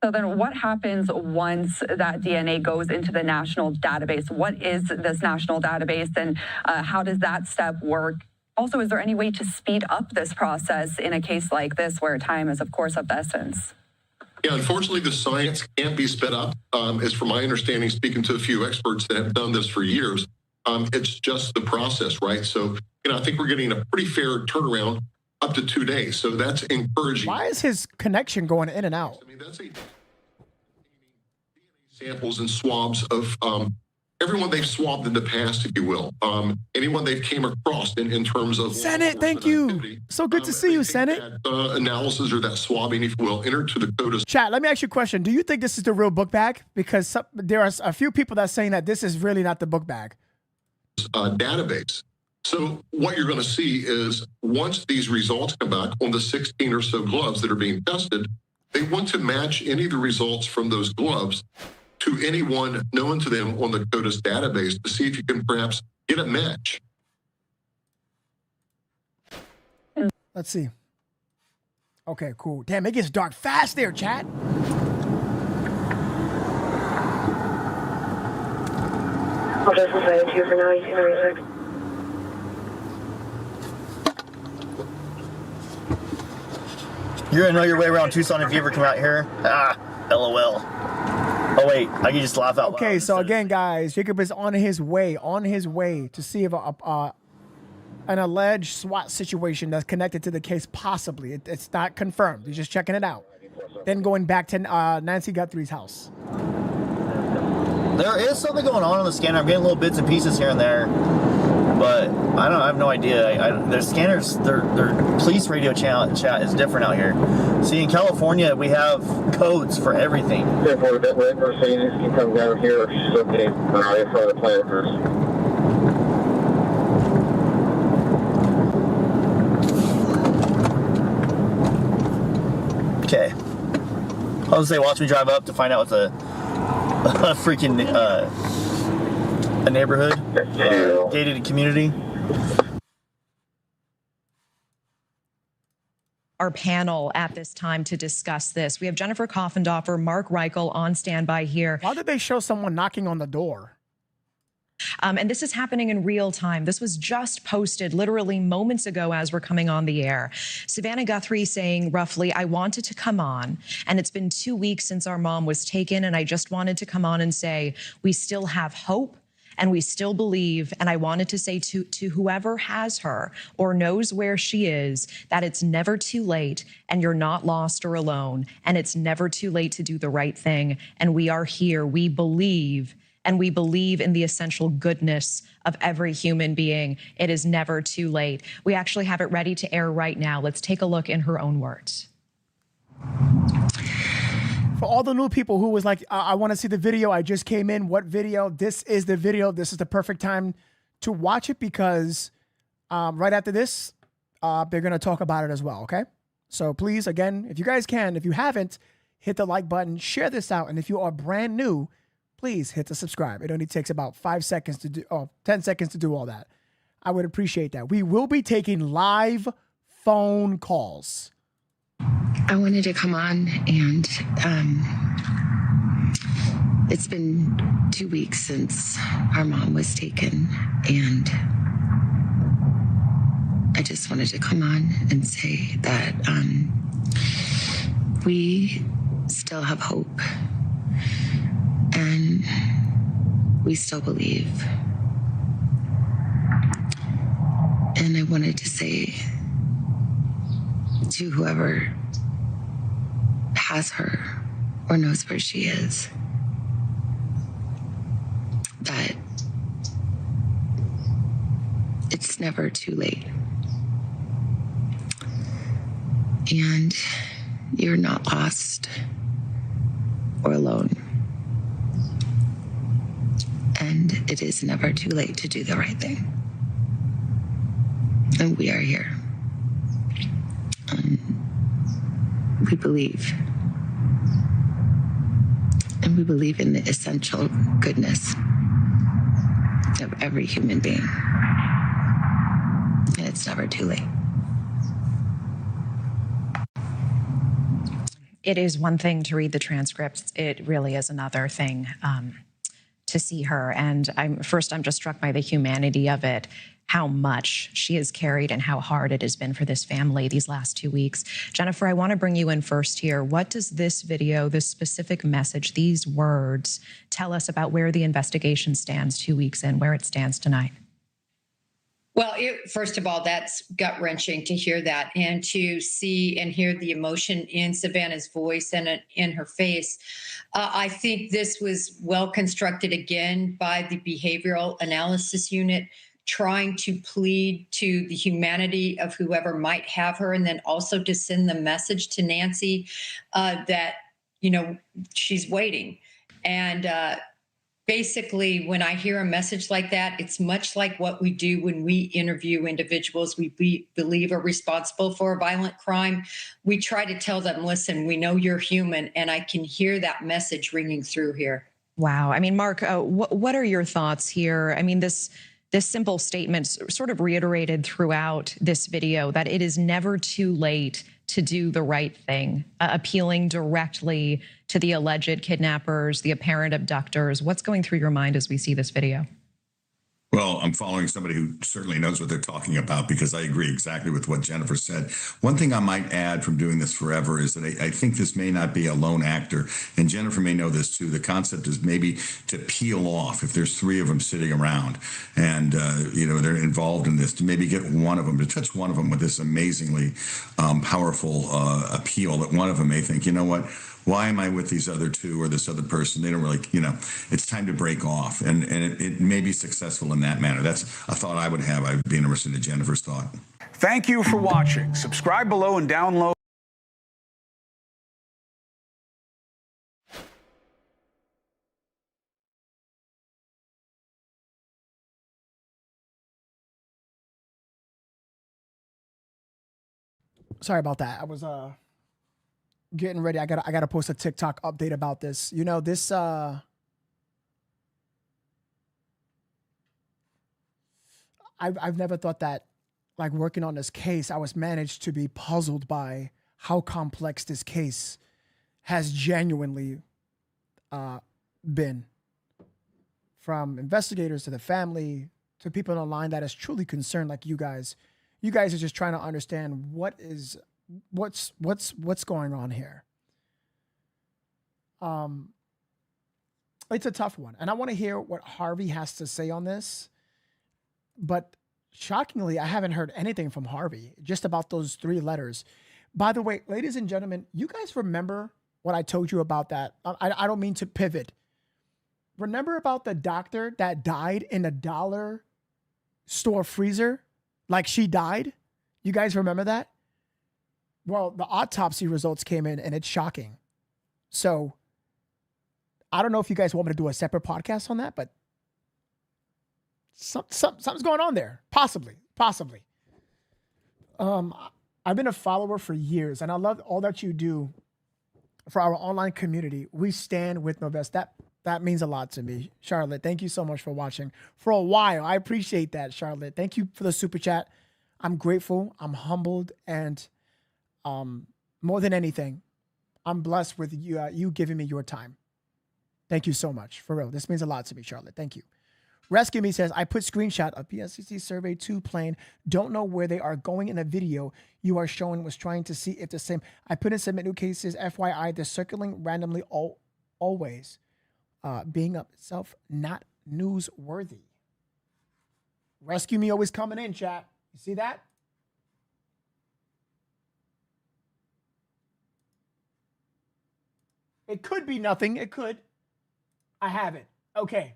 So then what happens once that DNA goes into the national database? What is this national database, and how does that step work? Also, is there any way to speed up this process in a case like this where time is, of course, of the essence? Yeah, unfortunately, the science can't be sped up. As from my understanding, speaking to a few experts that have done this for years, it's just the process, right? So, I think we're getting a pretty fair turnaround up to 2 days. So that's encouraging. Why is his connection going in and out? I mean, that's samples and swabs of everyone they've swabbed in the past, if you will. Anyone they've came across in terms of Senate. Thank you. Activity. So good to see you, Senate. That, analysis or that swabbing, if you will, entered to the CODIS. Chat, let me ask you a question. Do you think this is the real book bag? Because there are a few people that are saying that this is really not the book bag. Database. So what you're going to see is once these results come back on the 16 or so gloves that are being tested, they want to match any of the results from those gloves to anyone known to them on the CODIS database to see if you can perhaps get a match. Let's see. Okay, cool. Damn, it gets dark fast there, chat. You're going to know your way around Tucson if you ever come out here. LOL. Oh, wait, I can just laugh out loud. Okay, so again, guys, Jacob is on his way to see if an alleged SWAT situation that's connected to the case possibly. It's not confirmed. He's just checking it out. Then going back to Nancy Guthrie's house. There is something going on the scanner. I'm getting little bits and pieces here and there, but I have no idea. Their scanners, their police radio chat is different out here. See, in California, we have codes for everything. Therefore, that we're saying this can come down here. She's okay. All right, for the plan first. Okay. I was gonna say, watch me drive up to find out what's a freaking a neighborhood, gated community. Our panel at this time to discuss this. We have Jennifer Koffendorfer, Mark Reichel on standby here. Why did they show someone knocking on the door? And this is happening in real time. This was just posted literally moments ago as we're coming on the air. Savannah Guthrie saying roughly, I wanted to come on, and it's been 2 weeks since our mom was taken, and I just wanted to come on and say, we still have hope. And we still believe, and I wanted to say to whoever has her or knows where she is, that it's never too late and you're not lost or alone. And it's never too late to do the right thing. And we are here. We believe, and we believe in the essential goodness of every human being. It is never too late. We actually have it ready to air right now. Let's take a look in her own words. For all the new people who was like, I want to see the video, I just came in, what video? This is the video. This is the perfect time to watch it because right after this, they're going to talk about it as well, okay? So please, again, if you guys can, if you haven't, hit the like button, share this out, and if you are brand new, please hit the subscribe. It only takes about 5 seconds to do, 10 seconds to do all that. I would appreciate that. We will be taking live phone calls. I wanted to come on, and it's been 2 weeks since our mom was taken, and I just wanted to come on and say that we still have hope, and we still believe. And I wanted to say to whoever has her or knows where she is that it's never too late. And you're not lost or alone. And it is never too late to do the right thing. And we are here. We believe. And we believe in the essential goodness of every human being. And it's never too late. It is one thing to read the transcripts. It really is another thing to see her. And I'm just struck by the humanity of it, how much she has carried and how hard it has been for this family these last 2 weeks. Jennifer, I want to bring you in first here. What does this video, this specific message, these words tell us about where the investigation stands 2 weeks in, where it stands tonight? Well, first of all, that's gut-wrenching to hear that and to see and hear the emotion in Savannah's voice and in her face. I think this was well constructed again by the behavioral analysis unit, trying to plead to the humanity of whoever might have her, and then also to send the message to Nancy that, she's waiting. And basically, when I hear a message like that, it's much like what we do when we interview individuals we believe are responsible for a violent crime. We try to tell them, listen, we know you're human, and I can hear that message ringing through here. Wow. I mean, Mark, what are your thoughts here? I mean, this simple statement sort of reiterated throughout this video that it is never too late to do the right thing, appealing directly to the alleged kidnappers, the apparent abductors. What's going through your mind as we see this video? Well, I'm following somebody who certainly knows what they're talking about, because I agree exactly with what Jennifer said. One thing I might add from doing this forever is that I think this may not be a lone actor, and Jennifer may know this too. The concept is maybe to peel off, if there's 3 of them sitting around and they're involved in this, to maybe get one of them, to touch one of them with this amazingly powerful appeal, that one of them may think, you know what, why am I with these other 2 or this other person? They don't really, it's time to break off. And it may be successful in that manner. That's a thought I would have. I'd be interested in Jennifer's thought. Thank you for watching. Subscribe below and download. Sorry about that. I was getting ready. I gotta post a TikTok update about this. This I've never thought that, like, working on this case, I was managed to be puzzled by how complex this case has genuinely been. From investigators to the family to people online that is truly concerned, like you guys. You guys are just trying to understand what's going on here. It's a tough one, and I want to hear what Harvey has to say on this. But shockingly, I haven't heard anything from Harvey just about those 3 letters. By the way, ladies and gentlemen, you guys remember what I told you about that? I don't mean to pivot, remember about the doctor that died in a dollar store freezer? Like she died? You guys remember that? Well, the autopsy results came in and it's shocking. So I don't know if you guys want me to do a separate podcast on that, but something's going on there. Possibly. I've been a follower for years, and I love all that you do for our online community. We stand with Novesity. That means a lot to me. Charlotte, thank you so much for watching for a while. I appreciate that, Charlotte. Thank you for the super chat. I'm grateful. I'm humbled. And more than anything, I'm blessed with you giving me your time. Thank you so much. For real. This means a lot to me, Charlotte. Thank you. Rescue Me says, I put screenshot of PSCC Survey 2 plane. Don't know where they are going in a video you are showing. Was trying to see if the same. I put in submit new cases. FYI, they're circling randomly always. Being up itself, not newsworthy. Rescue Me always coming in, chat. You see that? It could be nothing. It could. I have it. Okay.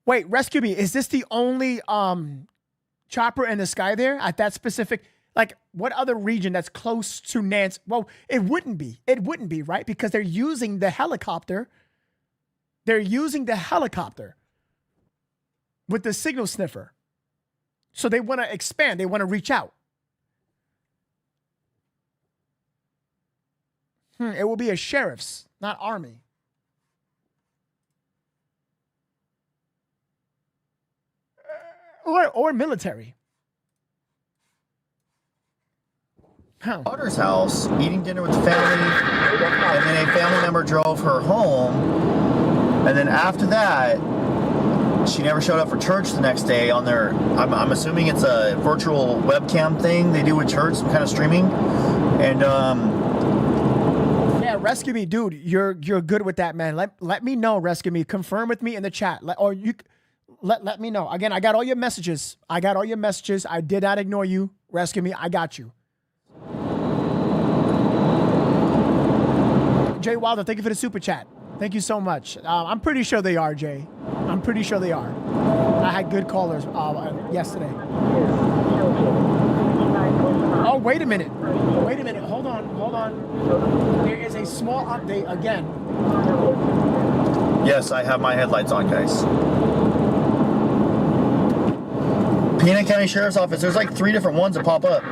Wait, Rescue Me. Is this the only chopper in the sky there at that specific? Like, what other region that's close to Nancy? Well, it wouldn't be. It wouldn't be, right? Because they're using the helicopter. They're using the helicopter with the signal sniffer. So they want to expand. They want to reach out. It will be a sheriff's, not army. Or military. Daughter's house, eating dinner with the family, and then a family member drove her home. And then after that, she never showed up for church the next day on their, I'm assuming it's a virtual webcam thing they do with church, some kind of streaming. And yeah, Rescue Me, dude, you're good with that, man. Let me know, Rescue Me. Confirm with me in the chat. Let me know. Again, I got all your messages. I did not ignore you. Rescue Me. I got you. Jay Wilder, thank you for the super chat. Thank you so much. I'm pretty sure they are, Jay. I'm pretty sure they are. I had good callers yesterday. Oh, wait a minute. Hold on. There is a small update again. yes, I have my headlights on, guys. Peanut County Sheriff's Office. There's like 3 different ones that pop up.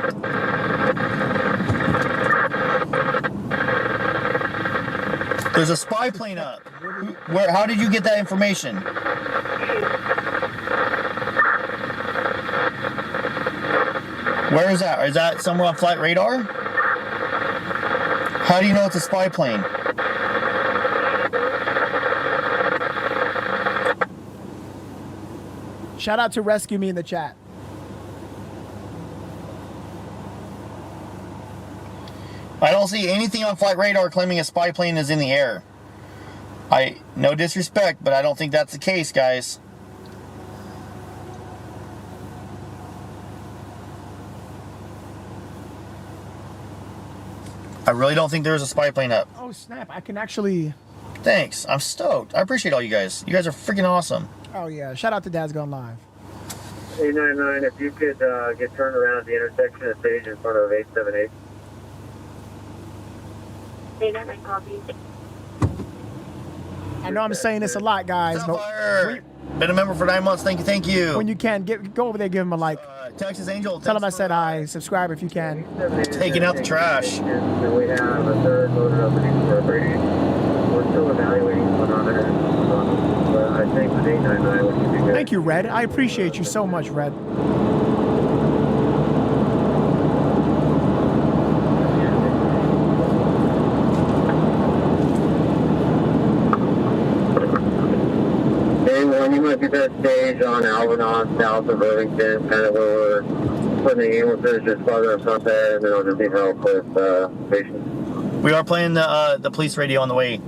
There's a spy plane up. How did you get that information? Where is that? Is that somewhere on flight radar? How do you know it's a spy plane? Shout out to Rescue Me in the chat. I don't see anything on flight radar claiming a spy plane is in the air. No disrespect, but I don't think that's the case, guys. I really don't think there's a spy plane up. Oh, snap. I can actually... Thanks. I'm stoked. I appreciate all you guys. You guys are freaking awesome. Oh, yeah. Shout out to Dad's Gone Live. 899, if you could get turned around at the intersection of stage in front of 878. 899, copy. I know I'm saying this a lot, guys. But been a member for 9 months. Thank you. When you can, go over there, give him a like. Texas Angel. Tell him I said hi. Subscribe if you can. Taking out the trash. And we have a third loaded up for We're still evaluating 100. But I think with 899 we should be good. Thank you, Red. I appreciate you so much, Red. You might be that stage on Alvernon, south of Irvington, kind of where we're putting the ambulances just farther up front there, and then I'll just need help with patients. We are playing the police radio on the way.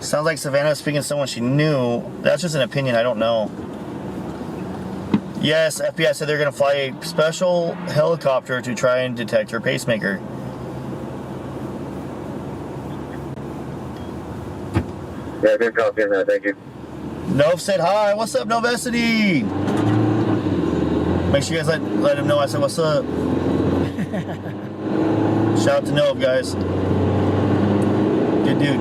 Sounds like Savannah is speaking to someone she knew. That's just an opinion, I don't know. Yes, FBI said they're going to fly a special helicopter to try and detect her pacemaker. Yeah, good copy on that. Thank you. Nov said hi. What's up, Novesity? Make sure you guys let him know I said what's up. Shout out to Nov, guys. Good dude.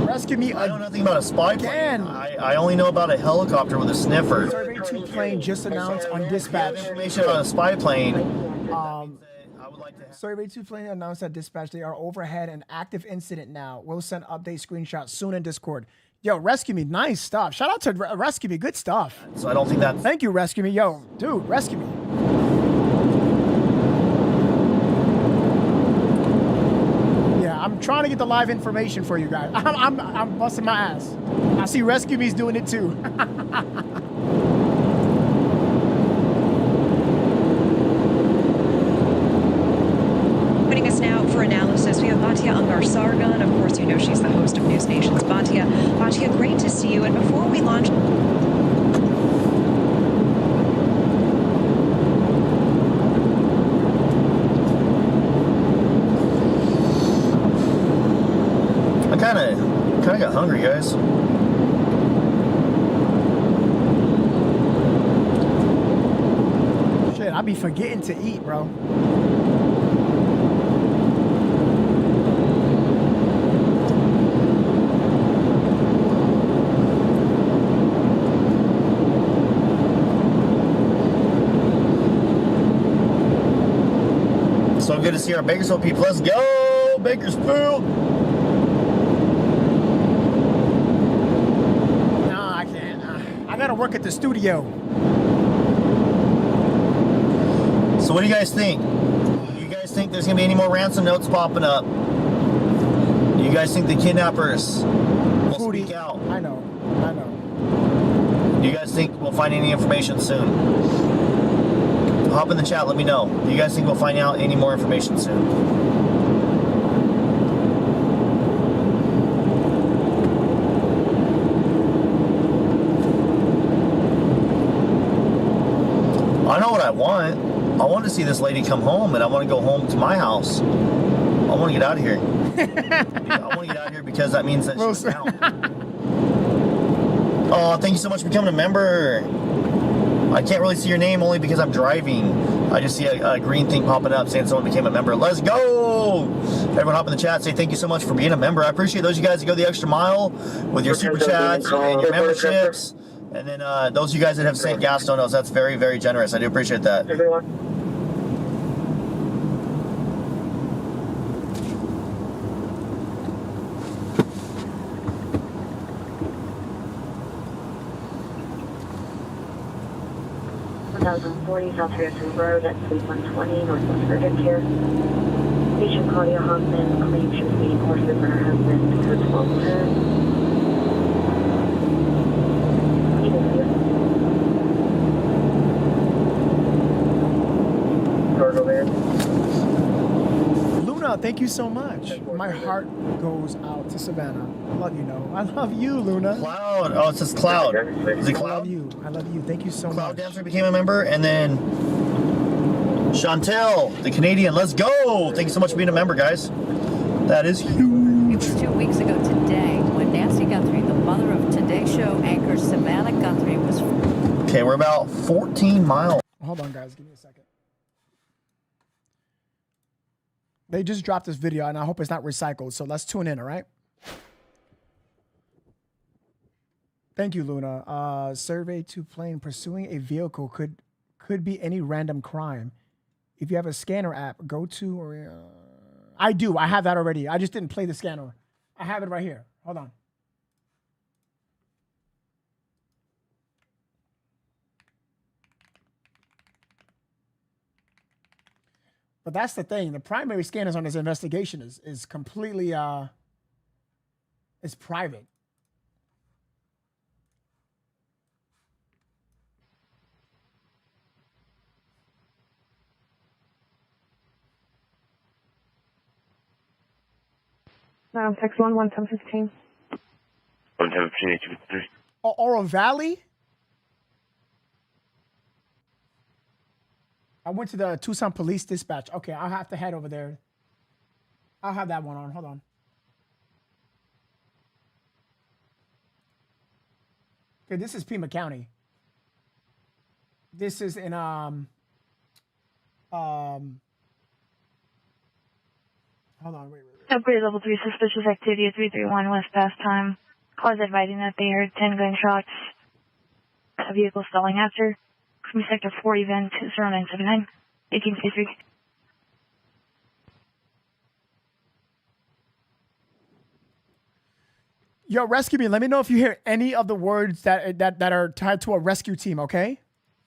Rescue me. I know nothing about a spy plane. I only know about a helicopter with a sniffer. Survey 2 plane just announced on dispatch. Information on a spy plane. Survey 2 plane announced at dispatch they are overhead an active incident now. We'll send update screenshots soon in Discord. Yo, Rescue Me, nice stuff. Shout out to Rescue Me, good stuff. So I don't think that. Thank you, Rescue Me. Yo, dude, Rescue Me. Yeah, I'm trying to get the live information for you guys. I'm busting my ass. I see Rescue Me's doing it too. Joining us now for analysis, we have Batya Ungar-Sargon. Of course, you know she's the host of News Nation's Batya. Batya, great to see you. And before we launch... I kind of got hungry, guys. Shit, I be forgetting to eat, bro. So good to see our Bakersfield people. Let's go, Bakersfield! Nah, I can't. I gotta work at the studio. So what do you guys think? Do you guys think there's gonna be any more ransom notes popping up? Do you guys think the kidnappers will speak out? I know. Do you guys think we'll find any information soon? Hop in the chat, let me know. Do you guys think we'll find out any more information soon? I know what I want. I want to see this lady come home, and I want to go home to my house. I want to get out of here. I want to get out of here because that means that she's out. Oh, thank you so much for becoming a member. I can't really see your name only because I'm driving. I just see a green thing popping up saying someone became a member. Let's go! Everyone hop in the chat, say thank you so much for being a member. I appreciate those of you guys that go the extra mile with your super chats and your memberships. And then those of you guys that have sent gas donos, that's very, very generous. I do appreciate that. South Harrison Road at Suite 120, Northwest Urgent Care. Patient Claudia Hoffman claims she was being horses for her husband for 1210. Luna, thank you so much. My heart goes out to Savannah. I love you, no. I love you, Luna. Cloud. Oh, it says Cloud. Is it Cloud? I love you. I love you. Thank you so much. Cloud Dancer became a member, and then Chantel, the Canadian. Let's go. Thank you so much for being a member, guys. That is huge. It was 2 weeks ago today when Nancy Guthrie, the mother of Today Show anchor Savannah Guthrie, was... Okay, we're about 14 miles. Hold on, guys. Give me a second. They just dropped this video, and I hope it's not recycled, so let's tune in, all right? Thank you, Luna. Survey 2 plane pursuing a vehicle could be any random crime. If you have a scanner app, go to... or I do. I have that already. I just didn't play the scanner. I have it right here. Hold on. But that's the thing. The primary scanners on this investigation is completely is private. Text 11715. 117 Oro Valley? I went to the Tucson Police Dispatch. Okay, I'll have to head over there. I'll have that one on. Hold on. Okay, this is Pima County. This is in hold on, wait. Upgrade level 3 suspicious activity at 331 West Pastime. Cause advising that they heard 10 gunshots. A vehicle stalling after. From sector 4 event 0979 1853. Yo, rescue me. Let me know if you hear any of the words that are tied to a rescue team, okay?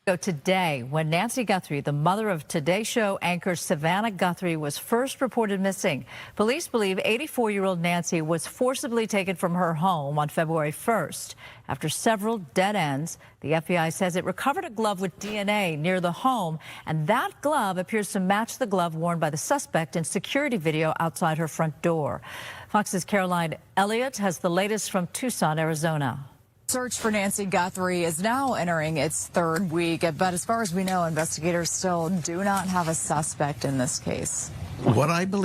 So today, when Nancy Guthrie, the mother of Today Show anchor Savannah Guthrie, was first reported missing, police believe 84-year-old Nancy was forcibly taken from her home on February 1st. After several dead ends, the FBI says it recovered a glove with DNA near the home, and that glove appears to match the glove worn by the suspect in security video outside her front door. Fox's Caroline Elliott has the latest from Tucson, Arizona. Search for Nancy Guthrie is now entering its third week, but as far as we know, investigators still do not have a suspect in this case. What I know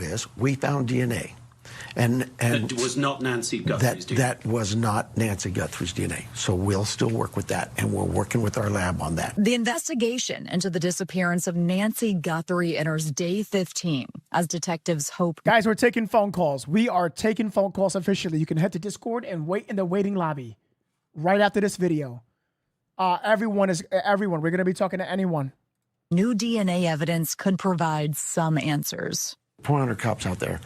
is, we found DNA. And that was not Nancy Guthrie's DNA. That was not Nancy Guthrie's DNA. So we'll still work with that, and we're working with our lab on that. The investigation into the disappearance of Nancy Guthrie enters day 15 as detectives hope. Guys, we're taking phone calls. We are taking phone calls officially. You can head to Discord and wait in the waiting lobby right after this video. Everyone. We're going to be talking to anyone. New DNA evidence could provide some answers. 400 cops out there.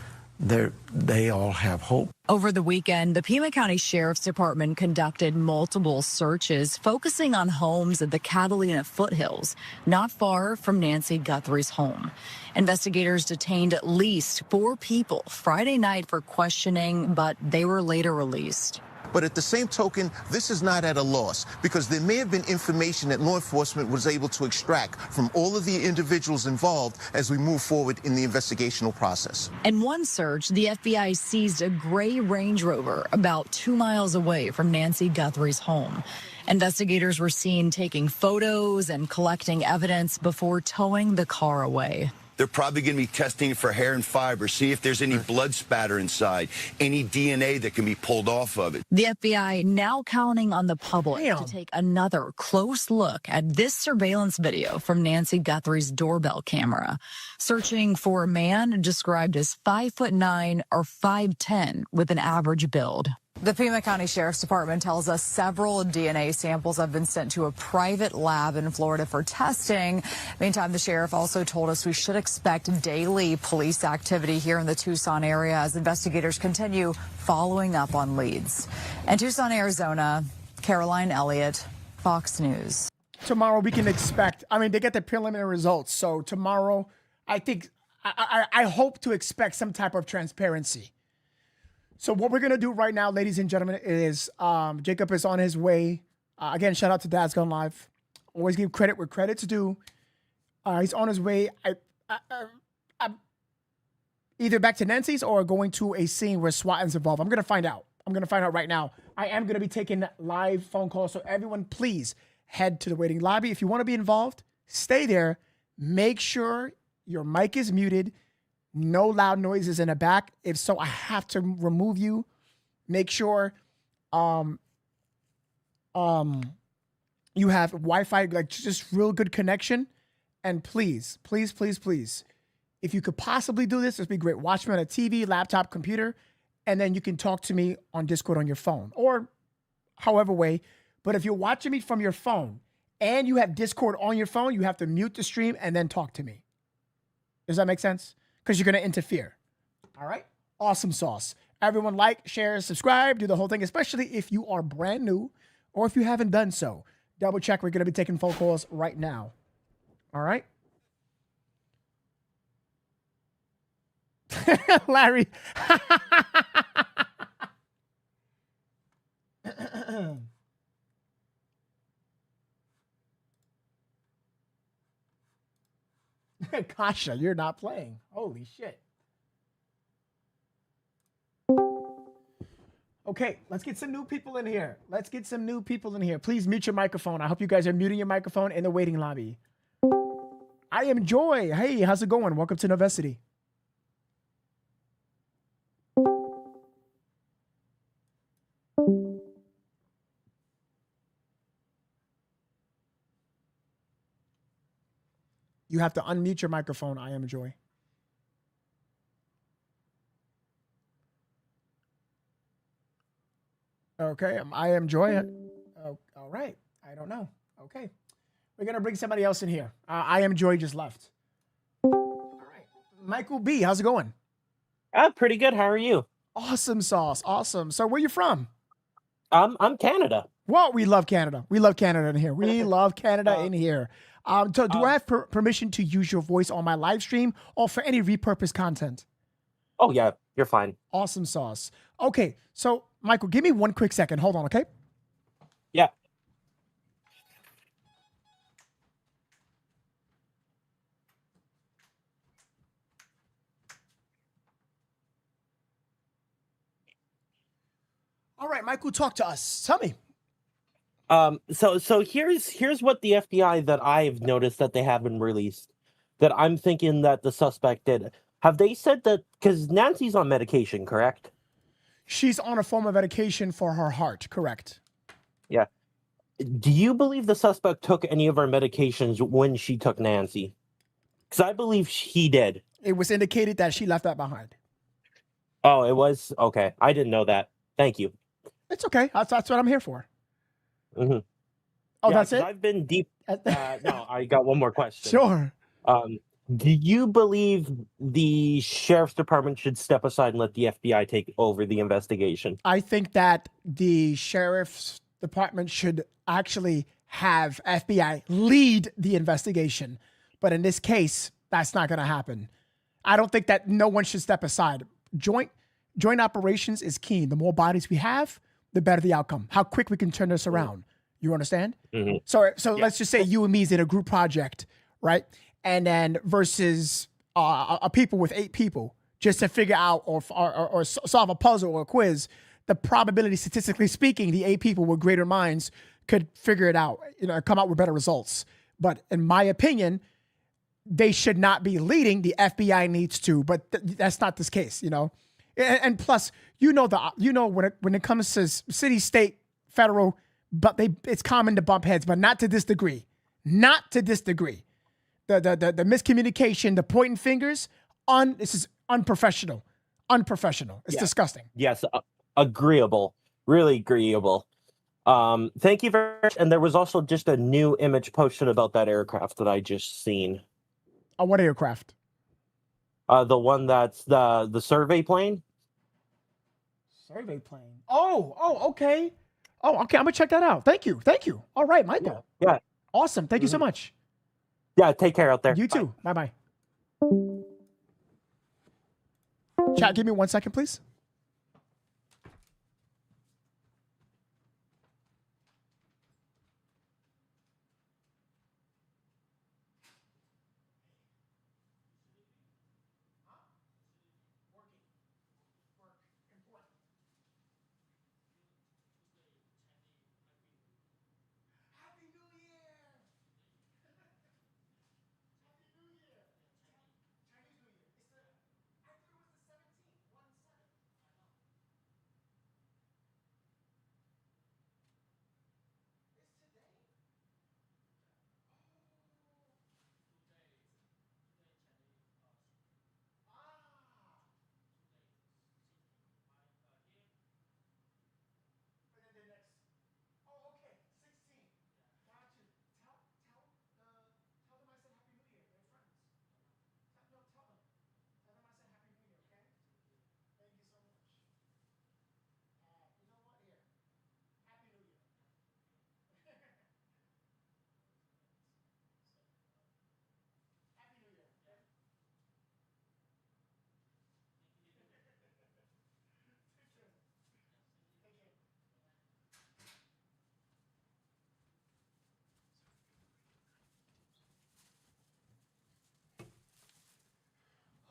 They all have hope. Over the weekend, the Pima County Sheriff's Department conducted multiple searches focusing on homes at the Catalina foothills, not far from Nancy Guthrie's home. Investigators detained at least 4 people Friday night for questioning, but they were later released. But at the same token, this is not at a loss, because there may have been information that law enforcement was able to extract from all of the individuals involved as we move forward in the investigational process. In one search, the FBI seized a gray Range Rover about 2 miles away from Nancy Guthrie's home. Investigators were seen taking photos and collecting evidence before towing the car away. They're probably going to be testing for hair and fiber, see if there's any blood spatter inside, any DNA that can be pulled off of it. The FBI now counting on the public to take another close look at this surveillance video from Nancy Guthrie's doorbell camera, searching for a man described as 5'9" or 5'10" with an average build. The Pima County Sheriff's Department tells us several DNA samples have been sent to a private lab in Florida for testing. Meantime, the sheriff also told us we should expect daily police activity here in the Tucson area as investigators continue following up on leads. In Tucson, Arizona, Caroline Elliott, Fox News. Tomorrow we can expect, they get the preliminary results. So tomorrow, I think, I hope to expect some type of transparency. So what we're going to do right now, ladies and gentlemen, is Jacob is on his way. Again, shout out to Dad's Gone Live. Always give credit where credit's due. He's on his way either back to Nancy's or going to a scene where SWAT is involved. I'm going to find out. Right now. I am going to be taking live phone calls. So everyone, please head to the waiting lobby. If you want to be involved, stay there. Make sure your mic is muted. No loud noises in the back. If so, I have to remove you. Make sure you have Wi-Fi, like just real good connection. And please, please, please, please, if you could possibly do this, it'd be great. Watch me on a TV, laptop, computer, and then you can talk to me on Discord on your phone or however way. But if you're watching me from your phone and you have Discord on your phone, you have to mute the stream and then talk to me. Does that make sense? Because you're going to interfere. All right? Awesome sauce. Everyone like, share, subscribe, do the whole thing, especially if you are brand new or if you haven't done so. Double check. We're going to be taking phone calls right now. All right? Larry. Kasha, you're not playing. Holy shit. Okay, let's get some new people in here. Please mute your microphone. I hope you guys are muting your microphone in the waiting lobby. I am Joy. Hey, how's it going? Welcome to Novesity. You have to unmute your microphone. I am Joy. Okay, I am Joy. Oh, all right. I don't know. Okay. We're going to bring somebody else in here. I am Joy just left. All right. Michael B., how's it going? Pretty good. How are you? Awesome sauce. Awesome. So where you from? I'm Canada. Well, we love Canada. We love Canada in here. We love Canada in here. So do I have permission to use your voice on my live stream or for any repurposed content? Oh, yeah. You're fine. Awesome sauce. Okay. So, Michael, give me one quick second. Hold on, okay? Yeah. All right, Michael, talk to us. Tell me. So here's what the FBI that I've noticed that they haven't released that I'm thinking that the suspect did. Have they said that, because Nancy's on medication, correct? She's on a form of medication for her heart, correct? Yeah. Do you believe the suspect took any of her medications when she took Nancy? Because I believe he did. It was indicated that she left that behind. Oh, it was? Okay. I didn't know that. Thank you. It's okay. That's what I'm here for. Mm-hmm. Oh, Yeah, that's it? I've been deep. No, I got one more question. Sure. Do you believe the sheriff's department should step aside and let the FBI take over the investigation? I think that the sheriff's department should actually have FBI lead the investigation. But in this case, that's not going to happen. I don't think that no one should step aside. Joint operations is key. The more bodies we have, the better the outcome. How quick we can turn this around. You understand? Mm-hmm. So let's just say you and me is in a group project, right? And then versus a people with 8 people just to figure out or solve a puzzle or a quiz. The probability, statistically speaking, the 8 people with greater minds could figure it out, come out with better results. But in my opinion, they should not be leading. The FBI needs to, but that's not this case, And plus, when it comes to city, state, federal, but it's common to bump heads, but not to this degree. Not to this degree. The miscommunication, the pointing fingers, this is unprofessional. Unprofessional. It's disgusting. Yes, agreeable. Really agreeable. Thank you very much. And there was also just a new image posted about that aircraft that I just seen. What aircraft? The one that's the survey plane. Survey plane. Oh, okay. Oh, okay. I'm gonna check that out. Thank you. All right, Michael. Yeah. Awesome. Thank you so much. Yeah. Take care out there. You too. Bye. Chat, give me 1 second, please.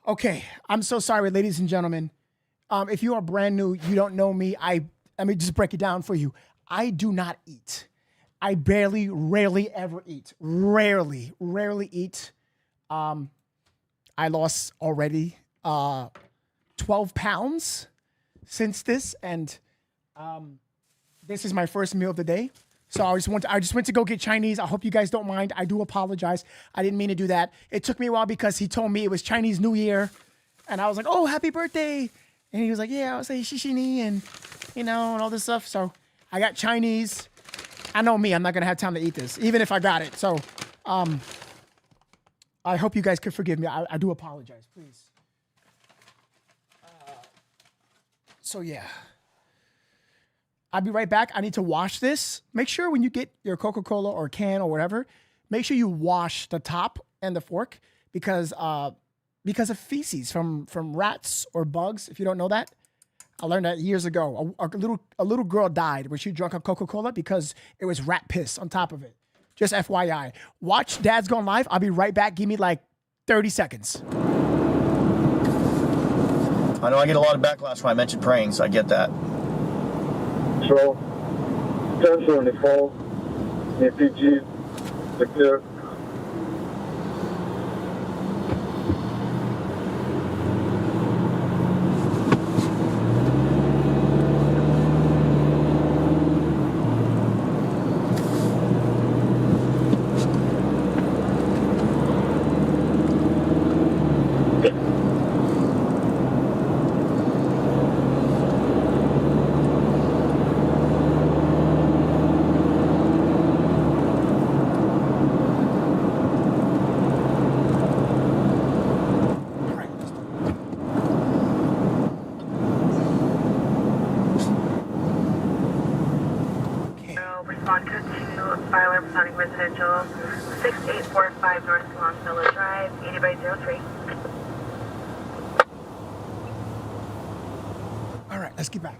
Okay, I'm so sorry, ladies and gentlemen. If you are brand new, you don't know me, let me just break it down for you. I do not eat. I rarely ever eat. Rarely eat. I lost already 12 pounds since this, and this is my first meal of the day. So I just went to go get Chinese. I hope you guys don't mind. I do apologize. I didn't mean to do that. It took me a while because he told me it was Chinese New Year, and I was like, "Oh, happy birthday!" And he was like, "Yeah, I'll say shishini and and all this stuff." So I got Chinese. I know me. I'm not gonna have time to eat this, even if I got it. So, I hope you guys could forgive me. I do apologize, please. So yeah. I'll be right back. I need to wash this. Make sure when you get your Coca-Cola or can or whatever, make sure you wash the top and the fork because of feces from rats or bugs. If you don't know that, I learned that years ago. A little girl died when she drank a Coca-Cola because it was rat piss on top of it. Just FYI. Watch Dad's Gone Live. I'll be right back. Give me like 30 seconds. I know I get a lot of backlash when I mention praying, so I get that. Control, 1074, APG, secure. Respond to file representing residential 6845 North Longfellow Drive, 80/03. All right, let's get back.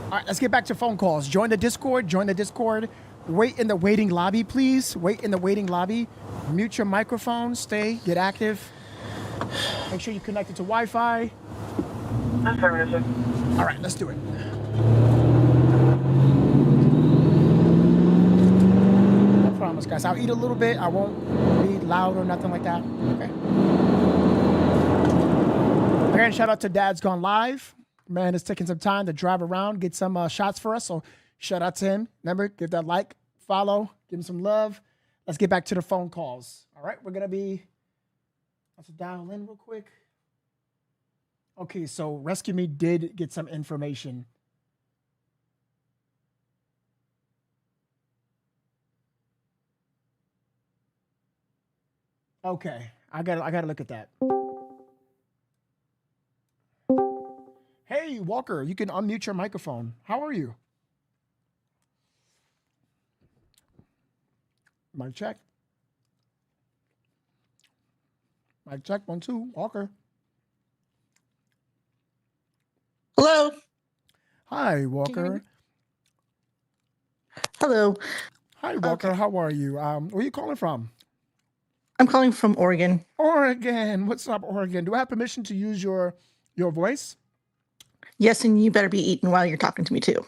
All right, let's get back to phone calls. Join the Discord. Join the Discord. Wait in the waiting lobby, please. Wait in the waiting lobby. Mute your microphone. Stay. Get active. Make sure you're connected to Wi-Fi. Affirmative. All right, let's do it. I promise, guys. I'll eat a little bit. I won't be loud or nothing like that. Okay. Again, shout out to Dad's Gone Live. Man is taking some time to drive around, get some shots for us. So shout out to him. Remember, give that like, follow, give him some love. Let's get back to the phone calls. All right, we're going to be, let's dial in real quick. Okay, so Rescue Me did get some information. Okay, I gotta look at that. Hey, Walker, you can unmute your microphone. How are you? Mic check. Mic check, 1, 2, Walker. Hello. Hi, Walker. Hello. Hi, Walker. Okay. How are you? Where are you calling from? I'm calling from Oregon. Oregon. What's up, Oregon? Do I have permission to use your voice? Yes, and you better be eating while you're talking to me too.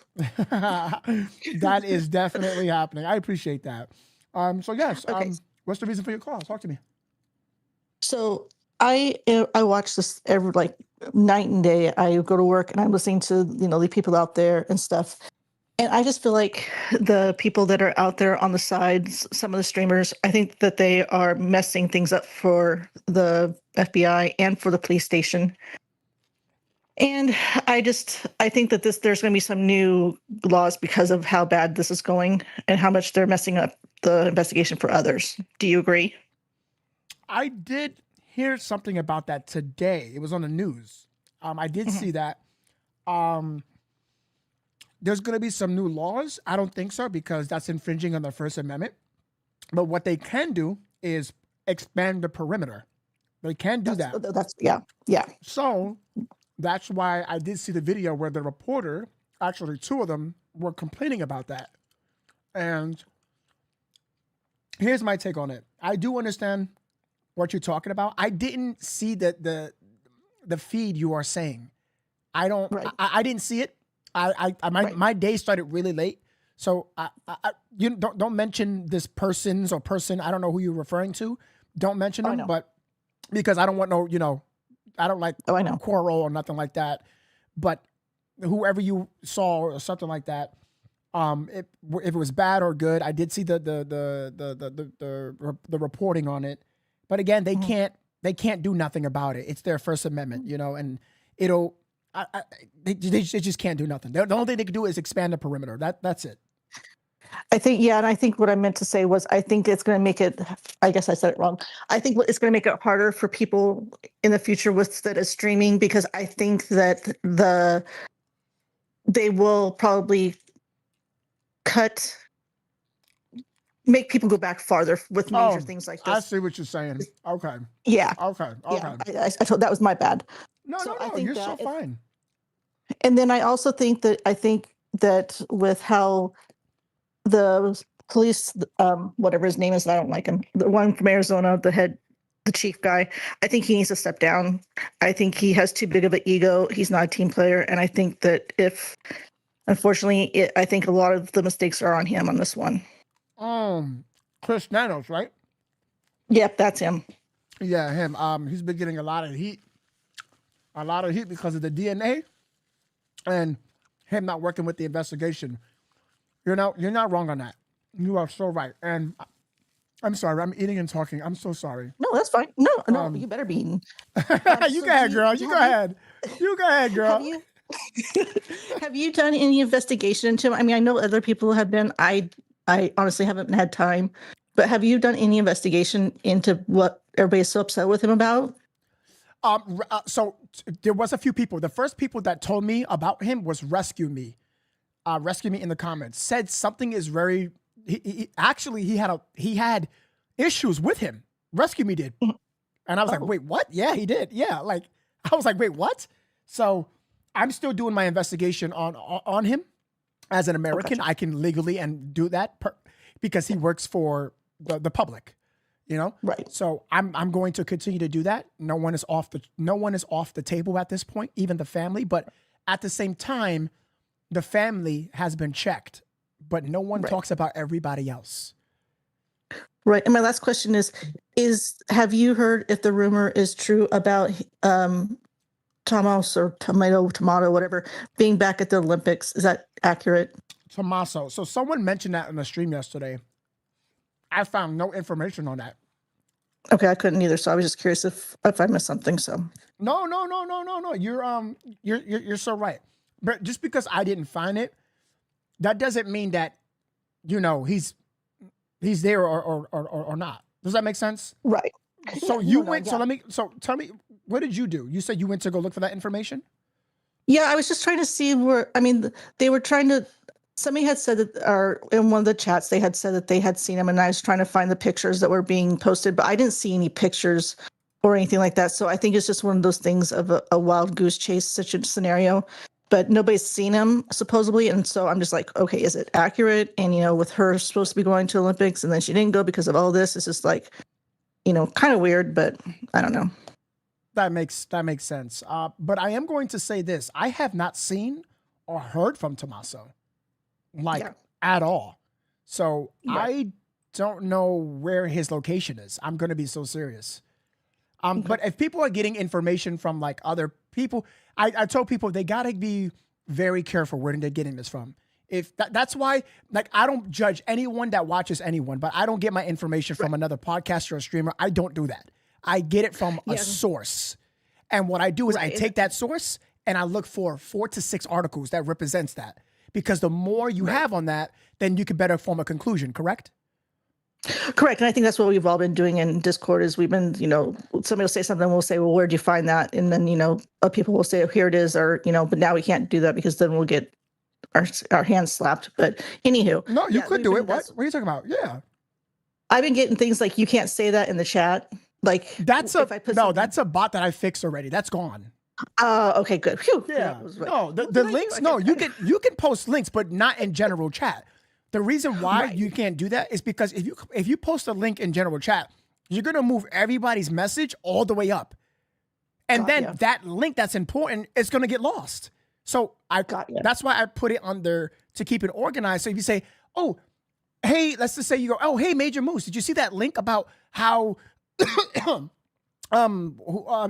That is definitely happening. I appreciate that. So yes, okay. What's the reason for your call? Talk to me. So I watch this every night and day. I go to work and I'm listening to the people out there and stuff. And I just feel like the people that are out there on the sides, some of the streamers, I think that they are messing things up for the FBI and for the police station. And I think that there's going to be some new laws because of how bad this is going and how much they're messing up the investigation for others. Do you agree? I did hear something about that today. It was on the news. I did see that. There's going to be some new laws. I don't think so because that's infringing on the First Amendment. But what they can do is expand the perimeter. They can do that. Yeah. So that's why I did see the video where the reporter, actually 2 of them, were complaining about that. And here's my take on it. I do understand what you're talking about. I didn't see the feed you are saying. I don't. Right. I didn't see it. My day started really late, so you don't mention this person. I don't know who you're referring to. Don't mention them, but because I don't want I don't like quarrel or nothing like that. But whoever you saw or something like that, if it was bad or good. I did see the reporting on it, but again, they can't do nothing about it. It's their First Amendment, and they just can't do nothing. The only thing they can do is expand the perimeter. That's it. I think, and I think what I meant to say was, I think it's going to make it, I guess I said it wrong. I think it's going to make it harder for people in the future that is streaming, because I think that they will probably make people go back farther with major things like this. I see what you're saying. Okay. Yeah. Okay. Yeah. I told that was my bad. No, you're so fine. And then I also think that with how the police, whatever his name is, I don't like him. The one from Arizona, the chief guy, I think he needs to step down. I think he has too big of an ego. He's not a team player. And I think that unfortunately, I think a lot of the mistakes are on him on this one. Chris Nanos, right? Yep, that's him. Yeah, him. He's been getting a lot of heat because of the DNA and him not working with the investigation. You're not wrong on that. You are so right. And I'm sorry, I'm eating and talking. I'm so sorry. No, that's fine. No, you better be eating. You go ahead, girl. You go ahead. You go ahead, girl. Have you done any investigation into him? I mean, I know other people have been. I honestly haven't had time. But have you done any investigation into what everybody's so upset with him about? So there was a few people. The first people that told me about him was Rescue Me. Rescue Me in the comments said something is very. He had issues with him. Rescue Me did, and I was like, wait, what? Yeah, he did. Yeah, like I was like, wait, what? So I'm still doing my investigation on him as an American. I can legally and do that because he works for the public, Right. So I'm going to continue to do that. No one is off the table at this point, even the family. But at the same time, the family has been checked, but no one talks about everybody else. Right. And my last question is have you heard if the rumor is true about Tomas or Tomato, whatever, being back at the Olympics? Is that accurate? Tommaso. So someone mentioned that in the stream yesterday. I found no information on that. Okay, I couldn't either. So I was just curious if I missed something. So no. You're so right. But just because I didn't find it, that doesn't mean that, he's there or not. Does that make sense? Right. So so tell me, what did you do? You said you went to go look for that information? Yeah, I was just trying to see they were trying to, somebody had said that, or in one of the chats, they had said that they had seen him, and I was trying to find the pictures that were being posted, but I didn't see any pictures or anything like that. So I think it's just one of those things of a wild goose chase such a scenario, but nobody's seen him supposedly. And so I'm just like, okay, is it accurate? And, with her supposed to be going to Olympics and then she didn't go because of all this, it's just like, kind of weird, but I don't know. That makes sense. But I am going to say this. I have not seen or heard from Tommaso, at all. So I don't know where his location is. I'm going to be so serious. But if people are getting information from like other people, I told people they got to be very careful where they're getting this from. If that's why, I don't judge anyone that watches anyone, but I don't get my information from another podcaster or streamer. I don't do that. I get it from a source. And what I do is I take that source and I look for 4 to 6 articles that represents that. Because the more you have on that, then you can better form a conclusion, correct? Correct. And I think that's what we've all been doing in Discord is we've been, somebody will say something, we'll say, well, where'd you find that? And then, people will say, oh, here it is. Or, but now we can't do that because then we'll get our hands slapped. But anywho. No, you could do it. What are you talking about? Yeah. I've been getting things like, you can't say that in the chat. Like that's that's a bot that I fixed already. That's gone. Okay, good. Phew. Yeah. No, the links. No, you can post links, but not in general chat. The reason why you can't do that is because if you post a link in general chat, you're gonna move everybody's message all the way up, and that link that's important is gonna get lost. So that's why I put it under to keep it organized. So if you say, oh, hey, let's just say you go, oh, hey, Major Moose, did you see that link about how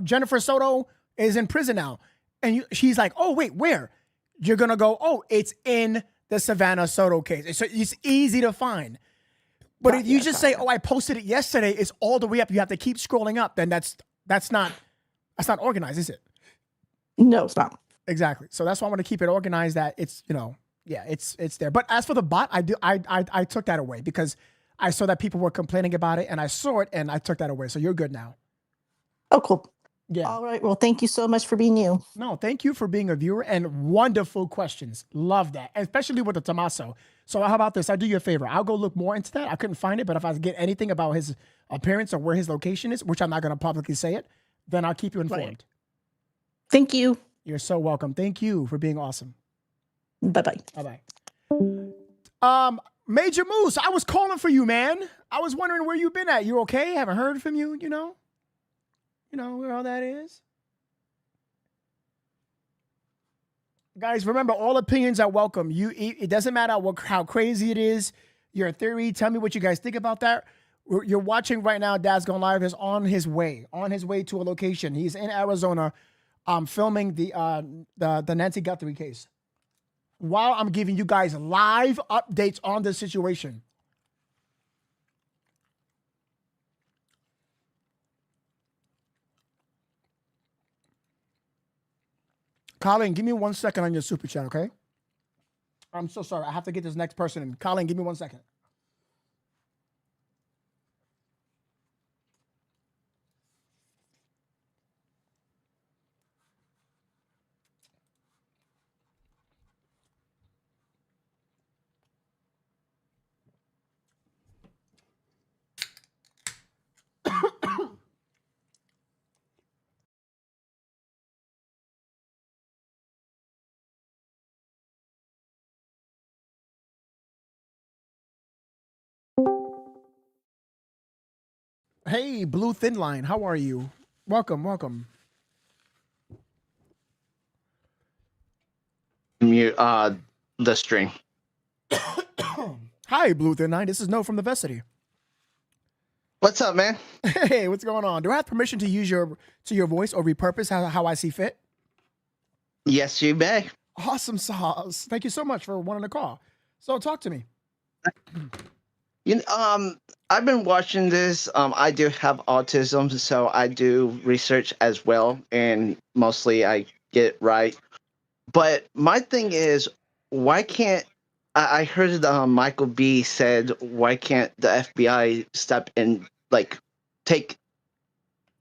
Jennifer Soto is in prison now? And she's like, oh, wait, where? You're going to go, oh, it's in the Savannah Soto case. So it's easy to find. But if you just say, "Oh, I posted it yesterday," it's all the way up. You have to keep scrolling up. Then that's not organized, is it? No, it's not. Exactly. So that's why I want to keep it organized. That it's it's there. But as for the bot, I took that away because I saw that people were complaining about it, and I saw it, and I took that away. So you're good now. Oh, cool. Yeah. All right. Well, thank you so much for being you. No, thank you for being a viewer and wonderful questions. Love that, especially with the Tommaso. So how about this? I'll do you a favor. I'll go look more into that. I couldn't find it, but if I get anything about his appearance or where his location is, which I'm not going to publicly say it, then I'll keep you informed. Right. Thank you. You're so welcome. Thank you for being awesome. Bye-bye. Bye-bye. Major Moose, I was calling for you, man. I was wondering where you've been at. You okay? Haven't heard from you, you know where all that is. Guys, remember, all opinions are welcome. It doesn't matter how crazy it is. Your theory, tell me what you guys think about that. You're watching right now, Dad's Gone Live is on his way to a location. He's in Arizona filming the Nancy Guthrie case. While I'm giving you guys live updates on the situation. Colin, give me 1 second on your super chat, okay? I'm so sorry. I have to get this next person in. Colin, give me 1 second. Hey, Blue Thin Line, how are you? Welcome. Mute the stream. Hi, Blue Thin Line. This is No from Novesity. What's up, man? Hey, what's going on? Do I have permission to use your voice or repurpose how I see fit? Yes, you may. Awesome sauce. Thank you so much for wanting to call. So talk to me. I've been watching this. I do have autism, so I do research as well, and mostly I get it right. But my thing is, why can't I heard Michael B said, why can't the FBI step in, take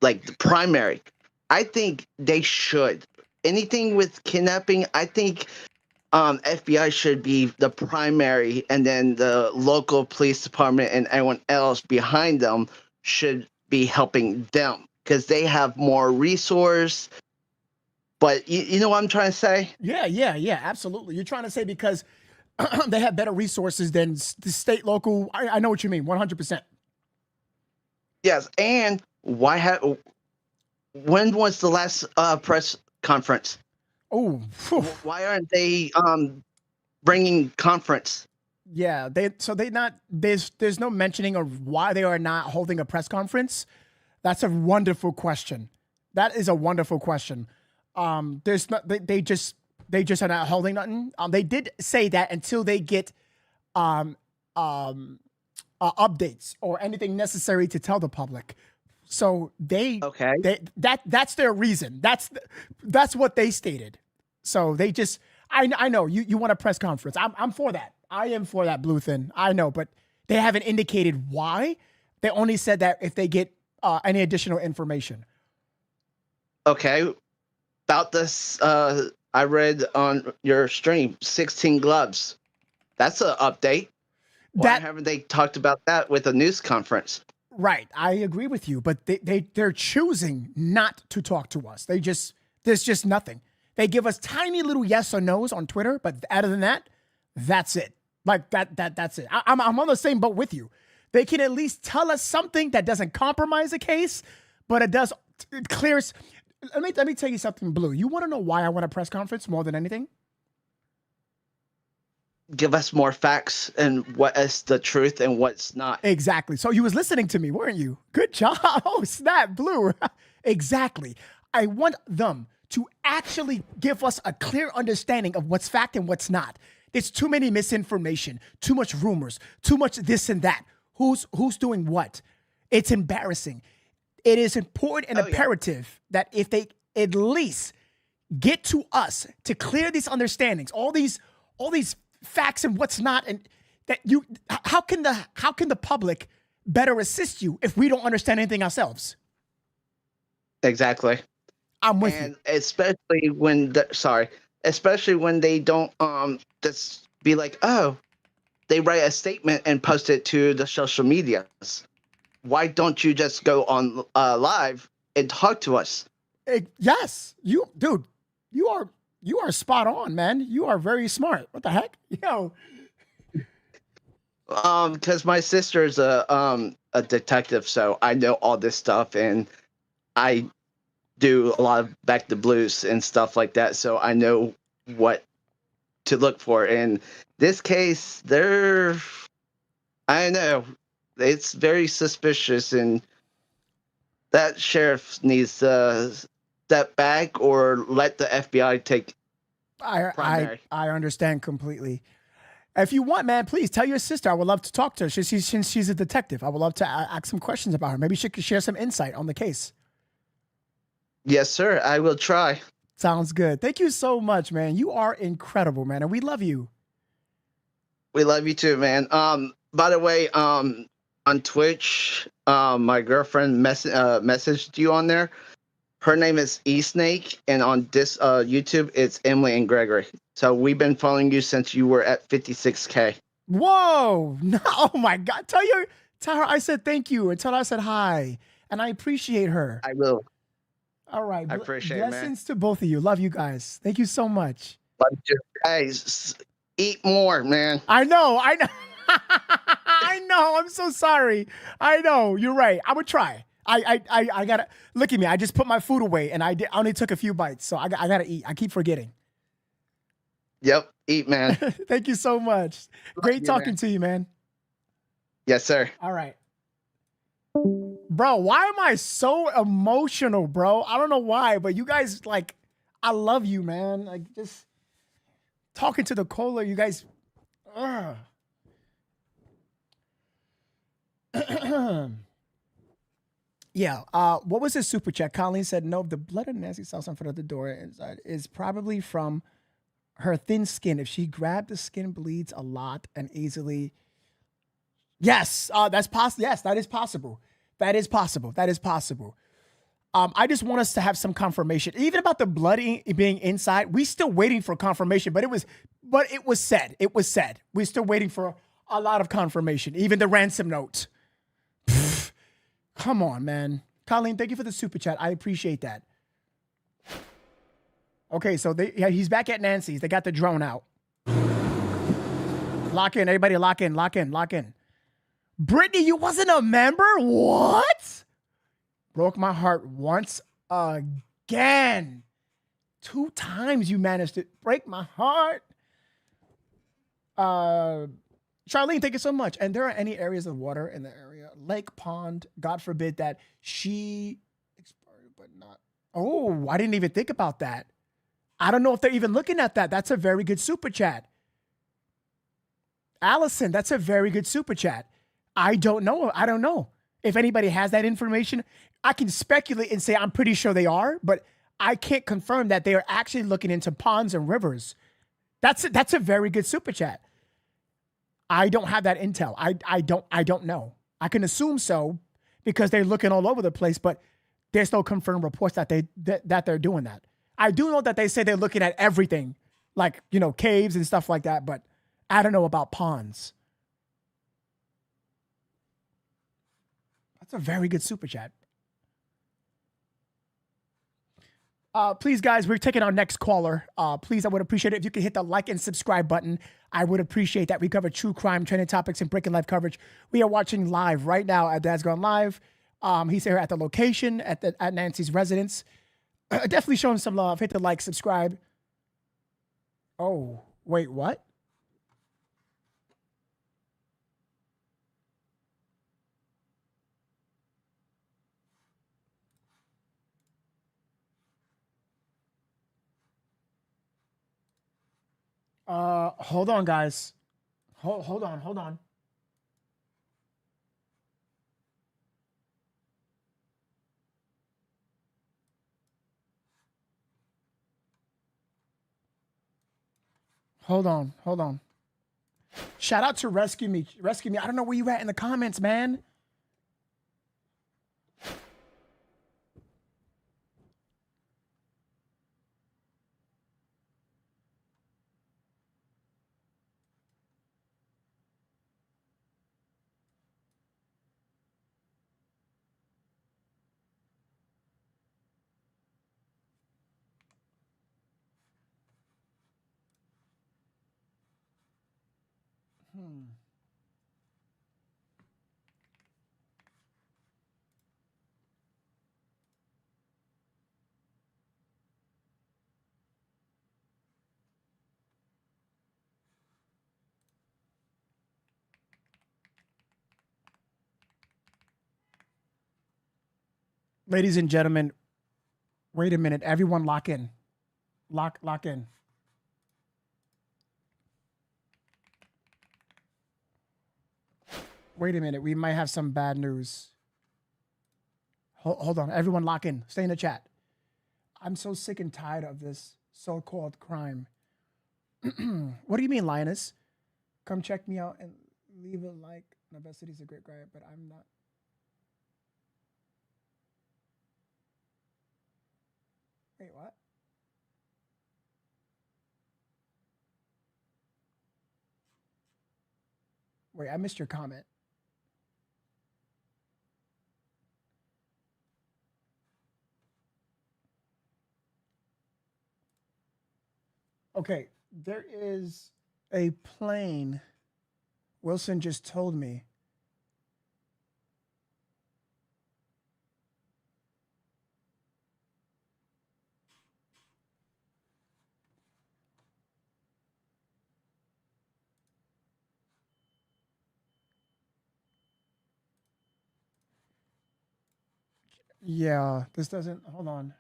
the primary? I think they should. Anything with kidnapping, I think FBI should be the primary, and then the local police department and everyone else behind them should be helping them because they have more resource. But you know what I'm trying to say? Yeah, absolutely. You're trying to say because they have better resources than the state, local. I know what you mean, 100%. Yes, and when was the last press conference? Oh, why aren't they bringing conference? Yeah, there's no mentioning of why they are not holding a press conference. That's a wonderful question. That is a wonderful question. There's not they just are not holding nothing. They did say that until they get updates or anything necessary to tell the public. So that's their reason. That's what they stated. So they just I know you want a press conference. I'm for that. I am for that, Blue Thin. I know, but they haven't indicated why. They only said that if they get any additional information. Okay. About this, I read on your stream, 16 gloves. That's an update. Why haven't they talked about that with a news conference? Right. I agree with you, but they're choosing not to talk to us. There's just nothing. They give us tiny little yes or no's on Twitter, but other than that, that's it. Like that's it. I'm on the same boat with you. They can at least tell us something that doesn't compromise the case, but it clears. Let me tell you something, Blue. You want to know why I want a press conference more than anything? Give us more facts and what is the truth and what's not. Exactly. So you was listening to me, weren't you? Good job. Oh, snap, Blue. Exactly. I want them to actually give us a clear understanding of what's fact and what's not. It's too many misinformation, too much rumors, too much this and that. Who's doing what? It's embarrassing. It is important and imperative that if they at least get to us to clear these understandings, all these facts and what's not, and that how can the public better assist you if we don't understand anything ourselves? Exactly. I'm with and you. especially when especially when they don't just be like, oh, they write a statement and post it to the social medias. Why don't you just go on live and talk to us? Yes, you are spot on, man. You are very smart. What the heck, yo? Because my sister's a detective, so I know all this stuff, and I do a lot of back the blues and stuff like that, so I know what to look for. In this case, I don't know, it's very suspicious, and that sheriff needs to step back or let the FBI take primary. I understand completely. If you want, man, please tell your sister. I would love to talk to her. She's a detective. I would love to ask some questions about her. Maybe she could share some insight on the case. Yes, sir. I will try. Sounds good. Thank you so much, man. You are incredible, man, and we love you. We love you too, man. By the way, on Twitch, my girlfriend messaged you on there. Her name is eSnake, and on this YouTube, it's Emily and Gregory. So we've been following you since you were at 56K. Whoa! No, oh my God! Tell her I said thank you, and tell her I said hi, and I appreciate her. I will. All right. I appreciate it, man. Blessings to both of you. Love you guys. Thank you so much. Love you. Guys, eat more, man. I know. I know. I'm so sorry. I know. You're right. I would try. I gotta look at me. I just put my food away, and I only took a few bites, so I gotta eat. I keep forgetting. Yep. Eat, man. Thank you so much. Great talking to you, man. Yes, sir. All right. Bro, why am I so emotional, bro? I don't know why, but you guys, like, I love you, man. Like, just talking to the caller, you guys. Yeah. What was his super chat? Colleen said, no, the blood of Nancy sauce in front of the door inside is probably from her thin skin. If she grabbed the skin, bleeds a lot and easily. Yes, that's possible. Yes, that is possible. That is possible. That is possible. I just want us to have some confirmation, even about the blood being inside. We still waiting for confirmation, but it was said. It was said. We're still waiting for a lot of confirmation, even the ransom note. Come on, man. Colleen, thank you for the super chat. I appreciate that. Okay, so he's back at Nancy's. They got the drone out. Lock in, everybody. Lock in. Lock in. Lock in. Brittany, you wasn't a member? What? Broke my heart once again. 2 times you managed to break my heart. Charlene, thank you so much. And there are any areas of water in the area, lake, pond, God forbid that she expired, but not. Oh, I didn't even think about that. I don't know if they're even looking at that. That's a very good super chat. Allison, that's a very good super chat. I don't know. I don't know. If anybody has that information, I can speculate and say I'm pretty sure they are, but I can't confirm that they are actually looking into ponds and rivers. That's a very good super chat. I don't have that intel. I don't know. I can assume so because they're looking all over the place, but there's no confirmed reports that they're doing that. I do know that they say they're looking at everything, like, caves and stuff like that, but I don't know about ponds. That's a very good super chat. Please, guys, we're taking our next caller. Please, I would appreciate it if you could hit the like and subscribe button. I would appreciate that. We cover true crime, trending topics, and breaking life coverage. We are watching live right now at Dad's Gone Live. He's here at the location at Nancy's residence. Definitely show him some love. Hit the like, subscribe. Oh, wait, what? Hold on, guys. Hold on. Hold on. Shout out to Rescue Me. I don't know where you at in the comments, man. Ladies and gentlemen, wait a minute. Everyone lock in. Lock in. Wait a minute. We might have some bad news. Hold on. Everyone lock in. Stay in the chat. I'm so sick and tired of this so-called crime. What do you mean, Linus? Come check me out and leave a like. Novesity's a great guy, but I'm not. Wait, what? Wait, I missed your comment. Okay, there is a plane. Wilson just told me. Yeah, this doesn't, hold on.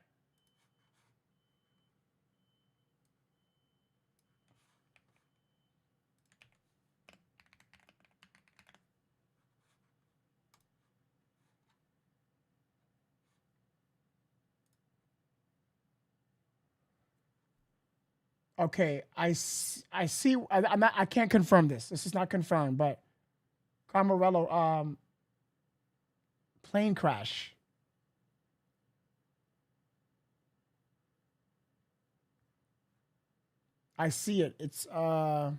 Okay, I see. I can't confirm this. This is not confirmed, but Carmarello, plane crash. I see it. It's there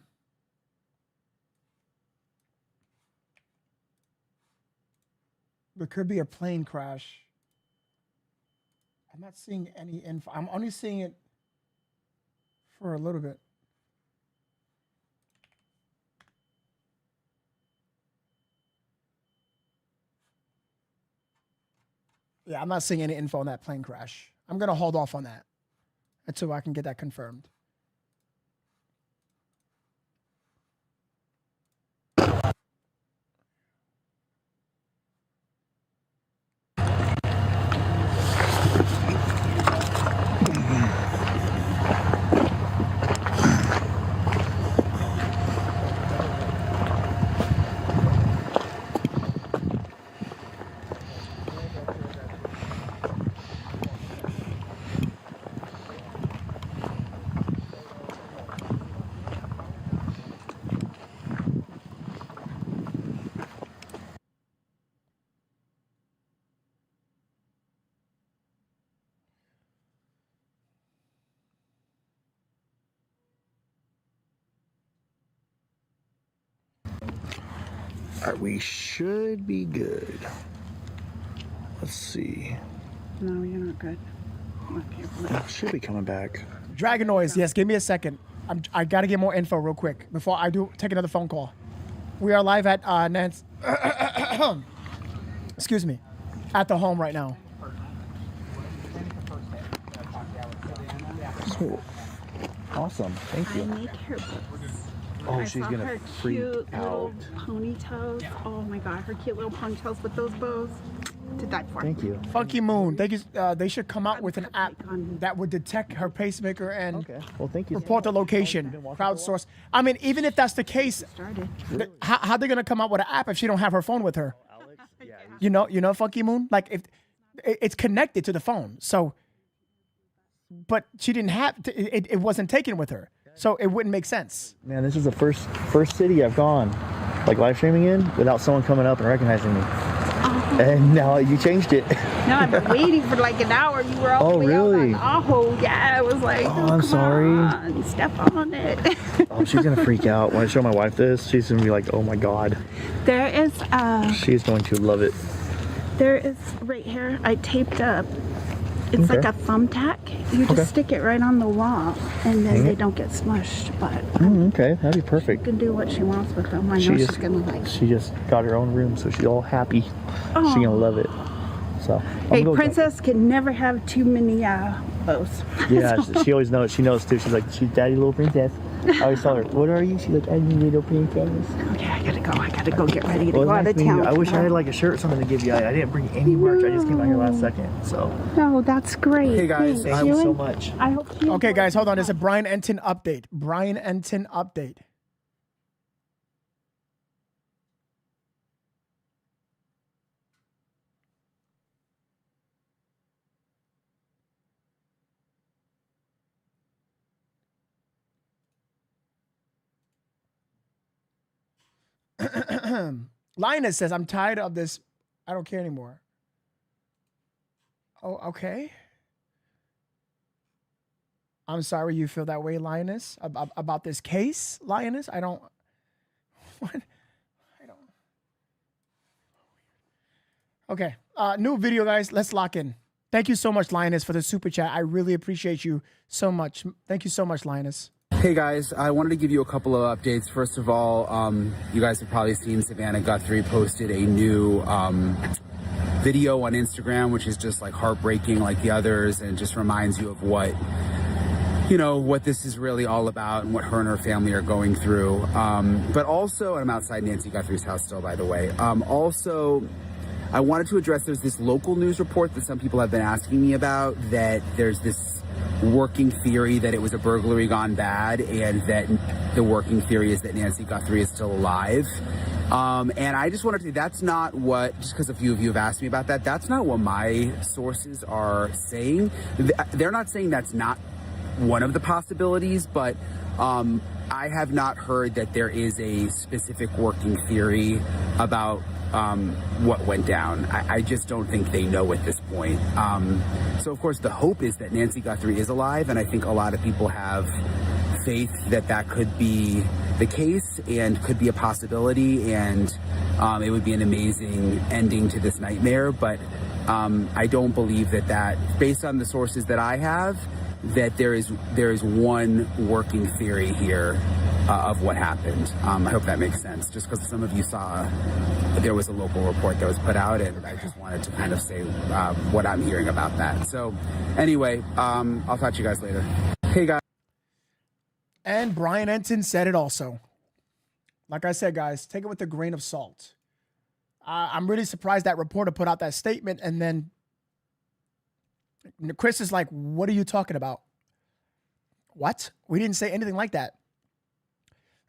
could be a plane crash. I'm not seeing any info. I'm only seeing it for a little bit. Yeah, I'm not seeing any info on that plane crash. I'm gonna hold off on that until I can get that confirmed. All right, we should be good. Let's see. No, you're not good. Okay. Should be coming back. Dragon noise. Yes, give me a second. I gotta get more info real quick before I do take another phone call. We are live at Nance. Excuse me, at the home right now. Cool. Awesome. Thank you. I make her books. Oh, I she's saw gonna her freak cute out. little ponytails. Oh my god, her cute little ponytails with those bows. to die for. Thank you. Funky Moon. They should come out with an app that would detect her pacemaker and well, thank you. report the location. Crowdsource. I mean, even if that's the case, how they gonna come out with an app if she don't have her phone with her? You know, Funky Moon. Like if it's connected to the phone, so. But she didn't have it wasn't taken with her, so it wouldn't make sense. Man, this is the first city I've gone, like live streaming in, without someone coming up and recognizing me. And now you changed it. No, I've been waiting for like an hour. You were all the way really? out on Aho. Yeah, I was like, I'm sorry. On, step on it. Oh, she's gonna freak out when I show my wife this. She's gonna be like, "Oh my god." There is. She's going to love it. There is right here. I taped up. It's like a thumbtack. You just stick it right on the wall, and then they don't get smushed. But okay, that'd be perfect. She can do what she wants with them. I know she's gonna like. She just got her own room, so she's all happy. She's gonna love it. So. Hey, princess can never have too many bows. Yeah, she always knows. She knows too. She's like, she's daddy little princess. I always tell her, "What are you?" She's like, "I'm little princess." Okay, I gotta go get ready to go out of town. I wish I had like a shirt or something to give you. I didn't bring any merch. I just came out here last second. So. No, that's great. Hey guys, thank you so much. I hope you. Okay, guys, hold on. There's a Brian Enton update. Brian Enton update. Linus says, I'm tired of this. I don't care anymore. Oh, okay. I'm sorry you feel that way, Linus, about this case, Linus. I don't. What? I don't. Okay. New video, guys. Let's lock in. Thank you so much, Linus, for the super chat. I really appreciate you so much. Thank you so much, Linus. Hey guys, I wanted to give you a couple of updates. First of all, you guys have probably seen Savannah Guthrie posted a new video on Instagram, which is just like heartbreaking like the others, and just reminds you of what this is really all about and what her and her family are going through. But also, and I'm outside Nancy Guthrie's house still, by the way. Also, I wanted to address, there's this local news report that some people have been asking me about, that there's this working theory that it was a burglary gone bad, and that the working theory is that Nancy Guthrie is still alive. And I just wanted to say that's not what, just because a few of you have asked me about that, that's not what my sources are saying. They're not saying that's not one of the possibilities, but I have not heard that there is a specific working theory about what went down. I just don't think they know at this point. So of course the hope is that Nancy Guthrie is alive, and I think a lot of people have faith that that could be the case and could be a possibility, and it would be an amazing ending to this nightmare. But I don't believe that based on the sources that I have, that there is one working theory here of what happened. I hope that makes sense, just because some of you saw there was a local report that was put out, and I just wanted to kind of say what I'm hearing about that. So anyway, I'll talk to you guys later. Hey guys. And Brian Enton said it also. Like I said, guys, take it with a grain of salt. I'm really surprised that reporter put out that statement, and then Chris is like, what are you talking about? What? We didn't say anything like that.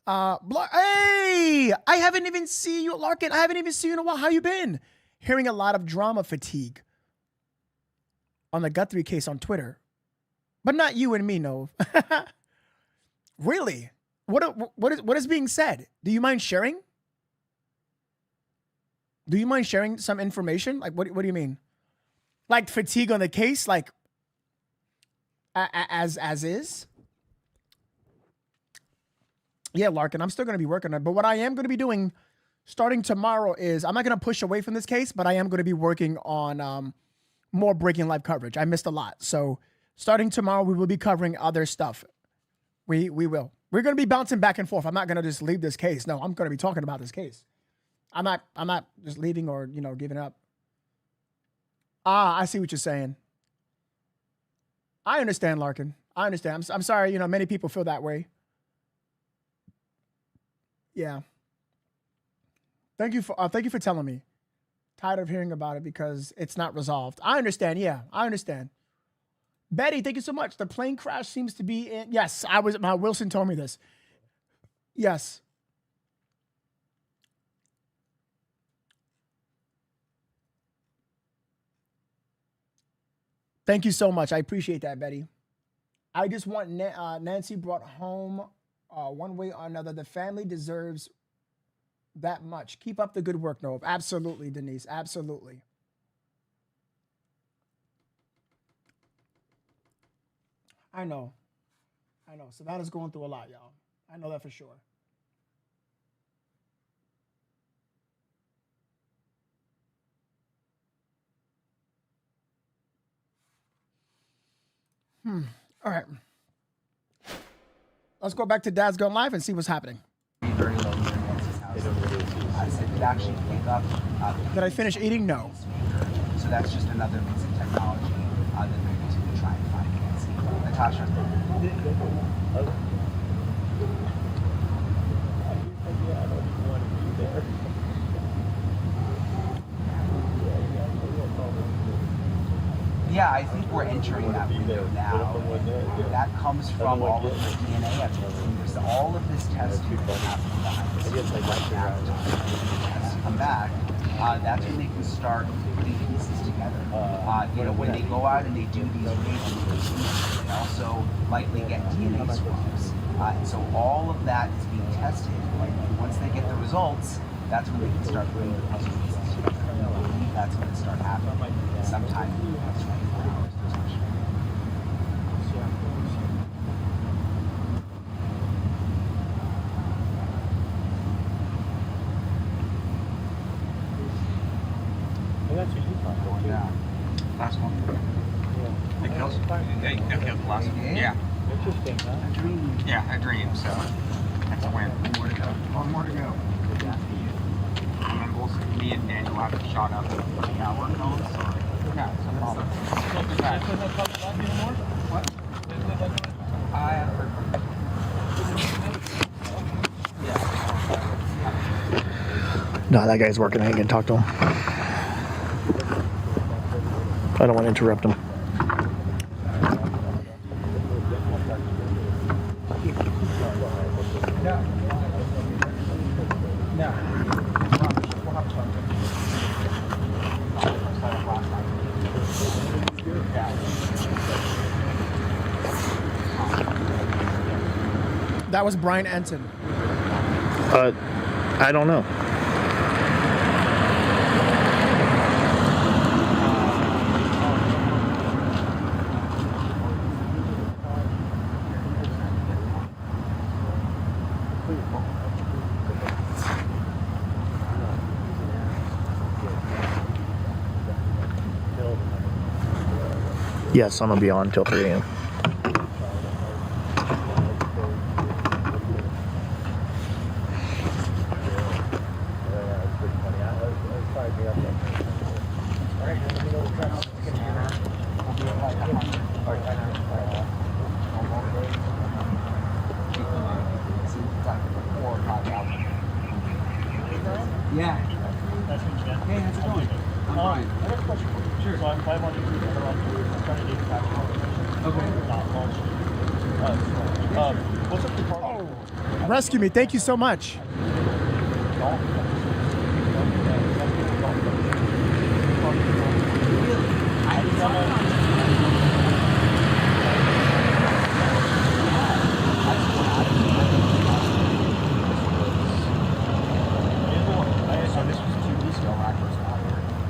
Hey, I haven't even seen you, Larkin. I haven't even seen you in a while. How you been? Hearing a lot of drama fatigue on the Guthrie case on Twitter. But not you and me, no. Really? What is being said? Do you mind sharing? Do you mind sharing some information? Like, what do you mean? Like fatigue on the case, like as is? Yeah, Larkin, I'm still going to be working on it. But what I am going to be doing starting tomorrow is, I'm not going to push away from this case, but I am going to be working on more Breaking Live coverage. I missed a lot. So starting tomorrow, we will be covering other stuff. We will. We're going to be bouncing back and forth. I'm not going to just leave this case. No, I'm going to be talking about this case. I'm not just leaving or, giving up. I see what you're saying. I understand, Larkin. I understand. I'm sorry, many people feel that way. Yeah. Thank you for telling me. Tired of hearing about it because it's not resolved. I understand. Yeah, I understand. Betty, thank you so much. The plane crash seems to be in. Yes, Wilson told me this. Yes. Thank you so much. I appreciate that, Betty. I just want Nancy brought home one way or another. The family deserves that much. Keep up the good work, Nove. Absolutely, Denise. Absolutely. I know. Savannah's going through a lot, y'all. I know that for sure. All right. Let's go back to Dad's Gun Live and see what's happening. Very low near Nancy's house. I said it actually pick up. Did I finish eating? No. So that's just another piece of technology that they're using to try and find Nancy. Natasha. Yeah, I think we're entering that window now. That comes from all of the DNA evidence. All of this testing that happened behind the scenes right now. Tests come back. That's when they can start putting pieces together. When they go out and they do these raids, they also likely get DNA swabs. And so all of that is being tested. And once they get the results, that's when they can start putting the puzzle pieces together. And I believe that's going to start happening sometime in the next 24 hours. Going down. Last one. It kills? It killed the last one. Yeah. Interesting, huh? A dream. Yeah, a dream, so that's a win. One more to go. One more to go. And then we'll see me and Daniel have to shot up. Yeah, we're going, sorry. Yeah, it's no problem. What? I have heard from No, that guy's working. I ain't gonna talk to him. I don't want to interrupt him. That was Brian Ensign. I don't know. Yes, I'm gonna be on until 3 a.m. Yeah. Hey, how's it going? I'm fine. I have a question for you. Sure. So I'm 5 on YouTube, and I'm trying to get the tax information. Okay. Not launched. What's up the part? Oh, rescue me. Thank you so much.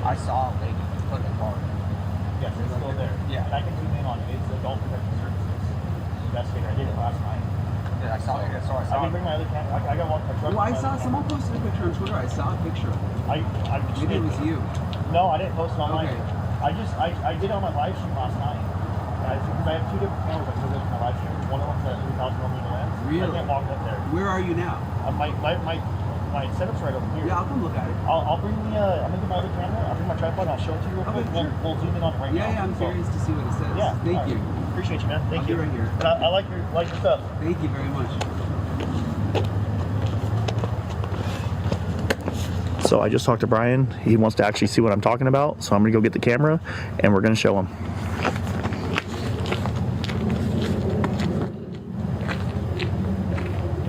I saw a lady put a car in. Yes, it's still there. Yeah. And I can zoom in on it. It's Adult Protection Services investigator. I did it last night. Yeah, I saw it. I can bring my other camera. I got one. Well, I saw someone posted a picture on Twitter. I saw a picture of it. Maybe it was you. No, I didn't post it online. Okay. I did it on my live stream last night. Because I have two different cameras I took with my live stream. One of them's a 3,000mm lens. Really? I can't walk up there. Where are you now? My setup's right over here. Yeah, I'll come look at it. I'll bring the I'm gonna get my other camera. I'll bring my tripod and I'll show it to you real quick. Sure. We'll zoom in on it right now. Yeah, I'm curious to see what it says. Yeah. Thank you. Appreciate you, man. Thank you. I'll be right here. And I like your stuff. Thank you very much. So So I just talked to Brian. He wants to actually see what I'm talking about. So I'm going to go get the camera and we're going to show him.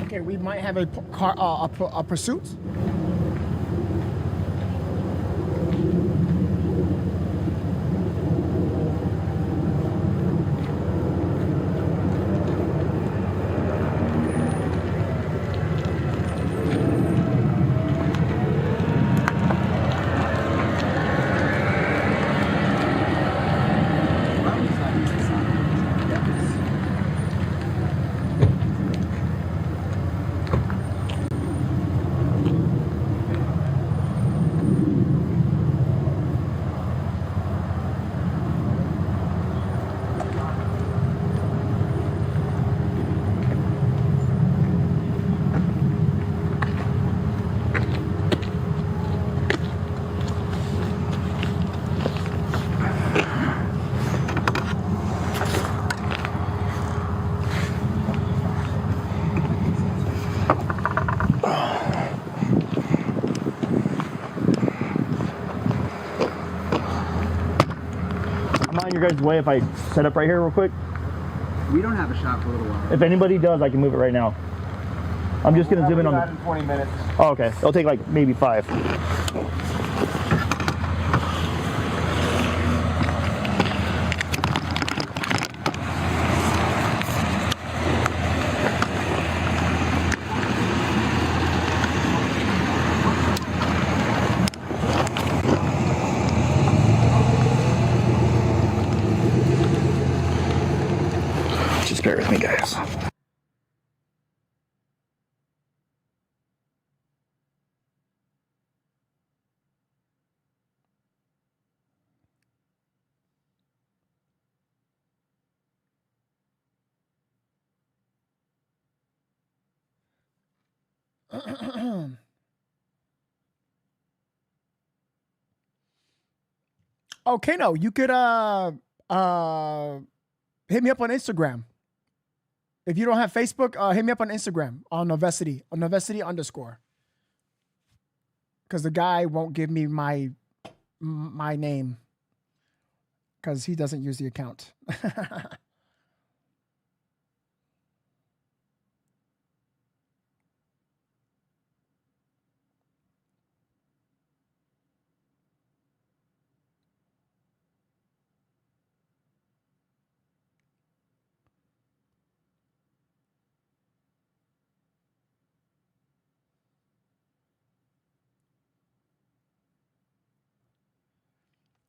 Okay, we might have a pursuit. Mind your guys' way if I set up right here real quick? We don't have a shot for a little while. If anybody does, I can move it right now. I'm just going to zoom in on the... in 20 minutes. Oh, okay. It'll take like maybe 5. Just bear with me, guys. Okay, no, you could hit me up on Instagram. If you don't have Facebook, hit me up on Instagram on Novesity, _. Because the guy won't give me my name because he doesn't use the account.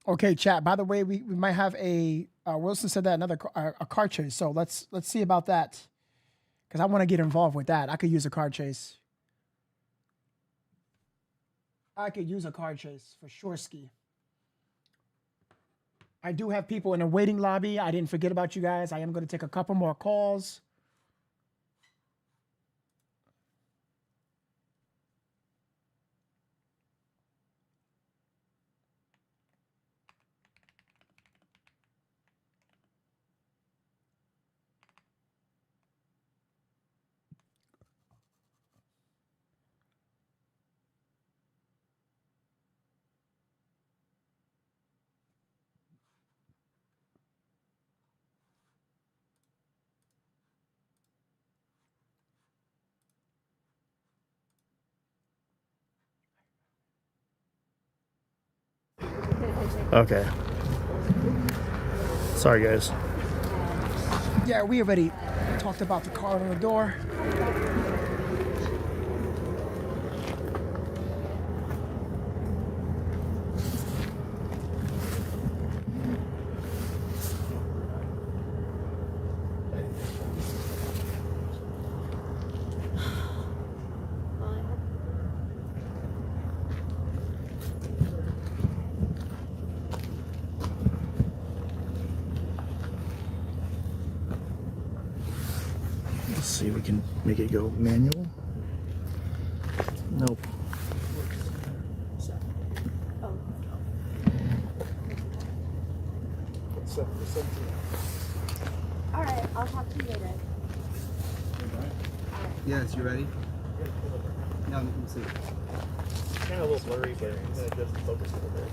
Okay, chat. By the way, we might have a Wilson said that another a car chase. So let's see about that because I want to get involved with that. I could use a car chase. I could use a car chase for sure. Ski. I do have people in the waiting lobby. I didn't forget about you guys. I am going to take a couple more calls. Okay. Sorry, guys. Yeah, we already talked about the card on the door. Let's see if we can make it go manual. Nope. All right, I'll talk to you later. Yes, you ready? No, let me see. kind of a little blurry, but I'm going to adjust the focus a little bit.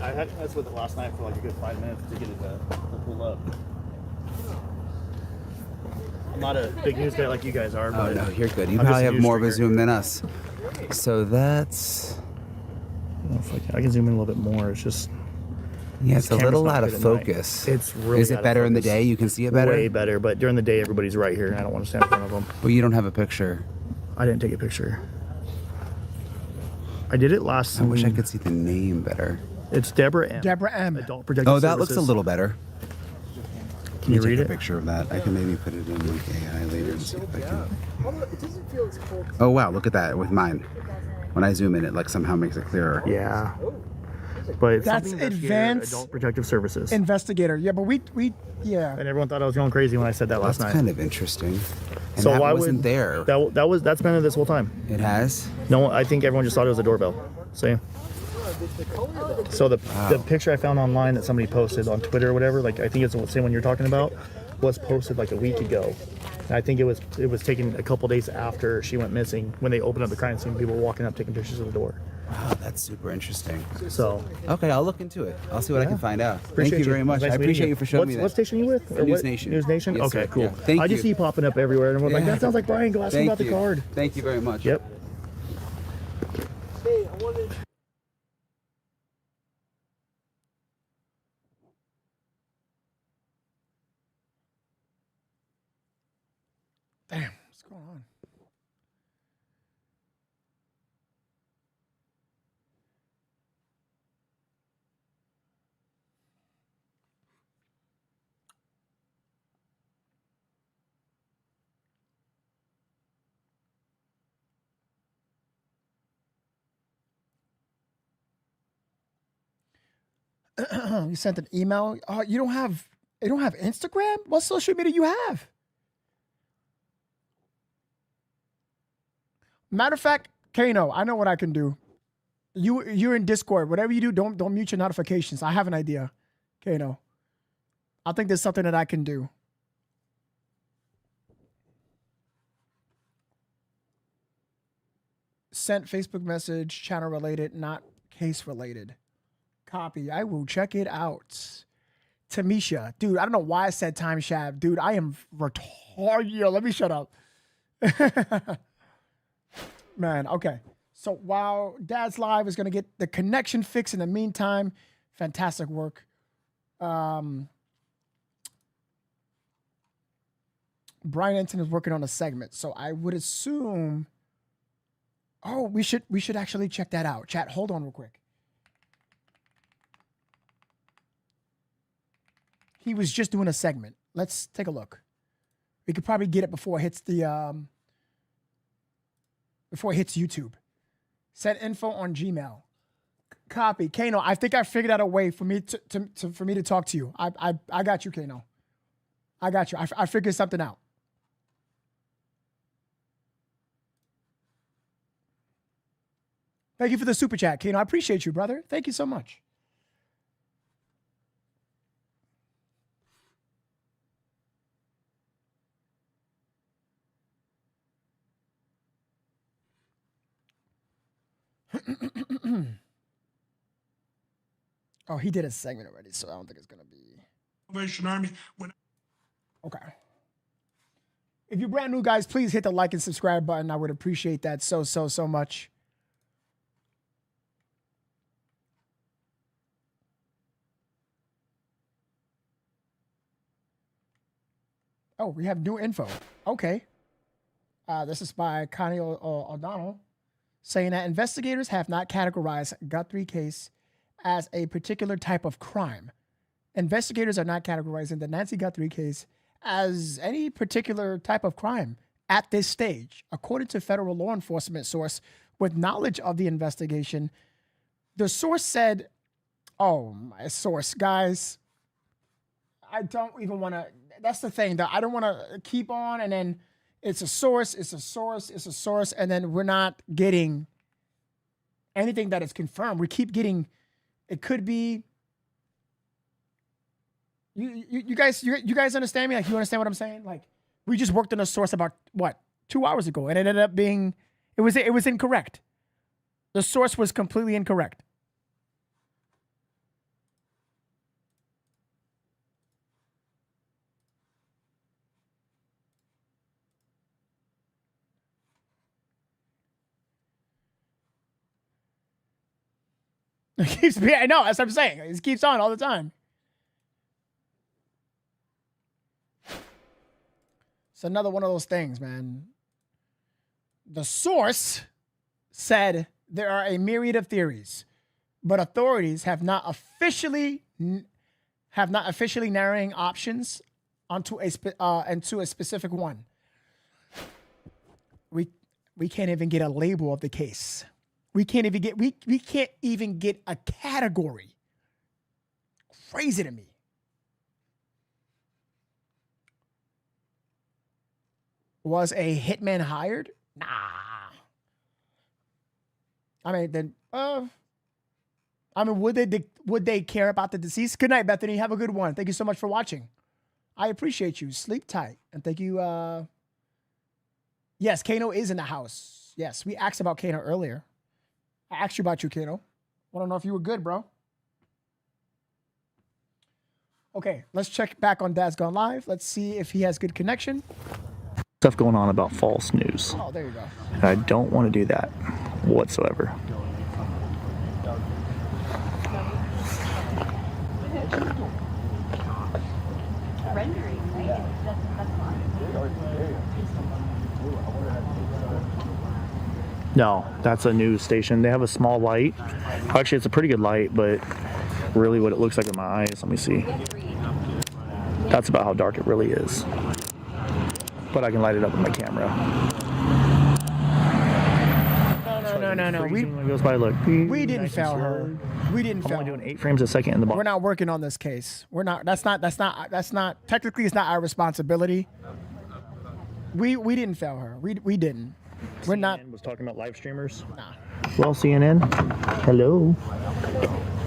I had messed with it last night for like a good 5 minutes to get it to pull up. I'm not a big news guy like you guys are. Oh, But no, you're good. You I'm probably just a have more of a news zoom than us. So that's... I don't know if I can zoom in a little bit more. It's just... Yeah, this it's a camera's little not out good of at focus. night. It's really Is out it of better in the focus. day? You can see it better? Way better, but during the day, everybody's right here, and I don't want to stand in front of them. Well, you don't have a picture. I didn't take a picture. I did it last... I wish I could see the name better. It's Deborah M. Deborah M. Adult Protective Oh, that Services. looks a little better. Can you Let me read take it? a picture of that. I can maybe put it in like AI later and see if I can. Oh, wow, look at that with mine. When I zoom in, it like somehow makes it clearer. Yeah. But it's That's something advanced Adult Protective Services. investigator. Yeah, but we yeah. And everyone thought I was going crazy when I said that last That's night. kind of interesting. And So that why wasn't would there? That's been there this whole time. It has? No, I think everyone just thought it was a doorbell. See? So the picture I found online that somebody posted on Twitter or whatever, like I think it's the same one you're talking about, was posted like a week ago. And I think it was taken a couple days after she went missing when they opened up the crime scene. People were walking up taking pictures of the door. Wow, that's super interesting. So okay, I'll look into it. I'll see what I can find out. Appreciate Thank you very much. Nice I meeting appreciate you for showing me that. What station are you with? Or News what? Nation. News Nation? Yes, Okay, sir. cool. Yeah. Thank I you. just see you popping up everywhere, and everyone's like, that sounds like Brian. Go ask him Thank about the you. card. Thank you very much. Yep. Hey, I wanted. Damn, what's going on? You sent an email. Oh, you don't have Instagram? What social media you have? Matter of fact, Kano, I know what I can do. You're in Discord. Whatever you do, don't mute your notifications. I have an idea, Kano. I think there's something that I can do. Sent Facebook message, channel related, not case related. Copy. I will check it out. Tamisha. Dude, I don't know why I said time shab. Dude, I am retarded. Yo, let me shut up. Man, okay. So while Dad's Live is going to get the connection fixed in the meantime, fantastic work. Brian Enton is working on a segment. So I would assume... Oh, we should actually check that out. Chat, hold on real quick. He was just doing a segment. Let's take a look. We could probably get it before it hits the before it hits YouTube. Send info on Gmail. Copy. Kano, I think I figured out a way for me for me to talk to you. I got you, Kano. I got you. I figured something out. Thank you for the super chat, Kano. I appreciate you, brother. Thank you so much. Oh, he did a segment already, so I don't think it's gonna be. Salvation Army. Okay. If you're brand new, guys, please hit the like and subscribe button. I would appreciate that so much. Oh, we have new info. Okay. This is by Connie O'Donnell, saying that investigators have not categorized Guthrie case as a particular type of crime. Investigators are not categorizing the Nancy Guthrie case as any particular type of crime at this stage. According to federal law enforcement source with knowledge of the investigation, the source said, oh, my source, guys, I don't even want to, that's the thing, that I don't want to keep on and then it's a source, and then we're not getting anything that is confirmed. We keep getting, it could be, you guys understand me? Like, you understand what I'm saying? Like, we just worked on a source about, what, 2 hours ago, and it ended up being, it was incorrect. The source was completely incorrect. It keeps, I know, that's what I'm saying. It keeps on all the time. It's another one of those things, man. The source said there are a myriad of theories, but authorities have not officially narrowing options onto a specific one. We can't even get a label of the case. We can't even get a category. Crazy to me. Was a hitman hired? Nah. I mean, then, would they care about the deceased? Good night, Bethany. Have a good one. Thank you so much for watching. I appreciate you. Sleep tight. And thank you. Yes, Kano is in the house. Yes, we asked about Kano earlier. I asked you about you, Kano. I don't know if you were good, bro. Okay, let's check back on Dad's Gone Live. Let's see if he has good connection. Stuff going on about false news. Oh, there you go. And I don't want to do that whatsoever. No, that's a news station. They have a small light. Actually, it's a pretty good light, but really what it looks like in my eyes, let me see. That's about how dark it really is. But I can light it up with my camera. No. We didn't fail her. We didn't fail. I'm only doing 8 frames a second in the box. We're not working on this case. We're not. That's not. Technically, it's not our responsibility. We didn't fail her. We didn't. We're not. CNN was talking about live streamers. Nah. Well, CNN. Hello.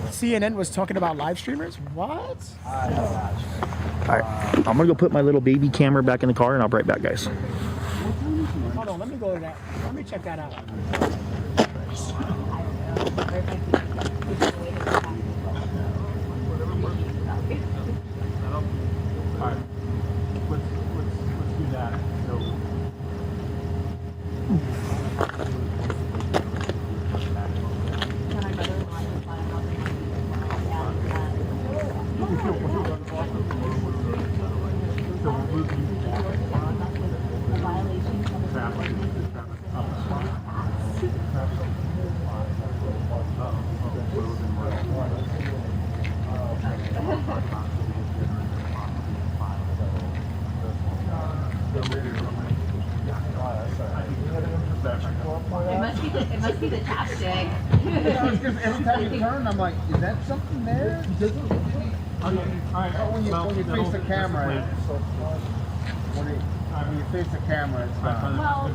CNN was talking about live streamers. What? All right, I'm gonna go put my little baby camera back in the car, and I'll be right back, guys. Hold on, let me go to that. Let me check that out. Let's do that. It must be the chapstick. Every time you turn, I'm like, is that something there? When you face the camera, when you face the camera, it's fine. Well,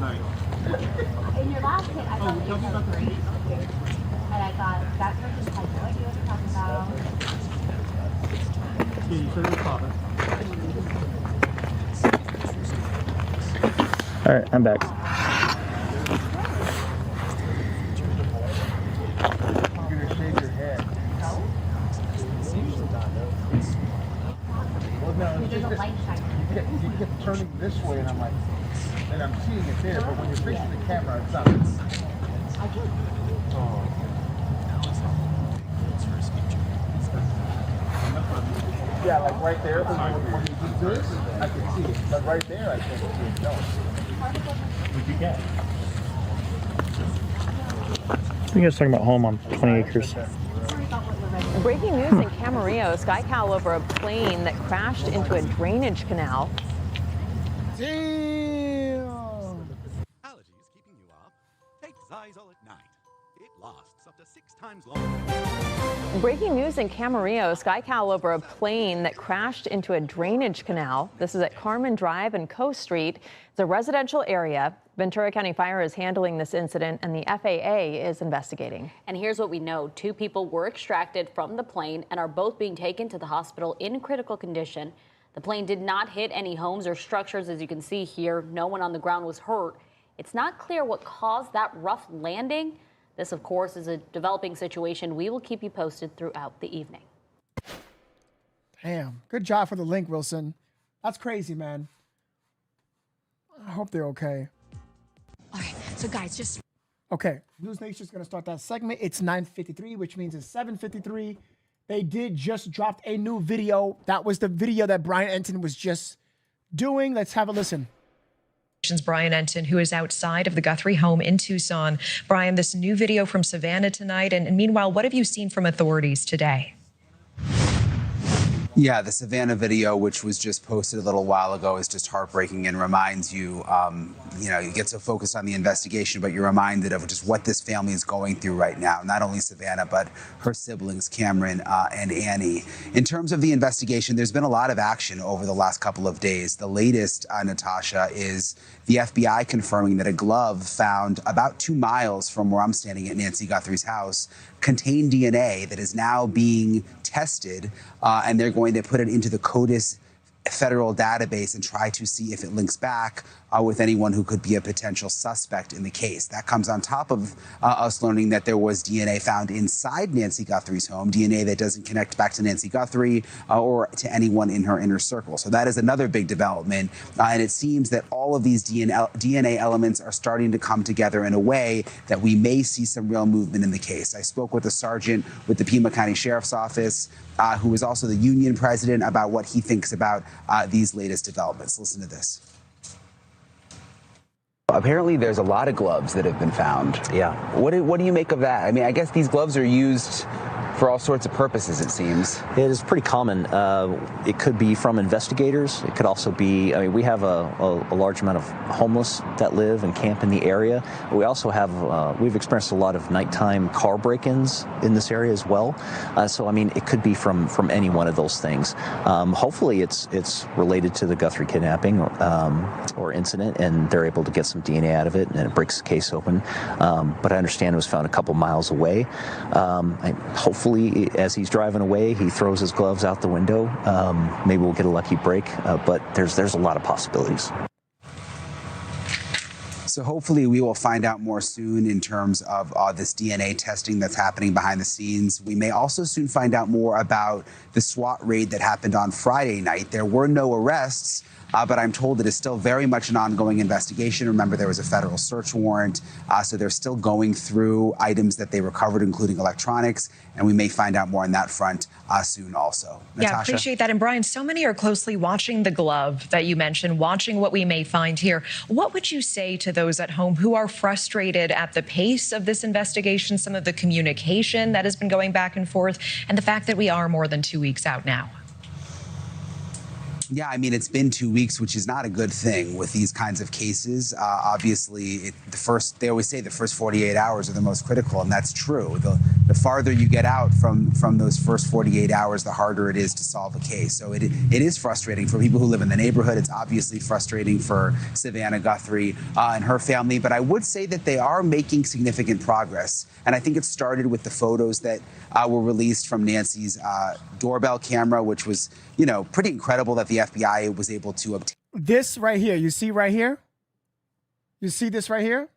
in your last hit, I thought it was great. And I thought, that person had no idea what you're talking about. Yeah, you said it was popping. All right, I'm back. You're gonna shave your head. Well, no, it's just you kept turning this way, and I'm like, and I'm seeing it there, but when you're facing the camera, it's not. Yeah, like right there, when you do this, I can see it. But right there, I can't see it. No. What'd you get? I think I was talking about home on 20 acres. Breaking news in Camarillo, SkyCal over a plane that crashed into a drainage canal. Damn. Allergies keeping you up? Take Zyzol at night. It lasts up to 6 times longer. Breaking news in Camarillo, SkyCal over a plane that crashed into a drainage canal. This is at Carmen Drive and Coast Street. It's a residential area. Ventura County Fire is handling this incident, and the FAA is investigating. And here's what we know. 2 people were extracted from the plane and are both being taken to the hospital in critical condition. The plane did not hit any homes or structures, as you can see here. No one on the ground was hurt. It's not clear what caused that rough landing. This, of course, is a developing situation. We will keep you posted throughout the evening. Damn. Good job for the link, Wilson. That's crazy, man. I hope they're okay. All right, so guys, just... Okay, News Nation's going to start that segment. It's 9:53, which means it's 7:53. They did just drop a new video. That was the video that Brian Enton was just doing. Let's have a listen. Brian Enton, who is outside of the Guthrie home in Tucson. Brian, this new video from Savannah tonight. And meanwhile, what have you seen from authorities today? Yeah, the Savannah video, which was just posted a little while ago, is just heartbreaking and reminds you, you get so focused on the investigation, but you're reminded of just what this family is going through right now. Not only Savannah, but her siblings, Cameron and Annie. In terms of the investigation, there's been a lot of action over the last couple of days. The latest, Natasha, is the FBI confirming that a glove found about 2 miles from where I'm standing at Nancy Guthrie's house contained DNA that is now being tested, and they're going to put it into the CODIS federal database and try to see if it links back with anyone who could be a potential suspect in the case. That comes on top of us learning that there was DNA found inside Nancy Guthrie's home, DNA that doesn't connect back to Nancy Guthrie or to anyone in her inner circle. So that is another big development. And it seems that all of these DNA elements are starting to come together in a way that we may see some real movement in the case. I spoke with a sergeant with the Pima County Sheriff's Office, who is also the union president, about what he thinks about these latest developments. Listen to this. Apparently, there's a lot of gloves that have been found. Yeah. What do you make of that? I mean, I guess these gloves are used for all sorts of purposes, it seems. It is pretty common. It could be from investigators. It could also be, I mean, we have a large amount of homeless that live and camp in the area. We also have, we've experienced a lot of nighttime car break-ins in this area as well. So, I mean, it could be from any one of those things. Hopefully it's related to the Guthrie kidnapping or incident, and they're able to get some DNA out of it, and it breaks the case open. But I understand it was found a couple miles away. Hopefully, as he's driving away, he throws his gloves out the window. Maybe we'll get a lucky break, but there's a lot of possibilities. So hopefully we will find out more soon in terms of this DNA testing that's happening behind the scenes. We may also soon find out more about the SWAT raid that happened on Friday night. There were no arrests, but I'm told it is still very much an ongoing investigation. Remember, there was a federal search warrant, so they're still going through items that they recovered, including electronics, and we may find out more on that front soon also. Yeah, Natasha? appreciate that. And Brian, so many are closely watching the glove that you mentioned, watching what we may find here. What would you say to those at home who are frustrated at the pace of this investigation, some of the communication that has been going back and forth, and the fact that we are more than 2 weeks out now? Yeah, I mean, it's been 2 weeks, which is not a good thing with these kinds of cases. Obviously, they always say the first 48 hours are the most critical, and that's true. The farther you get out from those first 48 hours, the harder it is to solve a case. So it is frustrating for people who live in the neighborhood. It's obviously frustrating for Savannah Guthrie and her family, but I would say that they are making significant progress. And I think it started with the photos that were released from Nancy's doorbell camera, which was, pretty incredible that the FBI was able to obtain. This right here, you see right here? You see this right here?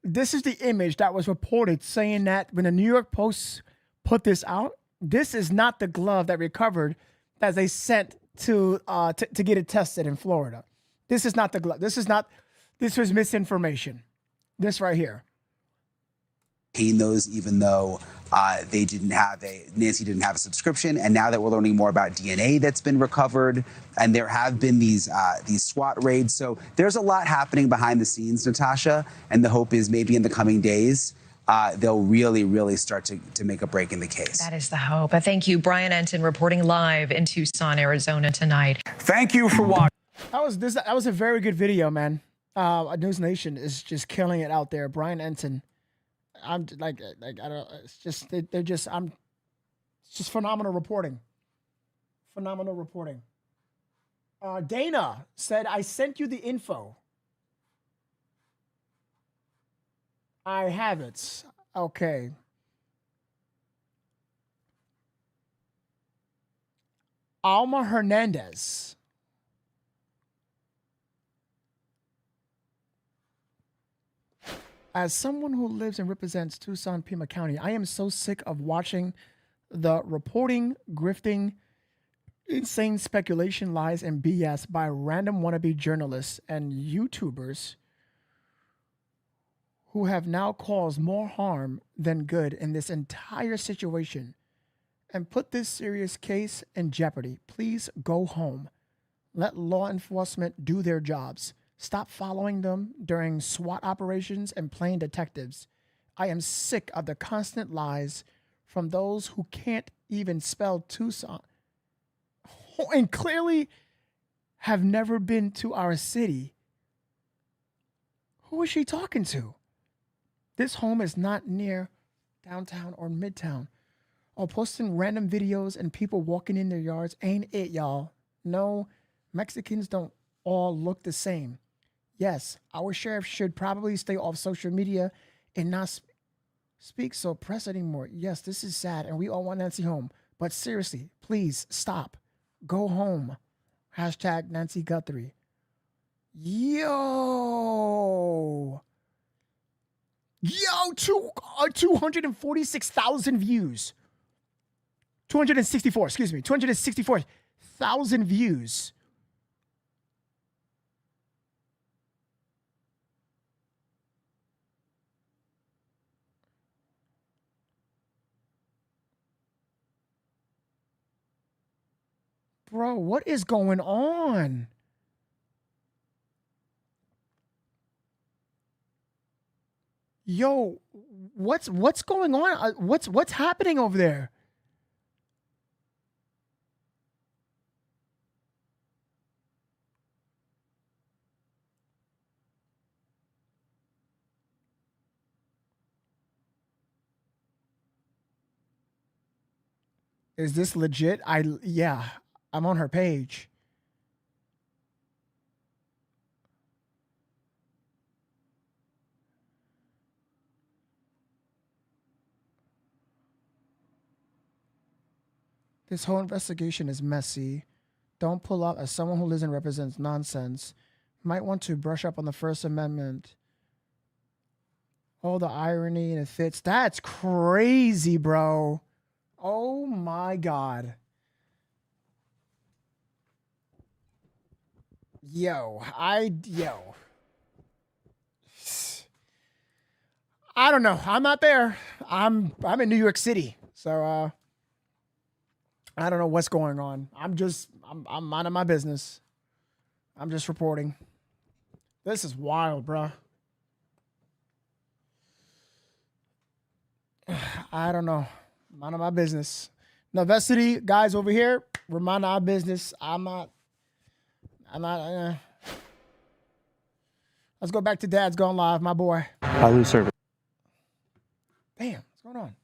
This is the image that was reported saying that when the New York Post put this out, this is not the glove that recovered that they sent to get it tested in Florida. This is not the glove. This was misinformation. This right here. Those, even though Nancy didn't have a subscription, and now that we're learning more about DNA that's been recovered, and there have been these SWAT raids, so there's a lot happening behind the scenes, Natasha, and the hope is maybe in the coming days they'll really start to make a break in the case. That is the hope. Thank you, Brian Enton, reporting live in Tucson, Arizona tonight. Thank you for watching. That was a very good video, man. News Nation is just killing it out there. Brian Enton. I'm like I don't. It's just it's just phenomenal reporting. Phenomenal reporting. Dana said, "I sent you the info." I have it. Okay. Alma Hernandez. As someone who lives and represents Tucson, Pima County, I am so sick of watching the reporting, grifting, insane speculation, lies, and BS by random wannabe journalists and YouTubers who have now caused more harm than good in this entire situation and put this serious case in jeopardy. Please go home. Let law enforcement do their jobs. Stop following them during SWAT operations and playing detectives. I am sick of the constant lies from those who can't even spell Tucson and clearly have never been to our city. Who is she talking to? This home is not near downtown or midtown. Or posting random videos and people walking in their yards ain't it, y'all. No, Mexicans don't all look the same. Yes, our sheriff should probably stay off social media and not speak so press anymore. Yes, this is sad and we all want Nancy home. But seriously, please stop. Go home. Hashtag Nancy Guthrie. Yo, 246,000 views. 264,000 views. Bro, what is going on? Yo, what's going on? What's happening over there? Is this legit? Yeah, I'm on her page. This whole investigation is messy. Don't pull up as someone who lives and represents nonsense. Might want to brush up on the First Amendment. Oh, the irony and it fits. That's crazy, bro. Oh my God. Yo. I don't know. I'm not there. I'm in New York City. So I don't know what's going on. I'm minding my business. I'm just reporting. This is wild, bro. I don't know. Minding my business. Novesity, guys over here, we're minding our business. I'm not. Let's go back to Dad's Gone Live, my boy. I lose service. Damn, what's going on?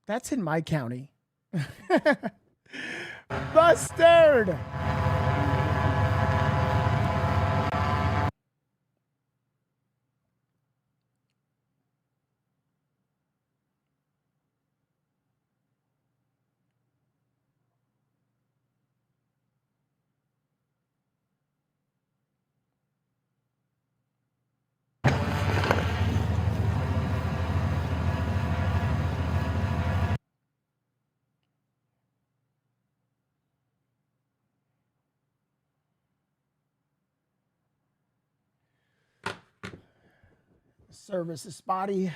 That's in my county. Bastard! Service is spotty.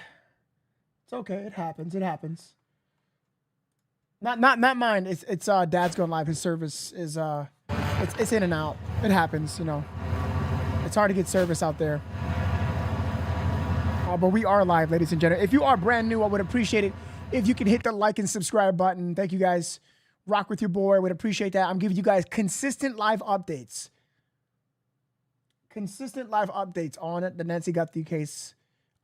It's okay. It happens. It happens. Not mine. It's Dad's Gone Live. His service is it's in and out. It happens. You know, it's hard to get service out there. But we are live, ladies and gentlemen. If you are brand new, I would appreciate it if you can hit the like and subscribe button. Thank you guys. Rock with your boy. I would appreciate that. I'm giving you guys consistent live updates. Consistent live updates on the Nancy Guthrie case.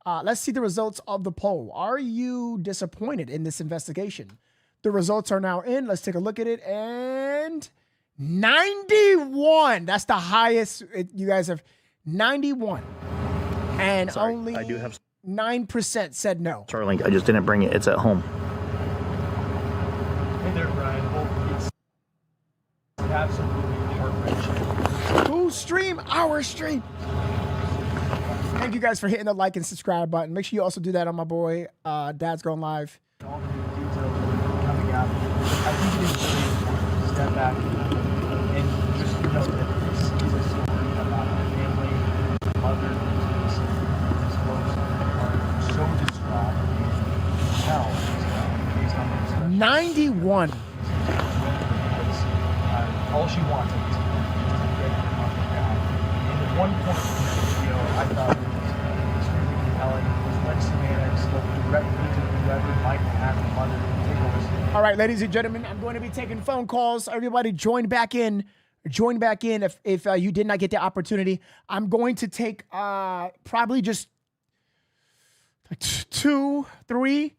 Let's see the results of the poll. Are you disappointed in this investigation? The results are now in. Let's take a look at it. And 91. That's the highest. You guys have 91. And Sorry, only I do have 9% said no. Starlink. I just didn't bring it. It's at home. Hey there, Brian. Well, it's absolutely heart-wrenching. Whose stream? Our stream. Thank you guys for hitting the like and subscribe button. Make sure you also do that on my boy Dad's Going Live. All the details coming out. I think it is really important to step back and just know that this is a story about a family, mother, who's folks are so distraught and hell based on those 91. all she wanted was to get her mother down. And at one point in the video, I thought it was extremely compelling. It was like Savannah spoke directly to whoever might have the mother take a listen. All right, ladies and gentlemen, I'm going to be taking phone calls. Everybody join back in. Join back in if you did not get the opportunity. I'm going to take probably just 2, 3.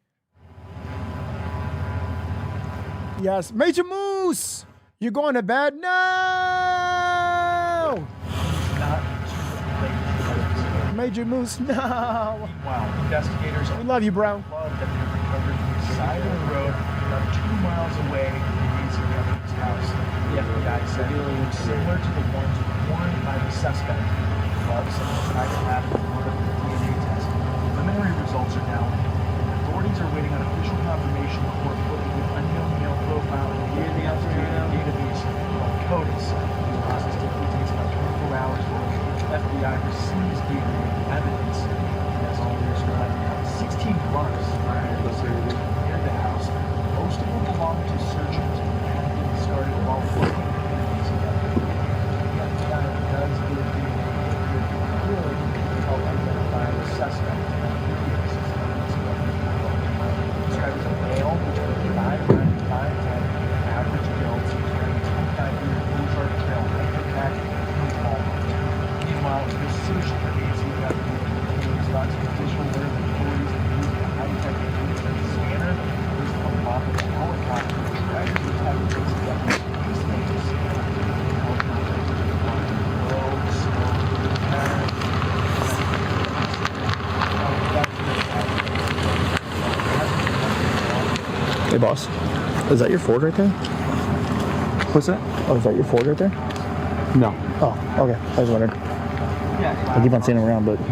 Yes, Major Moose, you're going to bed? No! Major Moose, no! Wow, investigators we love you, bro. love that they recovered from the side of the road about 2 miles away from the East house. The FBI said it was similar to the ones worn by the suspect. Gloves and tried to have the DNA test. Preliminary results are now in. Authorities are waiting on official confirmation before putting the unknown male profile in the database called CODIS. The process typically takes about 24 hours for the FBI receives DNA evidence. As all there's 16 gloves near the house. Most of them belong to searchers and had been discarded while working in the police together. The FBI does give DNA that could help identify the suspect. Described as a male between 5'9" and 5'10", average build, carrying 25-year blue-shirt trail, hyperpack, blue ball. Meanwhile, this search for Nancy got was about to additional where the authorities used a high-tech fingerprint scanner was unlocked with a helicopter to try to detect these weapons. These things Hey, boss. Is that your Ford right there? What's that? Oh, is that your Ford right there? No. Oh, okay. I was wondering. I keep on seeing him around, but I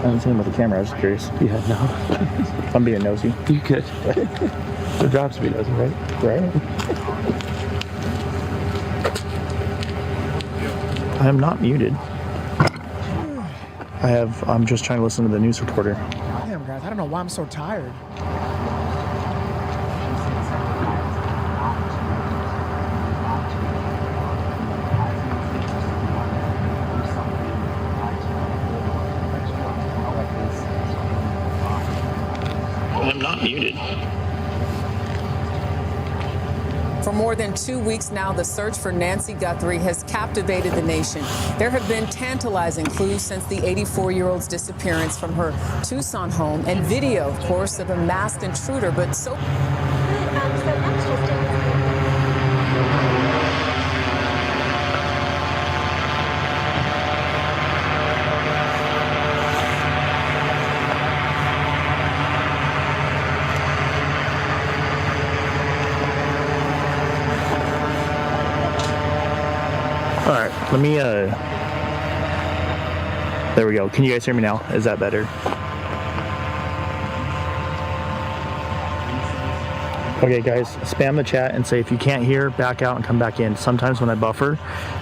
haven't seen him with the camera. I was just curious. Yeah, no. I'm being nosy. You could. Their job's to be nosy, right? Right. I am not muted. I'm just trying to listen to the news reporter. Damn, guys, I don't know why I'm so tired. I'm not muted. For more than 2 weeks now, the search for Nancy Guthrie has captivated the nation. There have been tantalizing clues since the 84-year-old's disappearance from her Tucson home and video, of course, of a masked intruder, but so... All right, let me, there we go. Can you guys hear me now? Is that better? Okay, guys, spam the chat and say if you can't hear, back out and come back in. Sometimes when I buffer,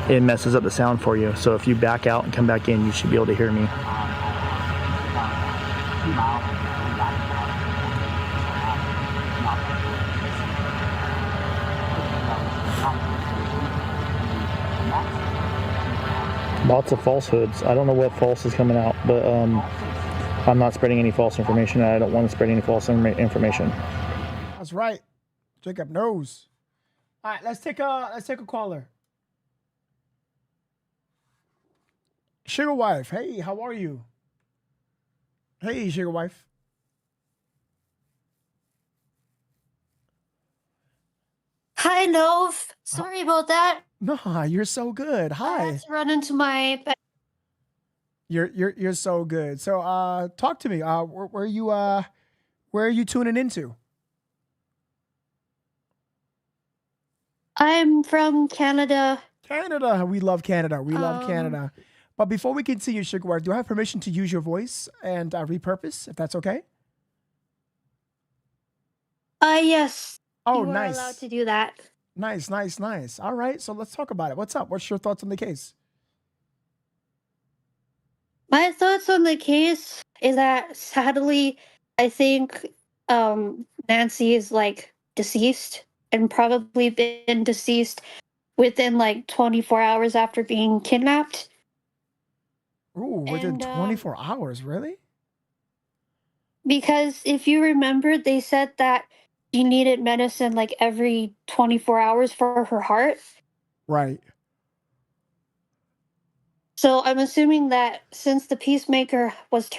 it messes up the sound for you. So if you back out and come back in, you should be able to hear me. Lots of falsehoods. I don't know what false is coming out, but I'm not spreading any false information. I don't want to spread any false information. That's right. Jacob knows. All right, let's take a caller. Sugar wife, hey, how are you? Hey, sugar wife. Hi, Nov. Sorry about that. No, you're so good. I Hi. had to run into my You're so good. So talk to me. Where are you tuning into? I'm from Canada. Canada. We love Canada. We love Canada. But before we continue, Sugar Wife, do I have permission to use your voice and repurpose, if that's okay? Yes. Oh, you are nice. allowed to do that. Nice. All right, so let's talk about it. What's up? What's your thoughts on the case? My thoughts on the case is that sadly, I think Nancy is like deceased and probably been deceased within like 24 hours after being kidnapped. Ooh, within And 24 hours, really? because if you remember, they said that she needed medicine like every 24 hours for her heart. Right. So I'm assuming that since the peacemaker was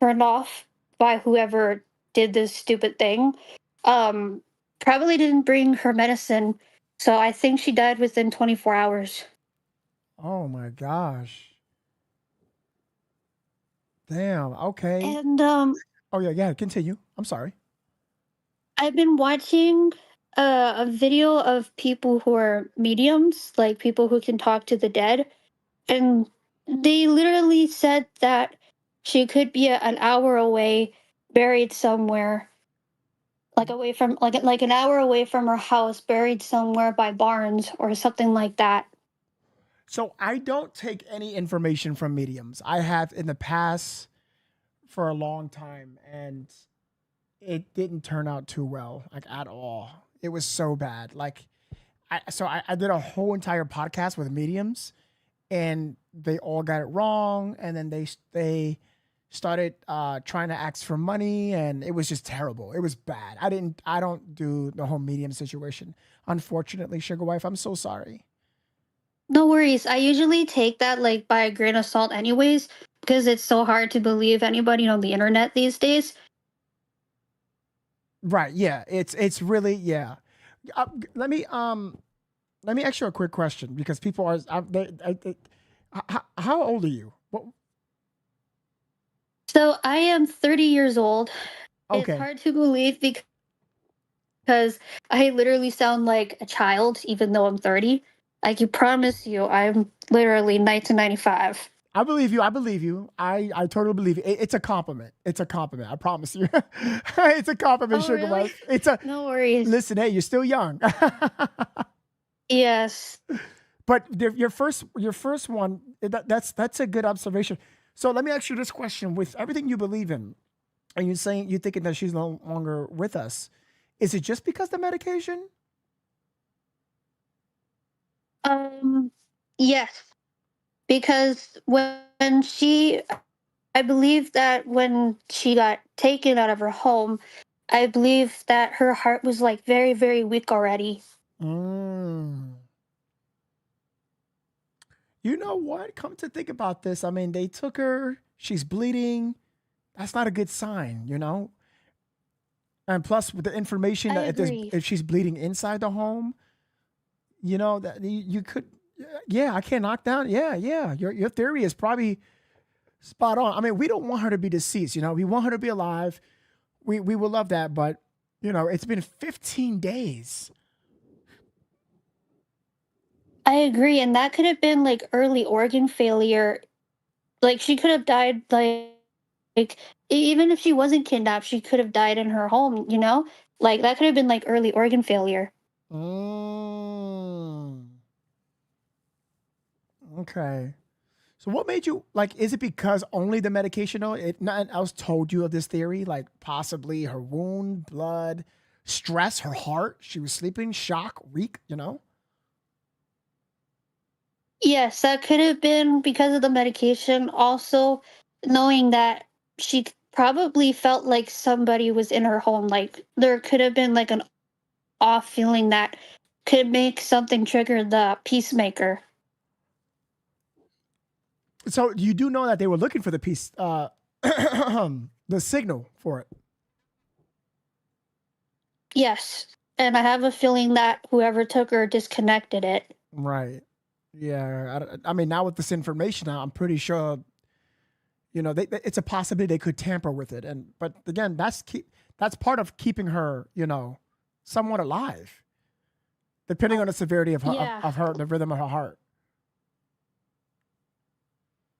turned off by whoever did this stupid thing, probably didn't bring her medicine. So I think she died within 24 hours. Oh my gosh. Damn. Okay. And Oh yeah. Continue. I'm sorry. I've been watching a video of people who are mediums, like people who can talk to the dead, and they literally said that she could be an hour away, buried somewhere, like away from like an hour away from her house, buried somewhere by barns or something like that. So I don't take any information from mediums. I have in the past for a long time, and it didn't turn out too well, like at all. It was so bad. Like, I did a whole entire podcast with mediums, and they all got it wrong, and then they started trying to ask for money, and it was just terrible. It was bad. I don't do the whole medium situation. Unfortunately, Sugar Wife, I'm so sorry. No worries. I usually take that like by a grain of salt anyways, because it's so hard to believe anybody on the internet these days. Right. Yeah. It's really yeah. Let me ask you a quick question because people are how old are you? What, So I am 30 years old. It's okay. hard to believe because I literally sound like a child even though I'm 30. I can promise you I'm literally 1995. I believe you. I believe you. I totally believe you. It's a compliment. It's a compliment. I promise you. It's a compliment, Oh, Sugar really? Wife. It's a No worries. listen. Hey, you're still young. Yes. But your first one that's a good observation. So let me ask you this question: with everything you believe in, and you're thinking that she's no longer with us, is it just because the medication? Yes. Because I believe that when she got taken out of her home, I believe that her heart was like very, very weak already. Mm. You know what? Come to think about this, I mean, they took her. She's bleeding. That's not a good sign, you know. And plus, with the information I that agree. if she's bleeding inside the home, you know that you could. Yeah, I can't knock down. Yeah. Your theory is probably spot on. I mean, we don't want her to be deceased. You know, we want her to be alive. We will love that, but you know, it's been 15 days. I agree. And that could have been like early organ failure. Like she could have died like even if she wasn't kidnapped, she could have died in her home, you know? Like that could have been like early organ failure. Mm. Okay. So what made you like? Is it because only the medication? Though nothing else told you of this theory, like possibly her wound, blood, stress, her heart. She was sleeping, shock, reek. You know. Yes, that could have been because of the medication. Also, knowing that she probably felt like somebody was in her home. Like there could have been like an off feeling that could make something trigger the peacemaker. So you do know that they were looking for the piece, the signal for it. Yes. And I have a feeling that whoever took her disconnected it. Right. Yeah. I mean, now with this information, I'm pretty sure You know, it's a possibility they could tamper with it. But again, that's part of keeping her, you know, somewhat alive, depending on the severity of her, the rhythm of her heart.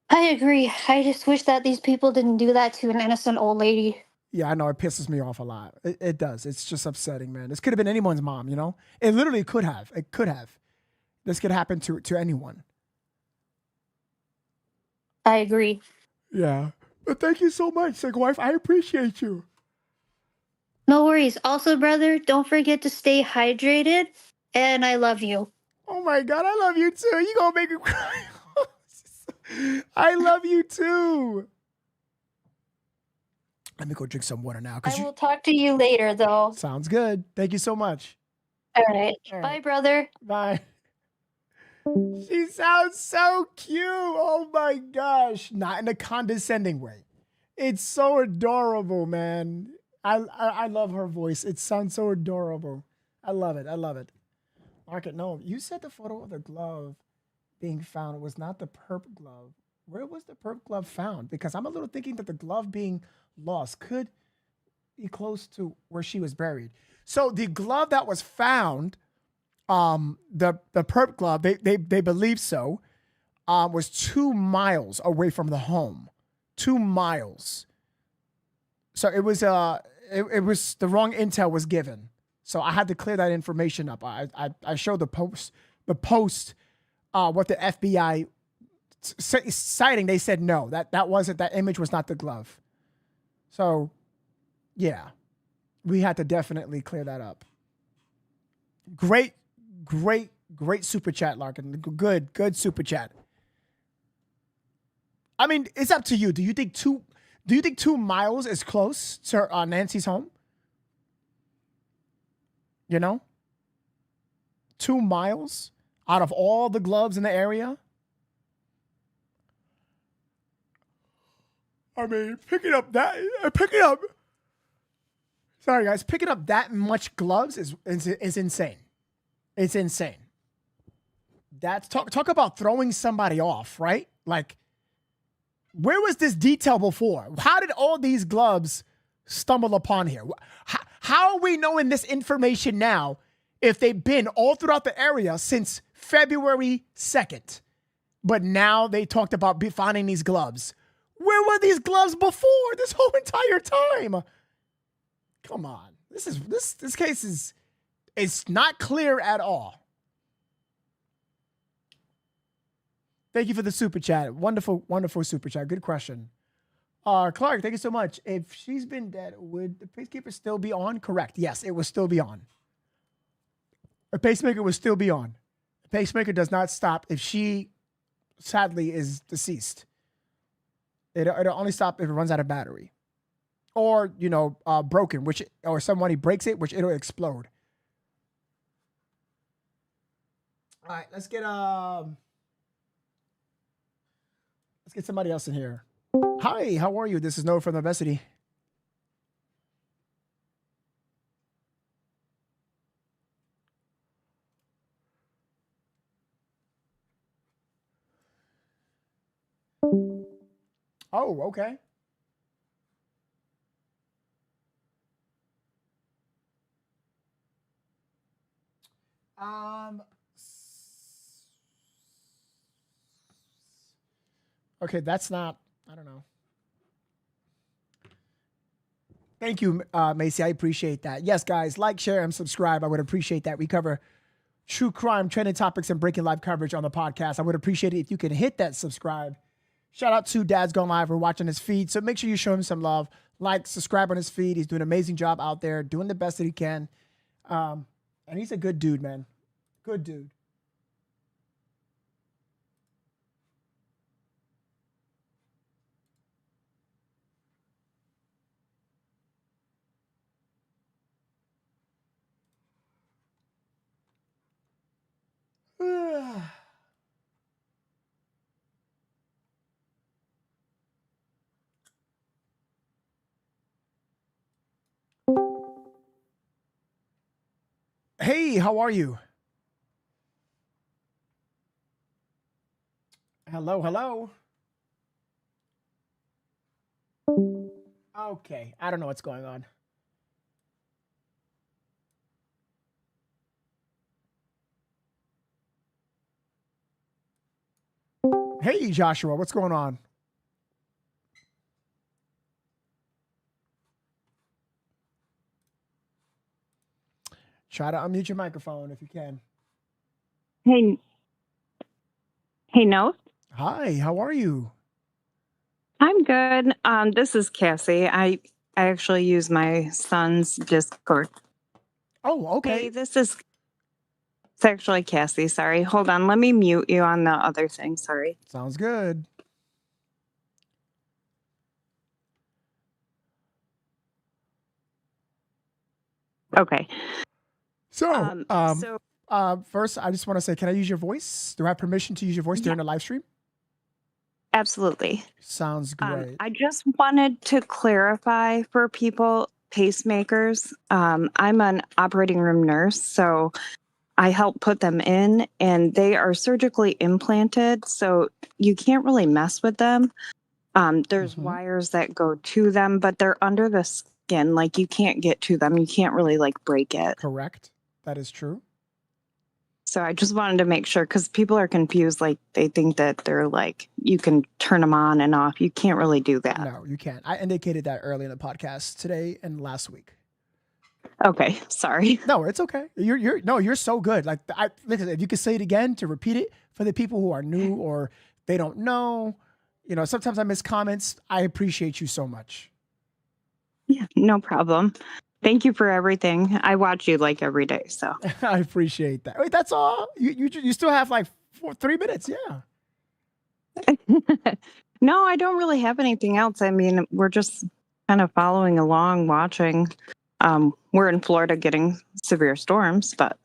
I agree. I just wish that these people didn't do that to an innocent old lady. Yeah, I know, it pisses me off a lot. It does. It's just upsetting, man. This could have been anyone's mom, you know? It literally could have. It could have. This could happen to anyone. I agree. Yeah. But thank you so much, sick wife. I appreciate you. No worries. Also, brother, don't forget to stay hydrated. And I love you. Oh my God, I love you too. You gonna make me cry. I love you too. Let me go drink some water now. I will talk to you later, though. Sounds good. Thank you so much. All right. Bye, brother. Bye. She sounds so cute. Oh my gosh. Not in a condescending way. It's so adorable, man. I love her voice. It sounds so adorable. I love it. I love it. Market, no. You said the photo of the glove being found was not the perp glove. Where was the perp glove found? Because I'm a little thinking that the glove being lost could be close to where she was buried. So the glove that was found, the perp glove, they believe so, was 2 miles away from the home. 2 miles. So it was it was the wrong intel was given. So I had to clear that information up. I showed the post what the FBI citing. They said no, that image was not the glove. So yeah, we had to definitely clear that up. Great super chat, Larkin. Good super chat. I mean, it's up to you. Do you think 2 miles is close to Nancy's home? You know? 2 miles out of all the gloves in the area? I mean, picking up that much gloves is insane. It's insane. That's talk about throwing somebody off, right? Like, where was this detail before? How did all these gloves stumble upon here? How are we knowing this information now if they've been all throughout the area since February 2nd? But now they talked about finding these gloves. Where were these gloves before this whole entire time? Come on. This case is it's not clear at all. Thank you for the super chat. Wonderful super chat. Good question. Clark, thank you so much. If she's been dead, would the pacemaker still be on? Correct. Yes, it will still be on. A pacemaker will still be on. The pacemaker does not stop if she sadly is deceased. It'll only stop if it runs out of battery. Or, broken, or somebody breaks it, which it'll explode. All right, let's get somebody else in here. Hi, how are you? This is Noah from Novesity. Oh, okay. Okay, that's not, I don't know. Thank you, Macy. I appreciate that. Yes, guys, like, share, and subscribe. I would appreciate that. We cover true crime, trending topics, and breaking live coverage on the podcast. I would appreciate it if you can hit that subscribe. Shout out to Dad's Gone Live for watching his feed. So make sure you show him some love. Like, subscribe on his feed. He's doing an amazing job out there, doing the best that he can. And he's a good dude, man. Good dude. Hey, how are you? Hello. Okay, I don't know what's going on. Hey, Joshua, what's going on? Try to unmute your microphone if you can. Hey, no. Hi, how are you? I'm good. This is Cassie. I actually use my son's Discord. Oh, okay. Hey, it's actually Cassie. Sorry. Hold on. Let me mute you on the other thing. Sorry. Sounds good. Okay. So, first, I just want to say, can I use your voice? Do I have permission to use your voice during the live stream? Absolutely. Sounds great. I just wanted to clarify for people, pacemakers. I'm an operating room nurse, so I help put them in, and they are surgically implanted, so you can't really mess with them. There's wires that go to them, but they're under the skin. Like, you can't get to them. You can't really like break it. Correct. That is true. So I just wanted to make sure, because people are confused. Like, they think that they're like, you can turn them on and off. You can't really do that. No, you can't. I indicated that early in the podcast today and last week. Okay, sorry. No, it's okay. You're so good. Like, listen, if you could say it again to repeat it for the people who are new or they don't know, sometimes I miss comments. I appreciate you so much. Yeah, no problem. Thank you for everything. I watch you like every day, so. I appreciate that. Wait, that's all? You still have like 3 minutes, yeah. No, I don't really have anything else. I mean, we're just kind of following along, watching. We're in Florida getting severe storms, but.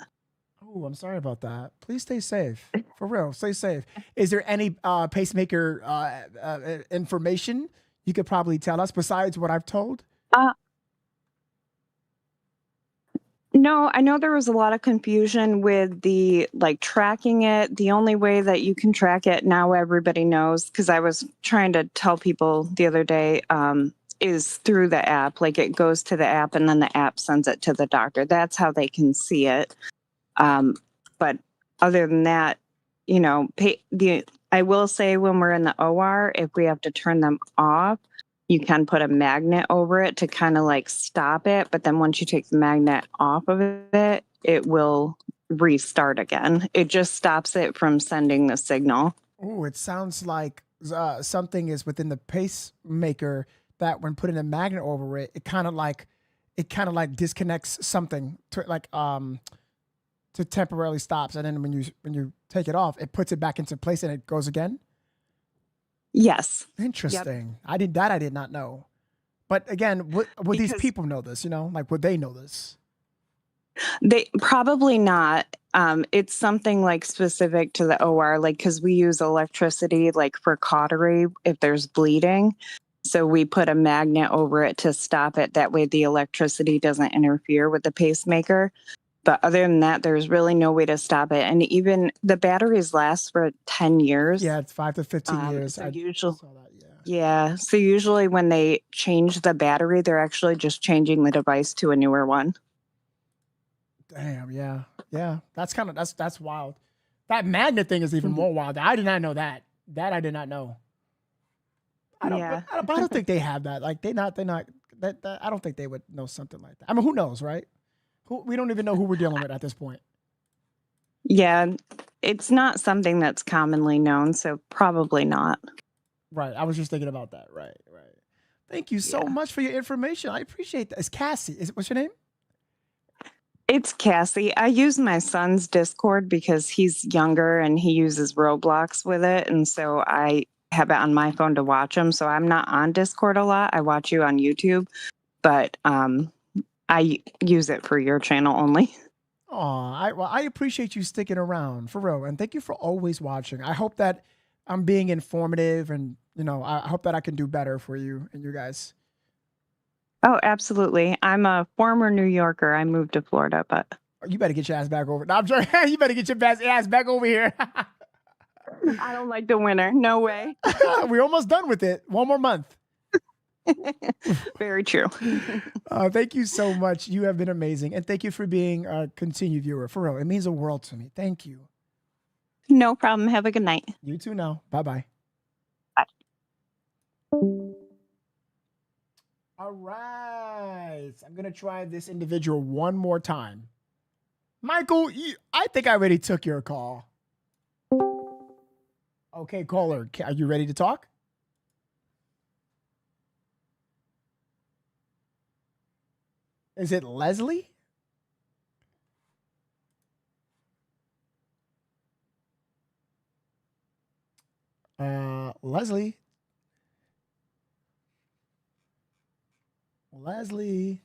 Oh, I'm sorry about that. Please stay safe. For real, stay safe. Is there any pacemaker information you could probably tell us besides what I've told? No, I know there was a lot of confusion with the tracking it. The only way that you can track it now, everybody knows, because I was trying to tell people the other day, is through the app. Like, it goes to the app and then the app sends it to the doctor. That's how they can see it. But other than that, I will say when we're in the OR, if we have to turn them off, you can put a magnet over it to kind of like stop it. But then once you take the magnet off of it, it will restart again. It just stops it from sending the signal. Oh, it sounds like something is within the pacemaker that when putting a magnet over it, it kind of like disconnects something to temporarily stops, and then when you take it off, it puts it back into place and it goes again. Yes. Interesting. Yep. I did not know. But again, would these people know this? Would they know this? They probably not. It's something like specific to the OR, like, because we use electricity like for cautery if there's bleeding. So we put a magnet over it to stop it. That way the electricity doesn't interfere with the pacemaker. But other than that, there's really no way to stop it. And even the batteries last for 10 years. Yeah, it's 5 to 15 years. So yeah. So usually when they change the battery, they're actually just changing the device to a newer one. Damn, yeah. Yeah. That's wild. That magnet thing is even more wild. I did not know that. That I did not know. I don't think they have that. Like, I don't think they would know something like that. I mean, who knows, right? We don't even know who we're dealing with at this point. Yeah, it's not something that's commonly known, so probably not. Right. I was just thinking about that. Right. Thank you so much for your information. I appreciate that. It's Cassie. What's your name? It's Cassie. I use my son's Discord because he's younger and he uses Roblox with it. And so I have it on my phone to watch him. So I'm not on Discord a lot. I watch you on YouTube, but I use it for your channel only. I appreciate you sticking around, for real. And thank you for always watching. I hope that I'm being informative and, I hope that I can do better for you and you guys. Oh, absolutely. I'm a former New Yorker. I moved to Florida, but. You better get your ass back over. No, I'm joking. You better get your ass back over here. I don't like the winter. No way. We're almost done with it. One more month. Very true. Thank you so much. You have been amazing. And thank you for being a continued viewer. For real, it means the world to me. Thank you. No problem. Have a good night. You too now. Bye-bye. Bye. All right. I'm going to try this individual one more time. Michael, I think I already took your call. Okay, caller, are you ready to talk? Is it Leslie? Leslie. Leslie.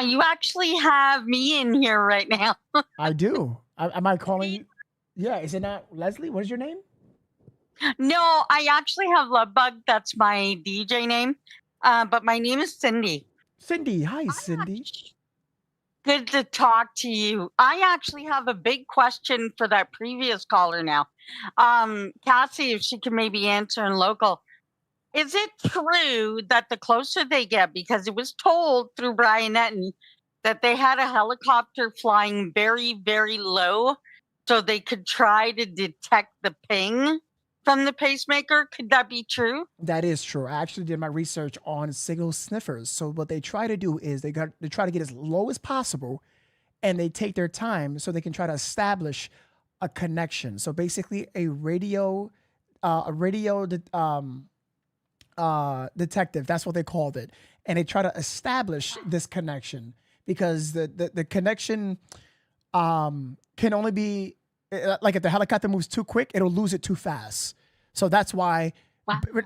You actually have me in here right now. I do. Am I calling you? Yeah, is it not Leslie? What is your name? No, I actually have Lovebug. That's my DJ name. But my name is Cindy. Cindy. Hi, Cindy. Good to talk to you. I actually have a big question for that previous caller now. Cassie, if she can maybe answer in local. Is it true that the closer they get, because it was told through Brian Netton that they had a helicopter flying very, very low so they could try to detect the ping from the pacemaker? Could that be true? That is true. I actually did my research on signal sniffers. So what they try to do is they try to get as low as possible, and they take their time so they can try to establish a connection. So basically, a radio detective. That's what they called it, and they try to establish this connection because the connection can only be like if the helicopter moves too quick, it'll lose it too fast. So that's why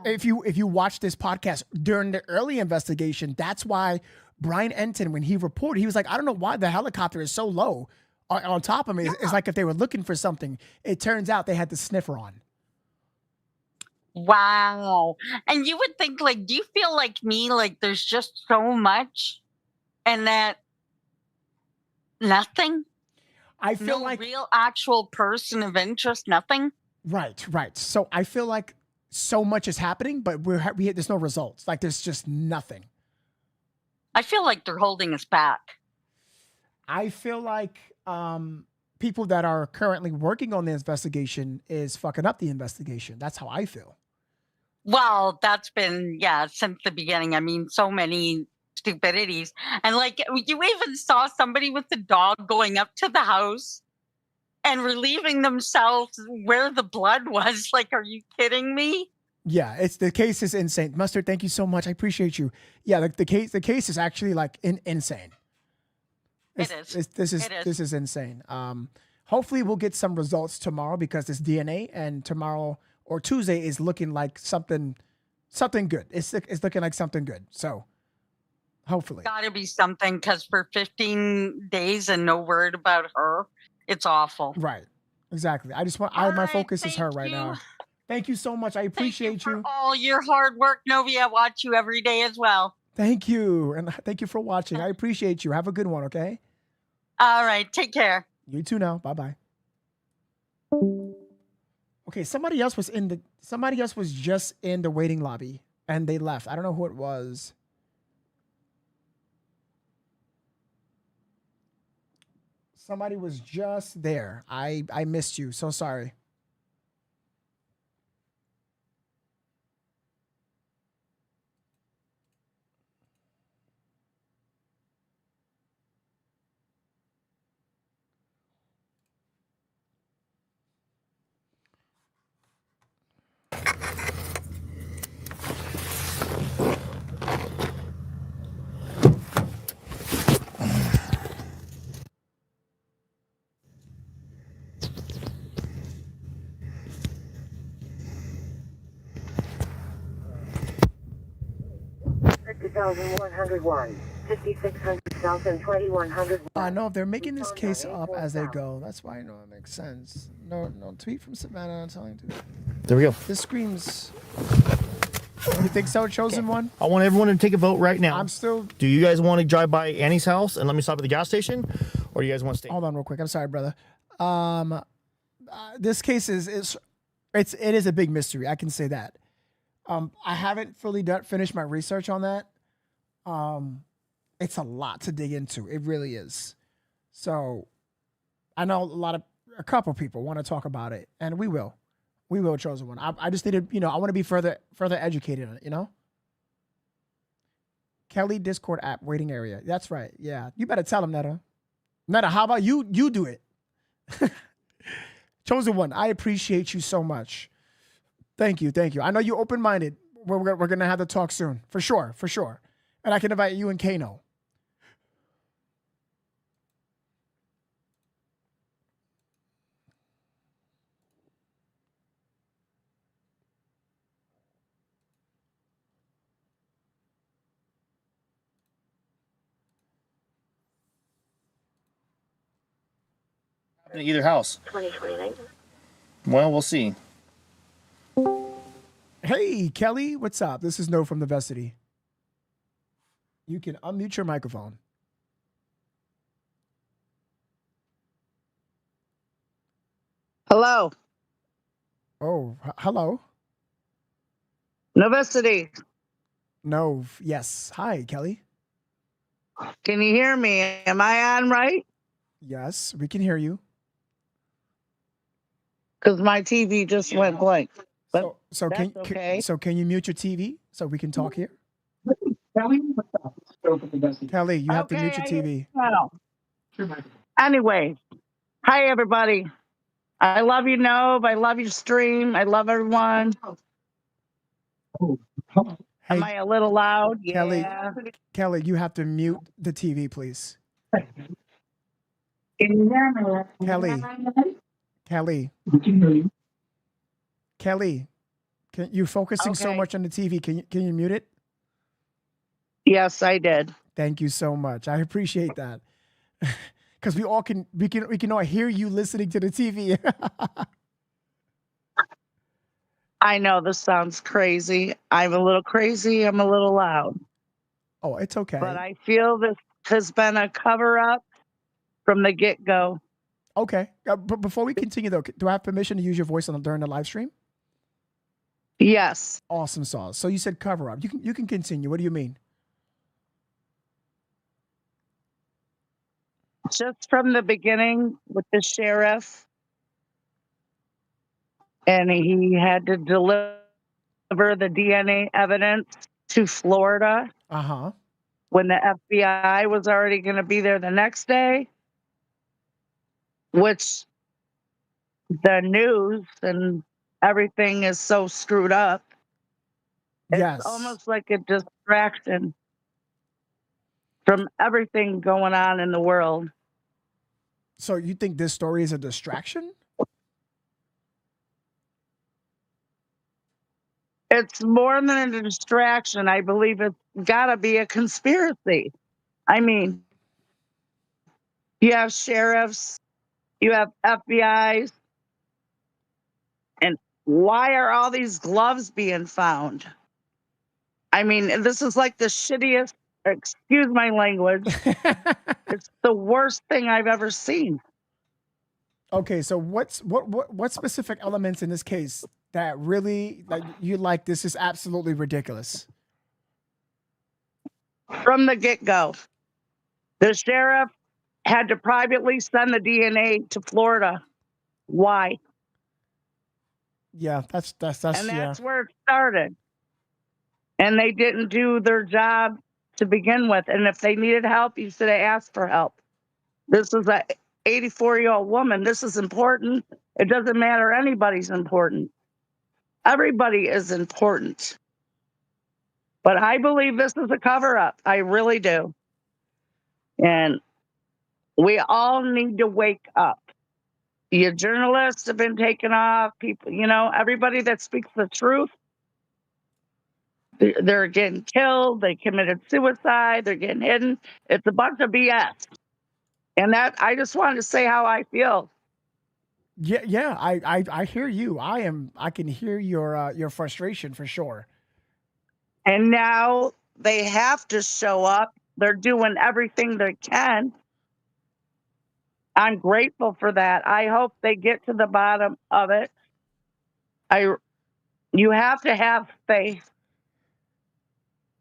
if you watch this podcast during the early investigation, that's why Brian Enton, when he reported, he was like, I don't know why the helicopter is so low on top of me. It's like if they were looking for something. It turns out they had the sniffer on. Wow. And you would think, like, do you feel like me, like there's just so much and that nothing? I feel no like real actual person of interest, nothing? Right. So I feel like so much is happening, but there's no results. Like there's just nothing. I feel like they're holding us back. I feel like people that are currently working on the investigation is fucking up the investigation. That's how I feel. Well, that's been, since the beginning. I mean, so many stupidities. And like, you even saw somebody with the dog going up to the house and relieving themselves where the blood was. Like, are you kidding me? Yeah, the case is insane. Mustard, thank you so much. I appreciate you. Yeah, the case is actually like insane. This is insane. Hopefully we'll get some results tomorrow because this DNA, and tomorrow or Tuesday is looking like something good. It's looking like something good. So hopefully. Gotta be something, because for 15 days and no word about her, it's awful. Right. Exactly. My focus is her right now. Thank you so much. I appreciate you. For all your hard work, Novi. I watch you every day as well. Thank you. And thank you for watching. I appreciate you. Have a good one, okay? All right. Take care. You too now. Bye-bye. Okay, somebody else was just in the waiting lobby and they left. I don't know who it was. Somebody was just there. I missed you. So sorry. I know they're making this case up as they go. That's why I know it makes sense. No tweet from Savannah telling to. There we go. This screams. You think so, Chosen One? I want everyone to take a vote right now. I'm still. Do you guys want to drive by Annie's house and let me stop at the gas station, or do you guys want to stay? Hold on, real quick. I'm sorry, brother. This case it is a big mystery. I can say that. I haven't fully finished my research on that. It's a lot to dig into. It really is. So I know a couple people want to talk about it, and we will. We will, chosen one. I just need to, I want to be further educated on it, Kelly Discord app waiting area. That's right. Yeah. You better tell him, Netta. Netta, how about you do it? Chosen one, I appreciate you so much. Thank you. I know you're open-minded. We're going to have to talk soon. For sure. And I can invite you and Kano. At either house. 2029. Well, we'll see. Hey, Kelly, what's up? This is No from Novesity. You can unmute your microphone. Hello. Oh, hello. Novesity. No, yes. Hi, Kelly. Can you hear me? Am I on right? Yes, we can hear you. Because my TV just went blank. But So that's okay. can you mute your TV so we can talk here? Kelly, you have to mute your TV. Now. Anyway, hi everybody. I love you, Nove. I love your stream. I love everyone. Am I a little loud? Kelly, Yeah. Kelly, you have to mute the TV, please. Kelly. Kelly, you're focusing so much on the TV. Can you mute it? Yes, I did. Thank you so much. I appreciate that. Because we can all hear you listening to the TV. I know this sounds crazy. I'm a little crazy. I'm a little loud. Oh, it's okay. But I feel this has been a cover up from the get go. Okay. But before we continue, though, do I have permission to use your voice during the live stream? Yes. Awesome sauce. So you said cover up. You can continue. What do you mean? Just from the beginning with the sheriff, and he had to deliver the DNA evidence to Florida. When the FBI was already going to be there the next day, which the news and everything is so screwed up. It's almost like a distraction from everything going on in the world. So you think this story is a distraction? It's more than a distraction. I believe it's got to be a conspiracy. I mean, you have sheriffs, you have FBIs, and why are all these gloves being found? I mean, this is like the shittiest, excuse my language. It's the worst thing I've ever seen. Okay, so what specific elements in this case that really this is absolutely ridiculous? From the get-go, the sheriff had to privately send the DNA to Florida. Why? Yeah, that's and that's where it started. And they didn't do their job to begin with. And if they needed help, you should have asked for help. This is a 84-year-old woman. This is important. It doesn't matter. Anybody's important. Everybody is important. But I believe this is a cover-up. I really do. And we all need to wake up. Your journalists have been taken off. People, everybody that speaks the truth, they're getting killed. They committed suicide. They're getting hidden. It's a bunch of BS. And I just wanted to say how I feel. Yeah. I hear you. I can hear your frustration for sure. And now they have to show up. They're doing everything they can. I'm grateful for that. I hope they get to the bottom of it. You have to have faith.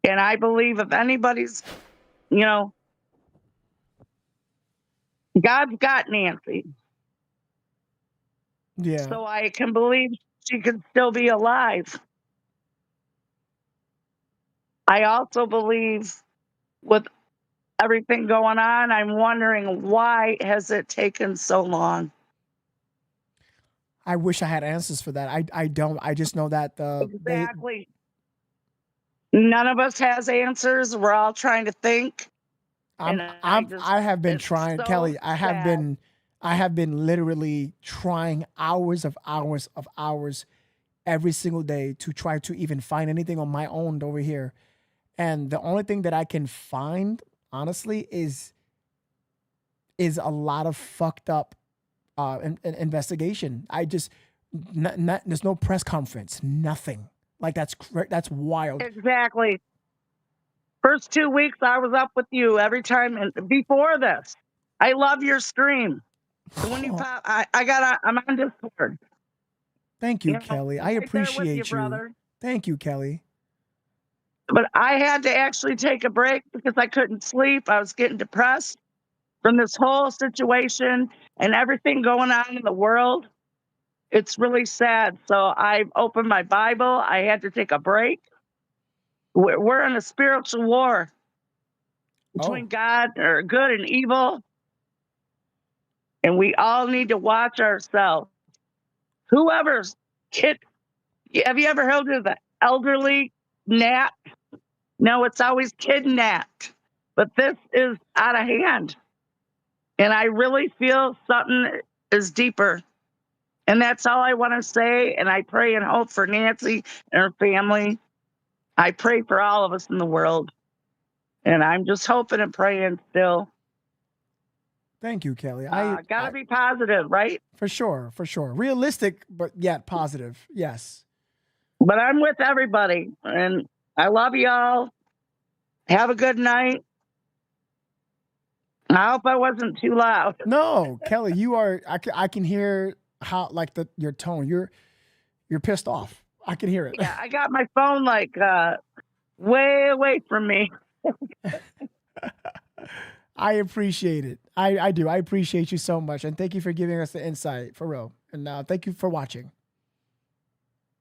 And I believe if anybody's, God's got Nancy. Yeah. So I can believe she could still be alive. I also believe with everything going on, I'm wondering why has it taken so long? I wish I had answers for that. I don't. I just know that Exactly. None of us has answers. We're all trying to think. I have been trying, so Kelly. I sad. have been literally trying hours every single day to try to even find anything on my own over here. And the only thing that I can find, honestly, is a lot of fucked up investigation. I just there's no press conference, nothing. Like that's wild. Exactly. First 2 weeks I was up with you every time, and before this, I love your stream. When you pop, I'm on Discord. Thank you, Kelly. I right there with appreciate you. brother. Thank you, Kelly. But I had to actually take a break because I couldn't sleep. I was getting depressed from this whole situation and everything going on in the world. It's really sad. So I opened my Bible. I had to take a break. We're in a spiritual war between God or good and evil. And we all need to watch ourselves. Whoever's kid, have you ever heard of the elderly nap? No, it's always kidnapped. But this is out of hand. And I really feel something is deeper. And that's all I want to say. And I pray and hope for Nancy and her family. I pray for all of us in the world. And I'm just hoping and praying still. Thank you, Kelly. Gotta be positive, right? For sure. Realistic, but yet positive. Yes. But I'm with everybody. And I love y'all. Have a good night. I hope I wasn't too loud. No, Kelly, you are. I can hear how your tone. You're pissed off. I can hear it. Yeah, I got my phone way away from me. I appreciate it. I do. I appreciate you so much, and thank you for giving us the insight, for real. And thank you for watching.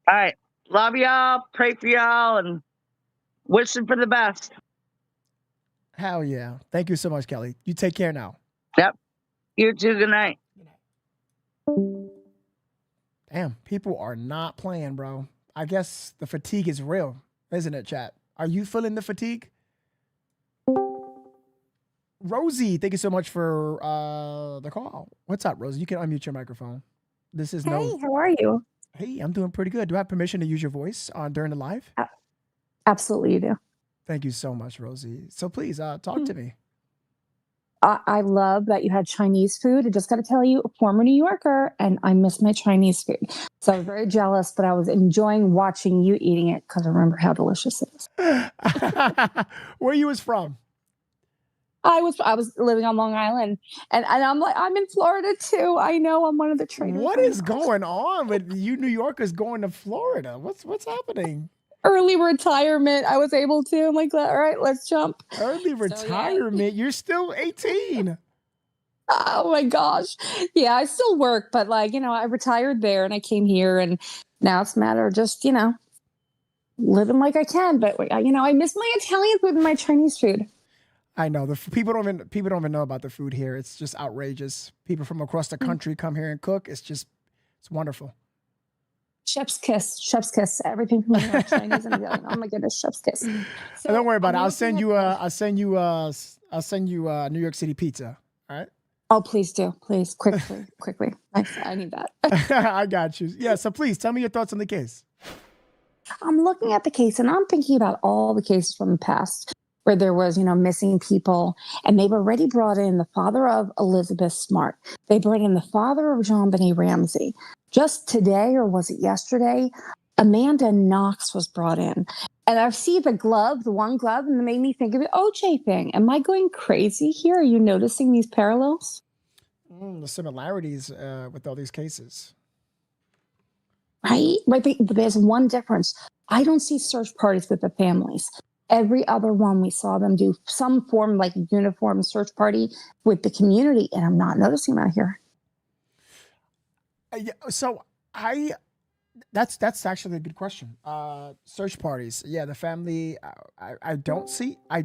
All right, love y'all. Pray for y'all, and wishing for the best. Hell yeah! Thank you so much, Kelly. You take care now. Yep. You too. Good night. Damn, people are not playing, bro. I guess the fatigue is real, isn't it, chat? Are you feeling the fatigue? Rosie, thank you so much for the call. What's up, Rosie? You can unmute your microphone. This is Hey, how are you? Hey, I'm doing pretty good. Do I have permission to use your voice during the live? Absolutely, you do. Thank you so much, Rosie. So please talk to me. I love that you had Chinese food. I just got to tell you, a former New Yorker, and I miss my Chinese food. So I was very jealous, but I was enjoying watching you eating it because I remember how delicious it is. Where you was from? I was living on Long Island, and I'm in Florida too. I know I'm one of the traders. What is going on with you New Yorkers going to Florida? What's happening? Early retirement. I was able to. I'm like, all right, let's jump. Early retirement? You're still 18. Oh my gosh. Yeah, I still work, but I retired there and I came here, and now it's a matter of just, living like I can. But I miss my Italian food and my Chinese food. I know people don't even know about the food here. It's just outrageous. People from across the country come here and cook. It's wonderful. Chef's kiss. Everything from Chinese and Italian. Oh my goodness, chef's kiss. So don't worry about it. I'll send you New York City pizza. All right. Oh, please do. Please, quickly. I need that. I got you. Yeah. So please tell me your thoughts on the case. I'm looking at the case and I'm thinking about all the cases from the past where there was, missing people, and they've already brought in the father of Elizabeth Smart. They brought in the father of JonBenet Ramsey. Just today, or was it yesterday, Amanda Knox was brought in. And I see the one glove, and it made me think of the OJ thing. Am I going crazy here? Are you noticing these parallels? The similarities with all these cases. right? Right. But there's one difference. I don't see search parties with the families. Every other one, we saw them do some form, like uniform search party with the community, and I'm not noticing that here. Yeah, so I that's actually a good question. Search parties. Yeah, the family. I don't see. I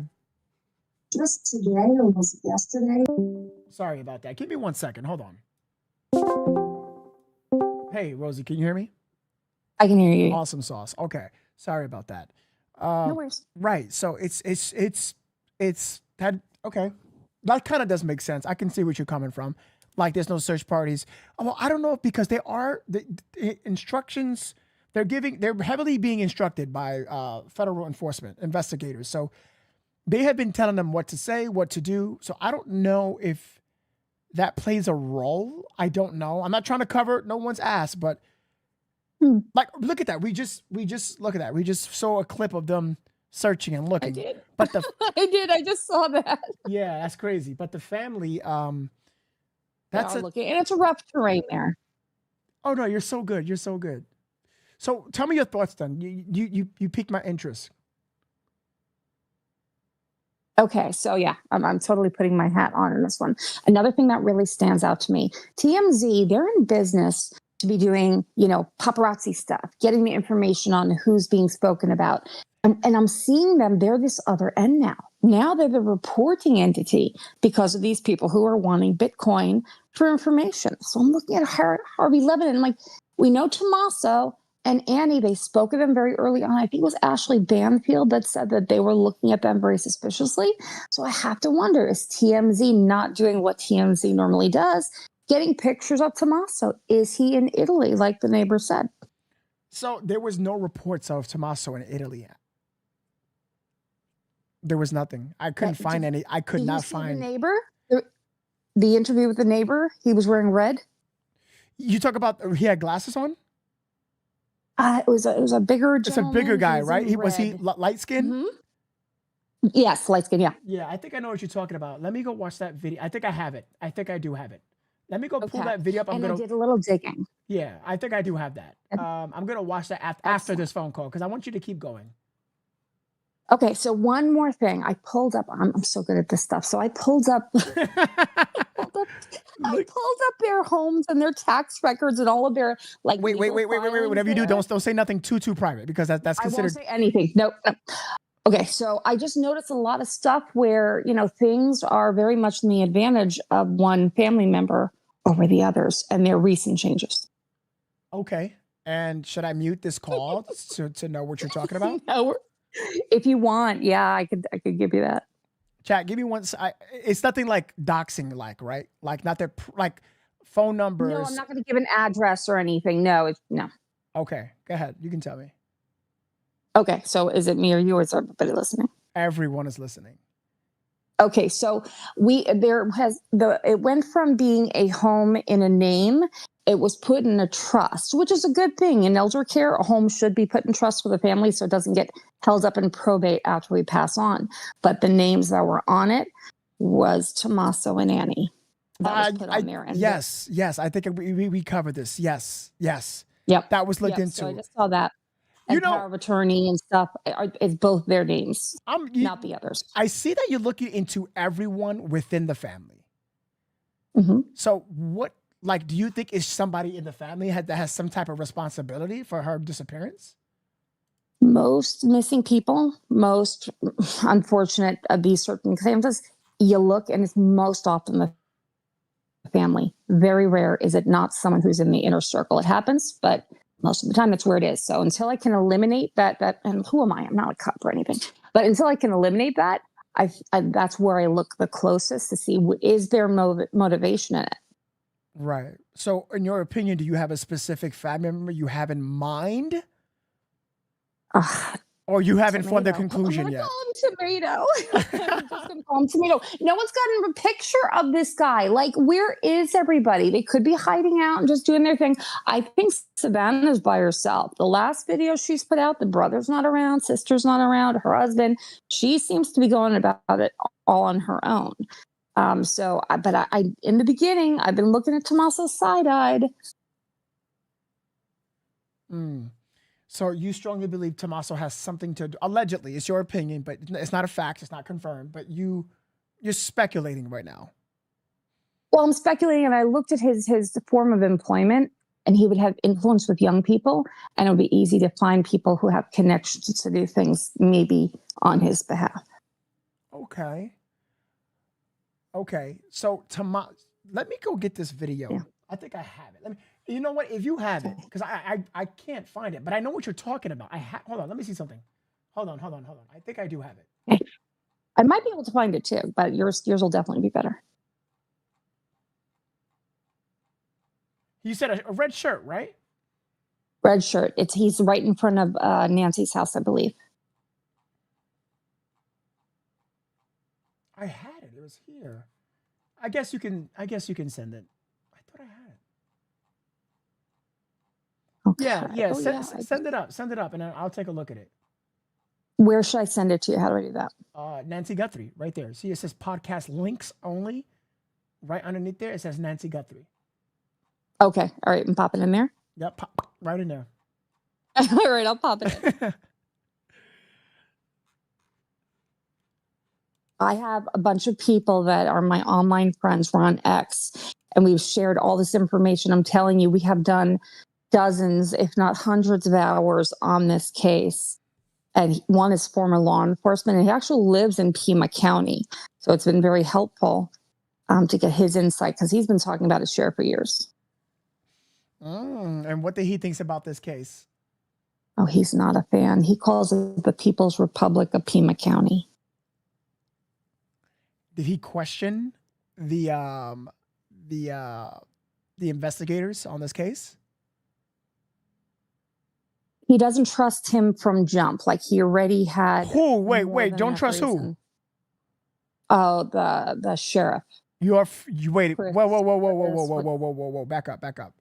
Just today or was it yesterday? sorry about that. Give me 1 second. Hold on. Hey, Rosie, can you hear me? I can hear you. Awesome sauce. Okay, sorry about that. No worries. Right. So it's that okay. That kind of does make sense. I can see what you're coming from. Like there's no search parties. Well, I don't know if because they are the instructions they're heavily being instructed by federal enforcement investigators. So they have been telling them what to say, what to do. So I don't know if that plays a role. I don't know. I'm not trying to cover no one's ass, but like look at that. We just look at that. We just saw a clip of them searching and looking. I did. But the I did. I just saw that. yeah, that's crazy. But the family, That's looking, and it's a rough terrain there. Oh no, you're so good. You're so good. So tell me your thoughts then. You piqued my interest. Okay, so yeah, I'm totally putting my hat on in this one. Another thing that really stands out to me, TMZ, they're in business to be doing, paparazzi stuff, getting the information on who's being spoken about. And I'm seeing them, they're this other end now. Now they're the reporting entity because of these people who are wanting Bitcoin for information. So I'm looking at Harvey Levin and like, we know Tommaso and Annie, they spoke of them very early on. I think it was Ashley Banfield that said that they were looking at them very suspiciously. So I have to wonder, is TMZ not doing what TMZ normally does, getting pictures of Tommaso? Is he in Italy, like the neighbor said? So there was no reports of Tommaso in Italy. There was nothing. I couldn't find any. I could not find. The neighbor? The interview with the neighbor? He was wearing red? You talk about he had glasses on? It was a bigger It's a bigger guy, right? Was he light skinned? Mm-hmm. Yes, light skin, yeah. Yeah, I think I know what you're talking about. Let me go watch that video. I think I have it. I think I do have it. Let me go pull that video up. I did a little digging. Yeah, I think I do have that. I'm gonna watch that after this phone call because I want you to keep going. Okay, so one more thing. I pulled up. I'm so good at this stuff. So I pulled up. I pulled up their homes and their tax records and all of their like. Wait. Whatever you do, don't say nothing too private because that's considered. I won't say anything. No. Okay, so I just noticed a lot of stuff where things are very much in the advantage of one family member over the others, and their recent changes. Okay, and should I mute this call to know what you're talking about? No. If you want, yeah, I could give you that. Chat, give me one. It's nothing like doxing, right? Like not their phone numbers. No, I'm not going to give an address or anything. No. Okay, go ahead. You can tell me. Okay, so is it me or you, or is everybody listening? Everyone is listening. Okay, so it went from being a home in a name. It was put in a trust, which is a good thing. In elder care, a home should be put in trust for the family so it doesn't get held up in probate after we pass on. But the names that were on it was Tommaso and Annie. That was put on there. And yes. I think we covered this. Yes. Yep. That was looked into. So I just saw that. And power of attorney and stuff, it's both their names, not the others. I see that you're looking into everyone within the family. Mm-hmm. So what, do you think is somebody in the family that has some type of responsibility for her disappearance? Most missing people, most unfortunate of these circumstances, you look and it's most often the family. Very rare is it not someone who's in the inner circle. It happens, but most of the time that's where it is. So until I can eliminate that, and who am I? I'm not a cop or anything, but until I can eliminate that, I that's where I look the closest to see is there motivation in it. Right. So in your opinion, do you have a specific family member you have in mind? Or you haven't formed a conclusion yet? Call him Tomato. I'm just going to call him Tomato. No one's gotten a picture of this guy. Where is everybody? They could be hiding out and just doing their thing. I think Savannah's by herself. The last video she's put out, the brother's not around, sister's not around, her husband. She seems to be going about it all on her own. But in the beginning, I've been looking at Tommaso side-eyed. So you strongly believe Tommaso has something to do, allegedly, it's your opinion, but it's not a fact, it's not confirmed, but you're speculating right now. Well, I'm speculating, and I looked at his form of employment, and he would have influence with young people, and it would be easy to find people who have connections to do things maybe on his behalf. Okay. So let me go get this video. Yeah. I think I have it. You know what? If you have it, because I can't find it, but I know what you're talking about. Hold on. Let me see something. Hold on. I think I do have it. Okay. I might be able to find it too, but yours will definitely be better. You said a red shirt, right? Red shirt. He's right in front of Nancy's house, I believe. I had it. It was here. I guess you can send it. I thought I had it. Okay. Yeah. Send it up. Send it up, and I'll take a look at it. Where should I send it to? How do I do that? Nancy Guthrie, right there. See, it says podcast links only. Right underneath there, it says Nancy Guthrie. Okay. All right. I'm popping in there. Yep. Pop right in there. All right. I'll pop it in. I have a bunch of people that are my online friends. We're on X, and we've shared all this information. I'm telling you, we have done dozens, if not hundreds of hours on this case. And one is former law enforcement, and he actually lives in Pima County. So it's been very helpful to get his insight, because he's been talking about his share for years. And what he thinks about this case? Oh, he's not a fan. He calls it the People's Republic of Pima County. Did he question the investigators on this case? He doesn't trust him from jump. Like, he already had. Who? Wait. Don't trust who? Oh, the sheriff. Wait. Whoa. Back up.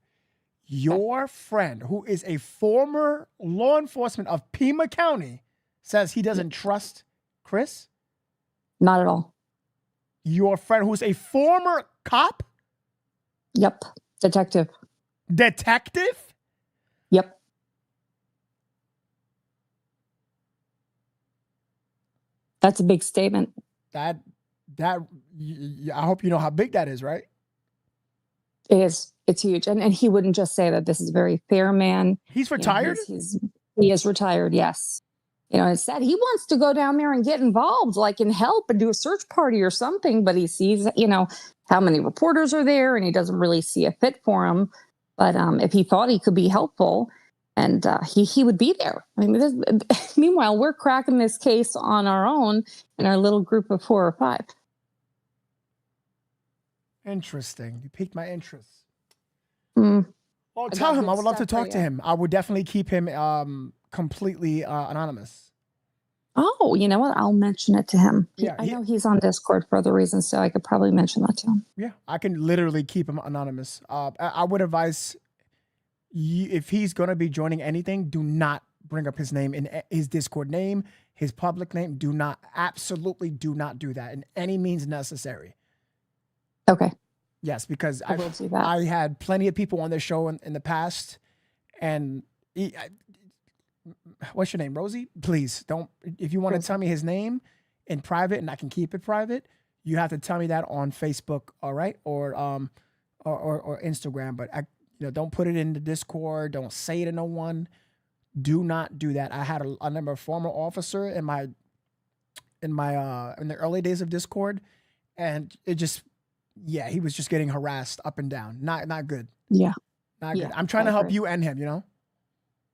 Your friend, who is a former law enforcement of Pima County, says he doesn't trust Chris? Not at all. Your friend, who's a former cop? Yep. Detective? Yep. That's a big statement. I hope you know how big that is, right? It is. It's huge. And he wouldn't just say that. This is a very fair man. He's retired? He is retired, yes. Instead, he wants to go down there and get involved, like, and help and do a search party or something. But he sees, how many reporters are there, and he doesn't really see a fit for them. But if he thought he could be helpful, and he would be there. I mean, meanwhile, we're cracking this case on our own in our little group of 4 or 5. Interesting. You piqued my interest. Well, tell him I would love to talk to him. I would definitely keep him completely anonymous. Oh, you know what? I'll mention it to him. Yeah, I know he's on Discord for other reasons, so I could probably mention that to him. Yeah, I can literally keep him anonymous. I would advise if he's going to be joining anything, do not bring up his name in his Discord name, his public name. Absolutely do not do that in any means necessary. Okay. Yes, because I had plenty of people on this show in the past, and what's your name, Rosie? Please don't. If you want to tell me his name in private, and I can keep it private, you have to tell me that on Facebook, all right, or Instagram. But don't put it in the Discord. Don't say it to no one. Do not do that. I had a number of former officer in the early days of Discord, and it just. Yeah, he was just getting harassed up and down. Not good. Yeah. Not good. I'm trying to help you and him,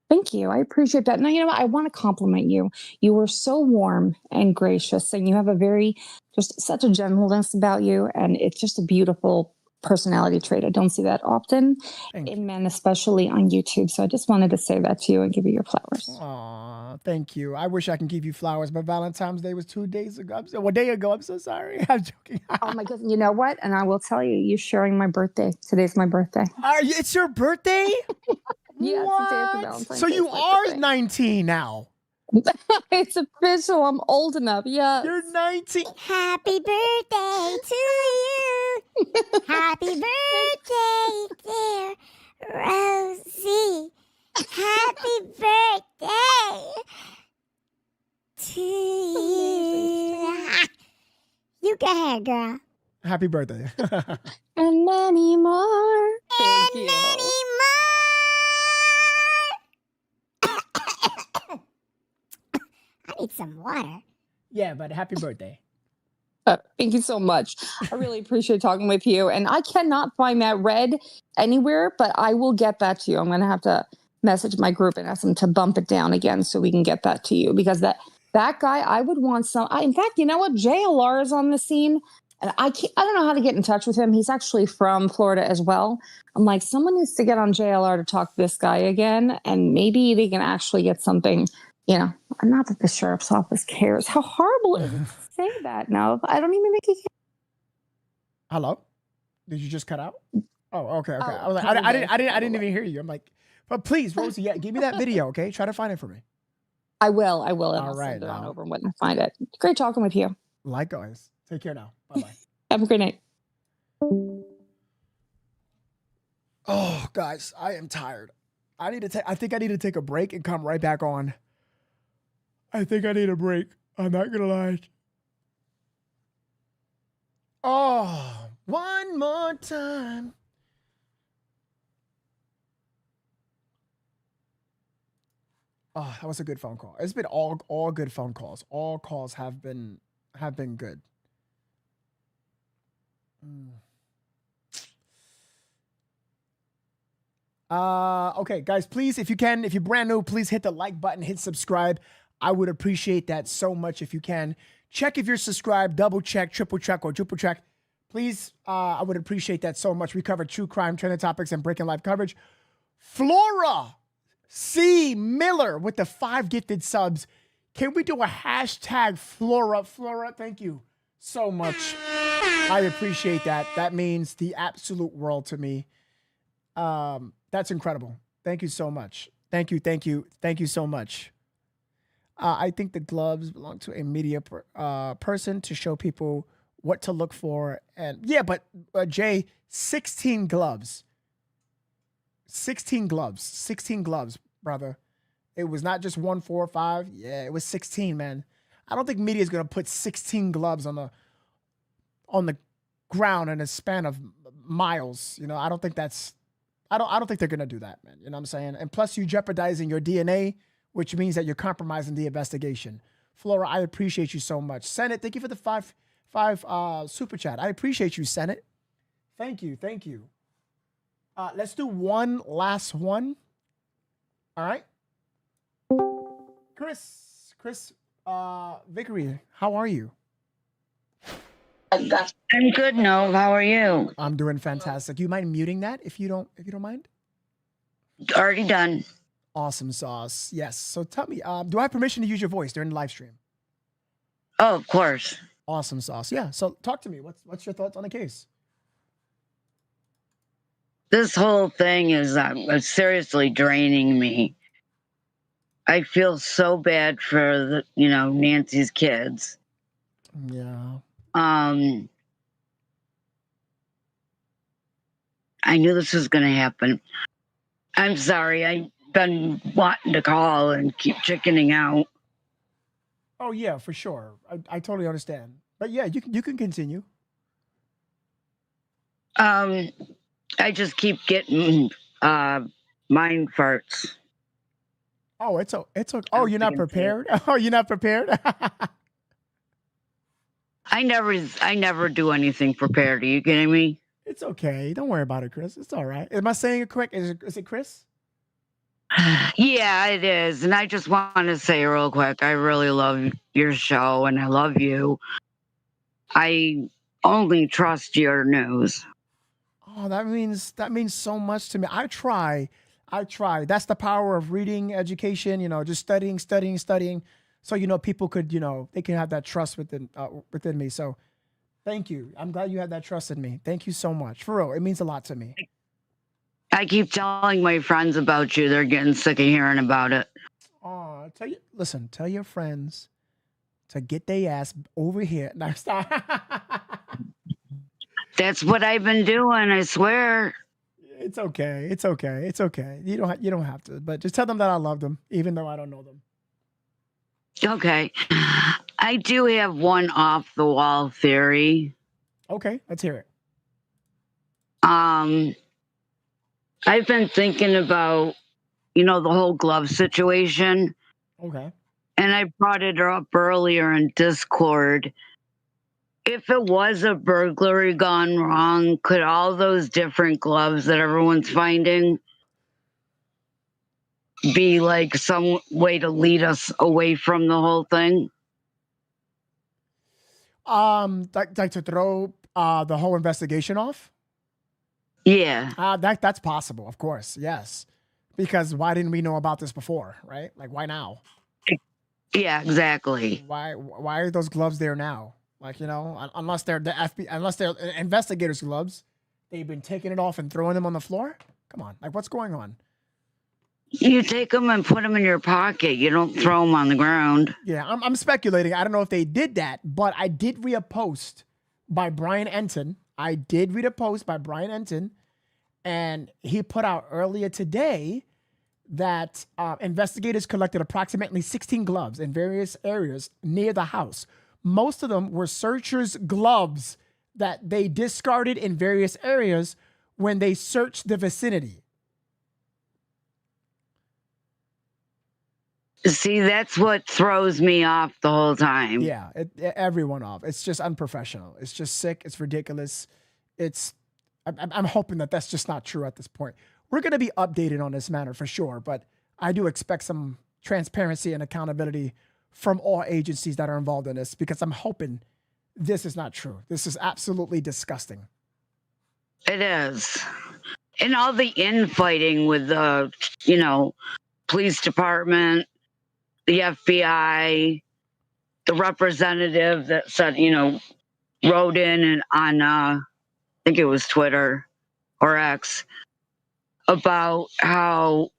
Thank you. I appreciate that. Now, I want to compliment you. You were so warm and gracious, and you have such a gentleness about you, and it's just a beautiful personality trait. I don't see that often in men, especially on YouTube. So I just wanted to say that to you and give you your flowers. Aw, thank you. I wish I can give you flowers, but Valentine's Day was 2 days ago. A day ago. I'm so sorry. I'm joking. Oh my goodness. You know what? And I will tell you, you're sharing my birthday. Today's my birthday. It's your birthday? Yeah, what? It's the day after Valentine's So Day. you are 19 now. It's official. I'm old enough. Yeah. You're 19. Happy birthday to you. Happy birthday, dear Rosie. Happy Happy birthday to you. You go ahead, girl. Happy birthday. And many more. Thank you. I need some water. Yeah, but happy birthday. Thank you so much. I really appreciate talking with you. And I cannot find that red anywhere, but I will get that to you. I'm going to have to message my group and ask them to bump it down again so we can get that to you. Because that guy, I would want some. In fact, you know what? JLR is on the scene. And I don't know how to get in touch with him. He's actually from Florida as well. I'm like, someone needs to get on JLR to talk to this guy again. And maybe they can actually get something, you know, not that the sheriff's office cares. How horrible is it to say that? No, I don't even think he cares. Hello? Did you just cut out? Oh, okay. Oh, I was like, I didn't even hear you. I'm like, but please, Rosie, yeah, give me that video, okay? Try to find it for me. I will. And All I'll right, send it on now. over when I find it. Great talking with you. Likewise. Take care now. Bye-bye. Have a great night. Oh, guys, I am tired. I think I need to take a break and come right back on. I think I need a break. I'm not gonna lie. Oh, one more time. Oh, that was a good phone call. It's been all good phone calls. All calls have been good. Okay, guys, please, if you can, if you're brand new, please hit the like button, hit subscribe. I would appreciate that so much if you can. Check if you're subscribed, double check, triple check, or triple check. Please, I would appreciate that so much. We cover true crime, trending topics, and breaking life coverage. Flora C. Miller with the 5 gifted subs. Can we do a hashtag Flora? Flora, thank you so much. I appreciate that. That means the absolute world to me. That's incredible. Thank you so much. Thank you so much. I think the gloves belong to a media person to show people what to look for. And yeah, but Jay, 16 gloves. 16 gloves, brother. It was not just 1, 4, 5. Yeah, it was 16, man. I don't think media is going to put 16 gloves on the ground in a span of miles. You know, I don't think that's, I don't think they're going to do that, man. You know what I'm saying? And plus you jeopardizing your DNA, which means that you're compromising the investigation. Flora, I appreciate you so much. Senate, thank you for the five super chat. I appreciate you, Senate. Thank you. Let's do one last one. All right. Chris, Vickery, how are you? I'm good, Nov. How are you? I'm doing fantastic. You mind muting that if you don't mind? Already done. Awesome sauce. Yes. So tell me, do I have permission to use your voice during the live stream? Oh, of course. Awesome sauce. Yeah. So talk to me. What's your thoughts on the case? This whole thing is seriously draining me. I feel so bad for Nancy's kids. Yeah. I knew this was going to happen. I'm sorry. I've been wanting to call and keep chickening out. Oh yeah, for sure. I totally understand. But yeah, you can continue. I just keep getting mind farts. Oh, it's okay. Oh, you're not prepared? Oh, you're not prepared? I never do anything prepared. Are you kidding me? It's okay. Don't worry about it, Chris. It's all right. Am I saying it correct? Is it Chris? Yeah, it is. And I just want to say real quick, I really love your show and I love you. I only trust your news. Oh, that means so much to me. I try. That's the power of reading, education, just studying. So, people could, they can have that trust within me. So thank you. I'm glad you had that trust in me. Thank you so much. For real. It means a lot to me. I keep telling my friends about you. They're getting sick of hearing about it. Oh, tell your friends to get their ass over here. No, stop. That's what I've been doing, I swear. It's okay. It's okay. It's okay. You don't have to, but just tell them that I love them, even though I don't know them. Okay. I do have one off the wall theory. Okay, let's hear it. I've been thinking about, the whole glove situation. Okay. And I brought it up earlier in Discord. If it was a burglary gone wrong, could all those different gloves that everyone's finding be like some way to lead us away from the whole thing? Like to throw the whole investigation off? Yeah. That's possible, of course. Yes. Because why didn't we know about this before, right? Like, why now? Yeah, exactly. Why are those gloves there now? Like, unless they're the FBI, unless they're investigators' gloves, they've been taking it off and throwing them on the floor? Come on. Like, what's going on? You take them and put them in your pocket. You don't throw them on the ground. Yeah, I'm speculating. I don't know if they did that, but I did read a post by Brian Enton. And he put out earlier today that investigators collected approximately 16 gloves in various areas near the house. Most of them were searchers' gloves that they discarded in various areas when they searched the vicinity. See, that's what throws me off the whole time. Yeah, everyone off. It's just unprofessional. It's just sick. It's ridiculous. I'm hoping that that's just not true at this point. We're going to be updated on this matter for sure, but I do expect some transparency and accountability from all agencies that are involved in this, because I'm hoping this is not true. This is absolutely disgusting. It is. And all the infighting with the, police department, the FBI, the representative that said, wrote in and on, I think it was Twitter or X, about how,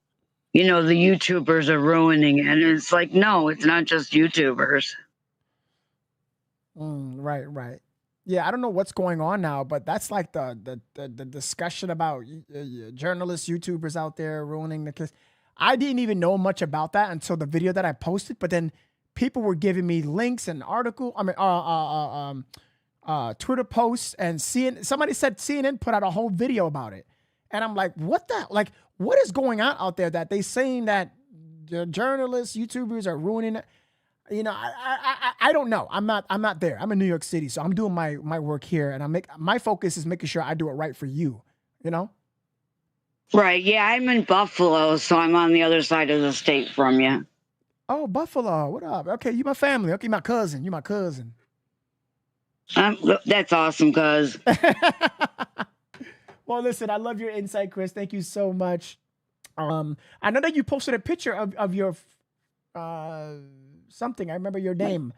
the YouTubers are ruining it. And it's like, no, it's not just YouTubers. Right. Yeah, I don't know what's going on now, but that's like the discussion about journalists, YouTubers out there ruining the case. I didn't even know much about that until the video that I posted, but then people were giving me links and Twitter posts, and somebody said CNN put out a whole video about it. And I'm like, what is going on out there that they saying that the journalists, YouTubers are ruining it? I don't know. I'm not there. I'm in New York City, so I'm doing my work here, and my focus is making sure I do it right for you, Right. Yeah, I'm in Buffalo, so I'm on the other side of the state from you. Oh, Buffalo. What up? Okay, you my family. Okay, my cousin. You my cousin. That's awesome, cuz. Well, listen, I love your insight, Chris. Thank you so much. I know that you posted a picture of your something. I remember your name.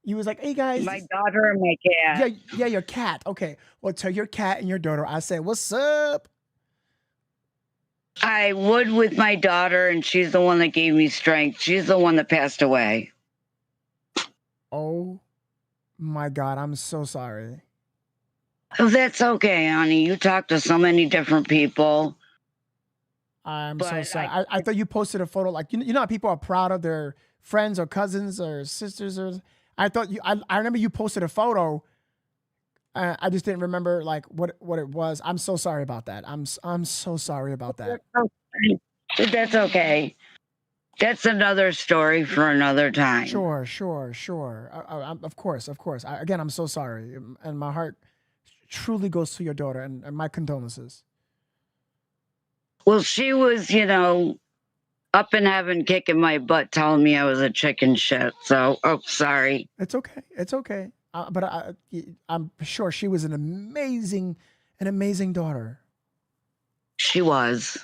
You was like, hey, guys. My daughter and my cat. Yeah, your cat. Okay. Well, tell your cat and your daughter I said, what's up? I would with my daughter, and she's the one that gave me strength. She's the one that passed away. Oh, my God. I'm so sorry. Oh, that's okay, honey. You talk to so many different people. I'm so sorry. I thought you posted a photo. Like, you know how people are proud of their friends or cousins or sisters, or I remember you posted a photo. I just didn't remember like what it was. I'm so sorry about that. I'm so sorry about that. That's okay. That's another story for another time. Sure. Of course. Again, I'm so sorry, and my heart truly goes to your daughter, and my condolences. Well, she was, up in heaven kicking my butt, telling me I was a chicken shit. So, sorry. It's okay. But I'm sure she was an amazing daughter. She was.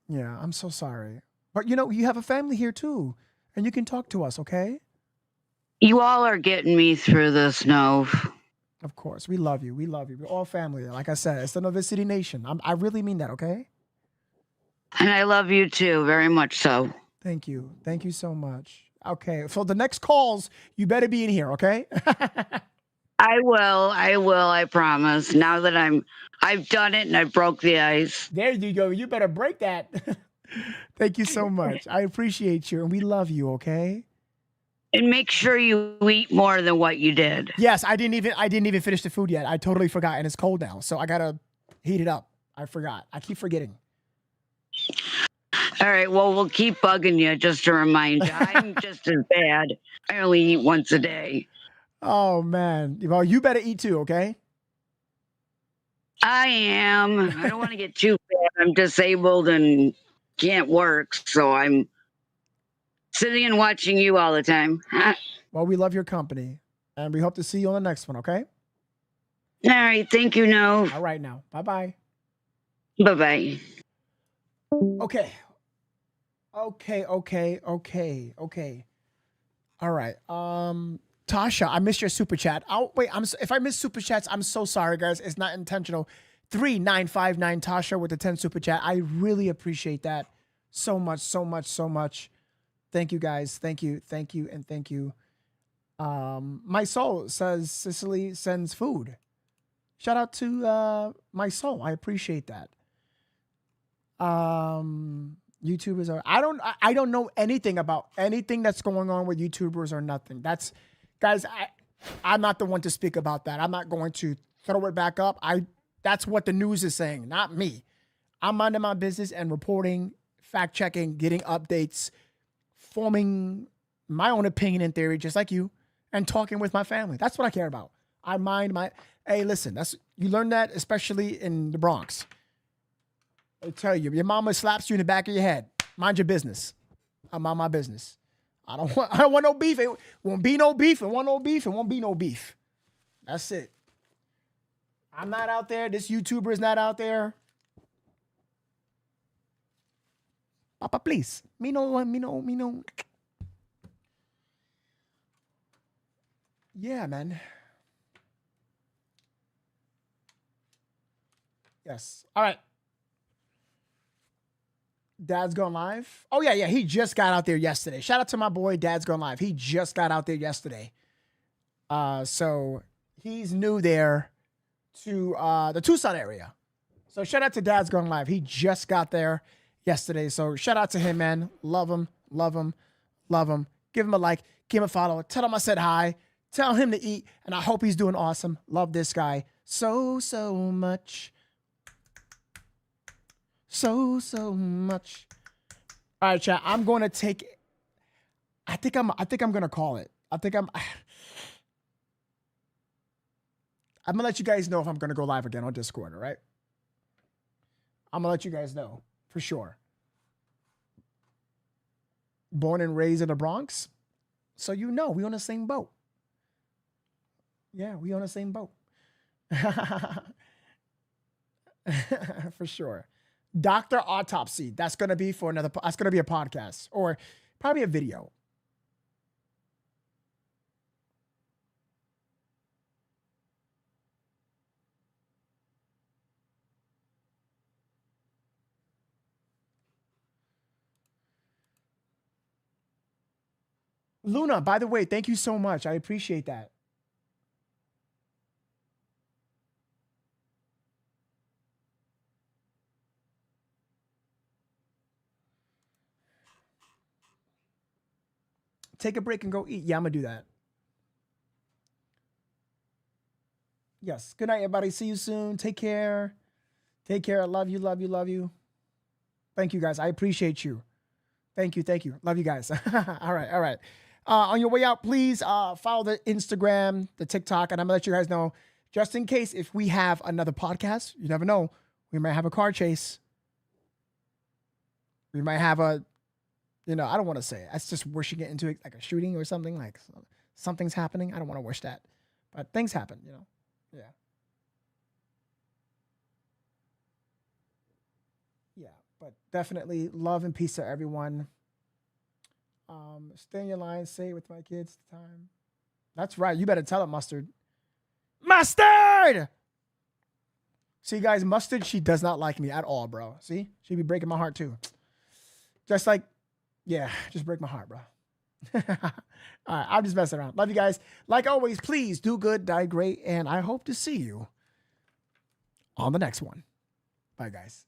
Yeah, I'm so sorry. But you have a family here too, and you can talk to us, okay? You all are getting me through this, Nov. Of course, we love you. We're all family. Like I said, it's the Novesity Nation. I really mean that, okay? And I love you too, very much so. Thank you so much. Okay, so the next calls, you better be in here, okay? I will. I promise. Now that I've done it and I broke the ice. There you go. You better break that. Thank you so much. I appreciate you, and we love you. Okay. And make sure you eat more than what you did. Yes, I didn't even finish the food yet. I totally forgot, and it's cold now, so I gotta heat it up. I forgot. I keep forgetting. All right. Well, we'll keep bugging you just to remind you. I'm just as bad. I only eat once a day. Oh man. Well, you better eat too. Okay. I am. I don't want to get too fat. I'm disabled and can't work, so I'm sitting and watching you all the time. Well, we love your company, and we hope to see you on the next one. Okay. All right. Thank you, No. All right now. Bye bye. Bye bye. Okay. All right. Tasha, I missed your super chat. If I miss super chats, I'm so sorry, guys. It's not intentional. 3959 Tasha with the 10 super chat. I really appreciate that so much. Thank you, guys. Thank you, and thank you. My soul says Sicily sends food. Shout out to my soul. I appreciate that. YouTubers are I don't know anything about anything that's going on with YouTubers or nothing. That's guys, I'm not the one to speak about that. I'm not going to throw it back up. That's what the news is saying, not me. I'm minding my business and reporting, fact checking, getting updates, forming my own opinion and theory, just like you, and talking with my family. That's what I care about. I mind my hey, listen, you learn that especially in the Bronx. I tell you, your mama slaps you in the back of your head. Mind your business. I mind my business. I don't want no beef. It won't be no beef. It won't be no beef. That's it. I'm not out there. This YouTuber is not out there. Papa, please. Me no. Yeah, man. Yes. All right. Dad's Gone Live. Oh, yeah. He just got out there yesterday. Shout out to my boy, Dad's Gone Live. He just got out there yesterday. So he's new there to the Tucson area. So shout out to Dad's Gone Live. He just got there yesterday. So shout out to him, man. Love him. Give him a like. Give him a follow. Tell him I said hi. Tell him to eat. And I hope he's doing awesome. Love this guy so much. So much. All right, chat. I'm going to take. I think I'm going to call it. I'm going to let you guys know if I'm going to go live again on Discord. All right. I'm going to let you guys know for sure. Born and raised in the Bronx, so we on the same boat. Yeah, we on the same boat. For sure. Dr. Autopsy. That's going to be that's going to be a podcast or probably a video. Luna, by the way, thank you so much. I appreciate that. Take a break and go eat. Yeah, I'm going to do that. Yes. Good night, everybody. See you soon. Take care. I love you. Thank you, guys. I appreciate you. Thank you. Love you guys. All right. On your way out, please follow the Instagram, the TikTok, and I'm going to let you guys know, just in case if we have another podcast, you never know, we might have a car chase. We might have I don't want to say it. That's just wishing it into like a shooting or something, like something's happening. I don't want to wish that, but things happen, Yeah. Yeah, but definitely love and peace to everyone. Stay in your line, say it with my kids at the time. That's right. You better tell it, Mustard. Mustard! See, guys, Mustard, she does not like me at all, bro. See? She'd be breaking my heart, too. Just break my heart, bro. All right, I'm just messing around. Love you guys. Like always, please do good, die great, and I hope to see you on the next one. Bye, guys.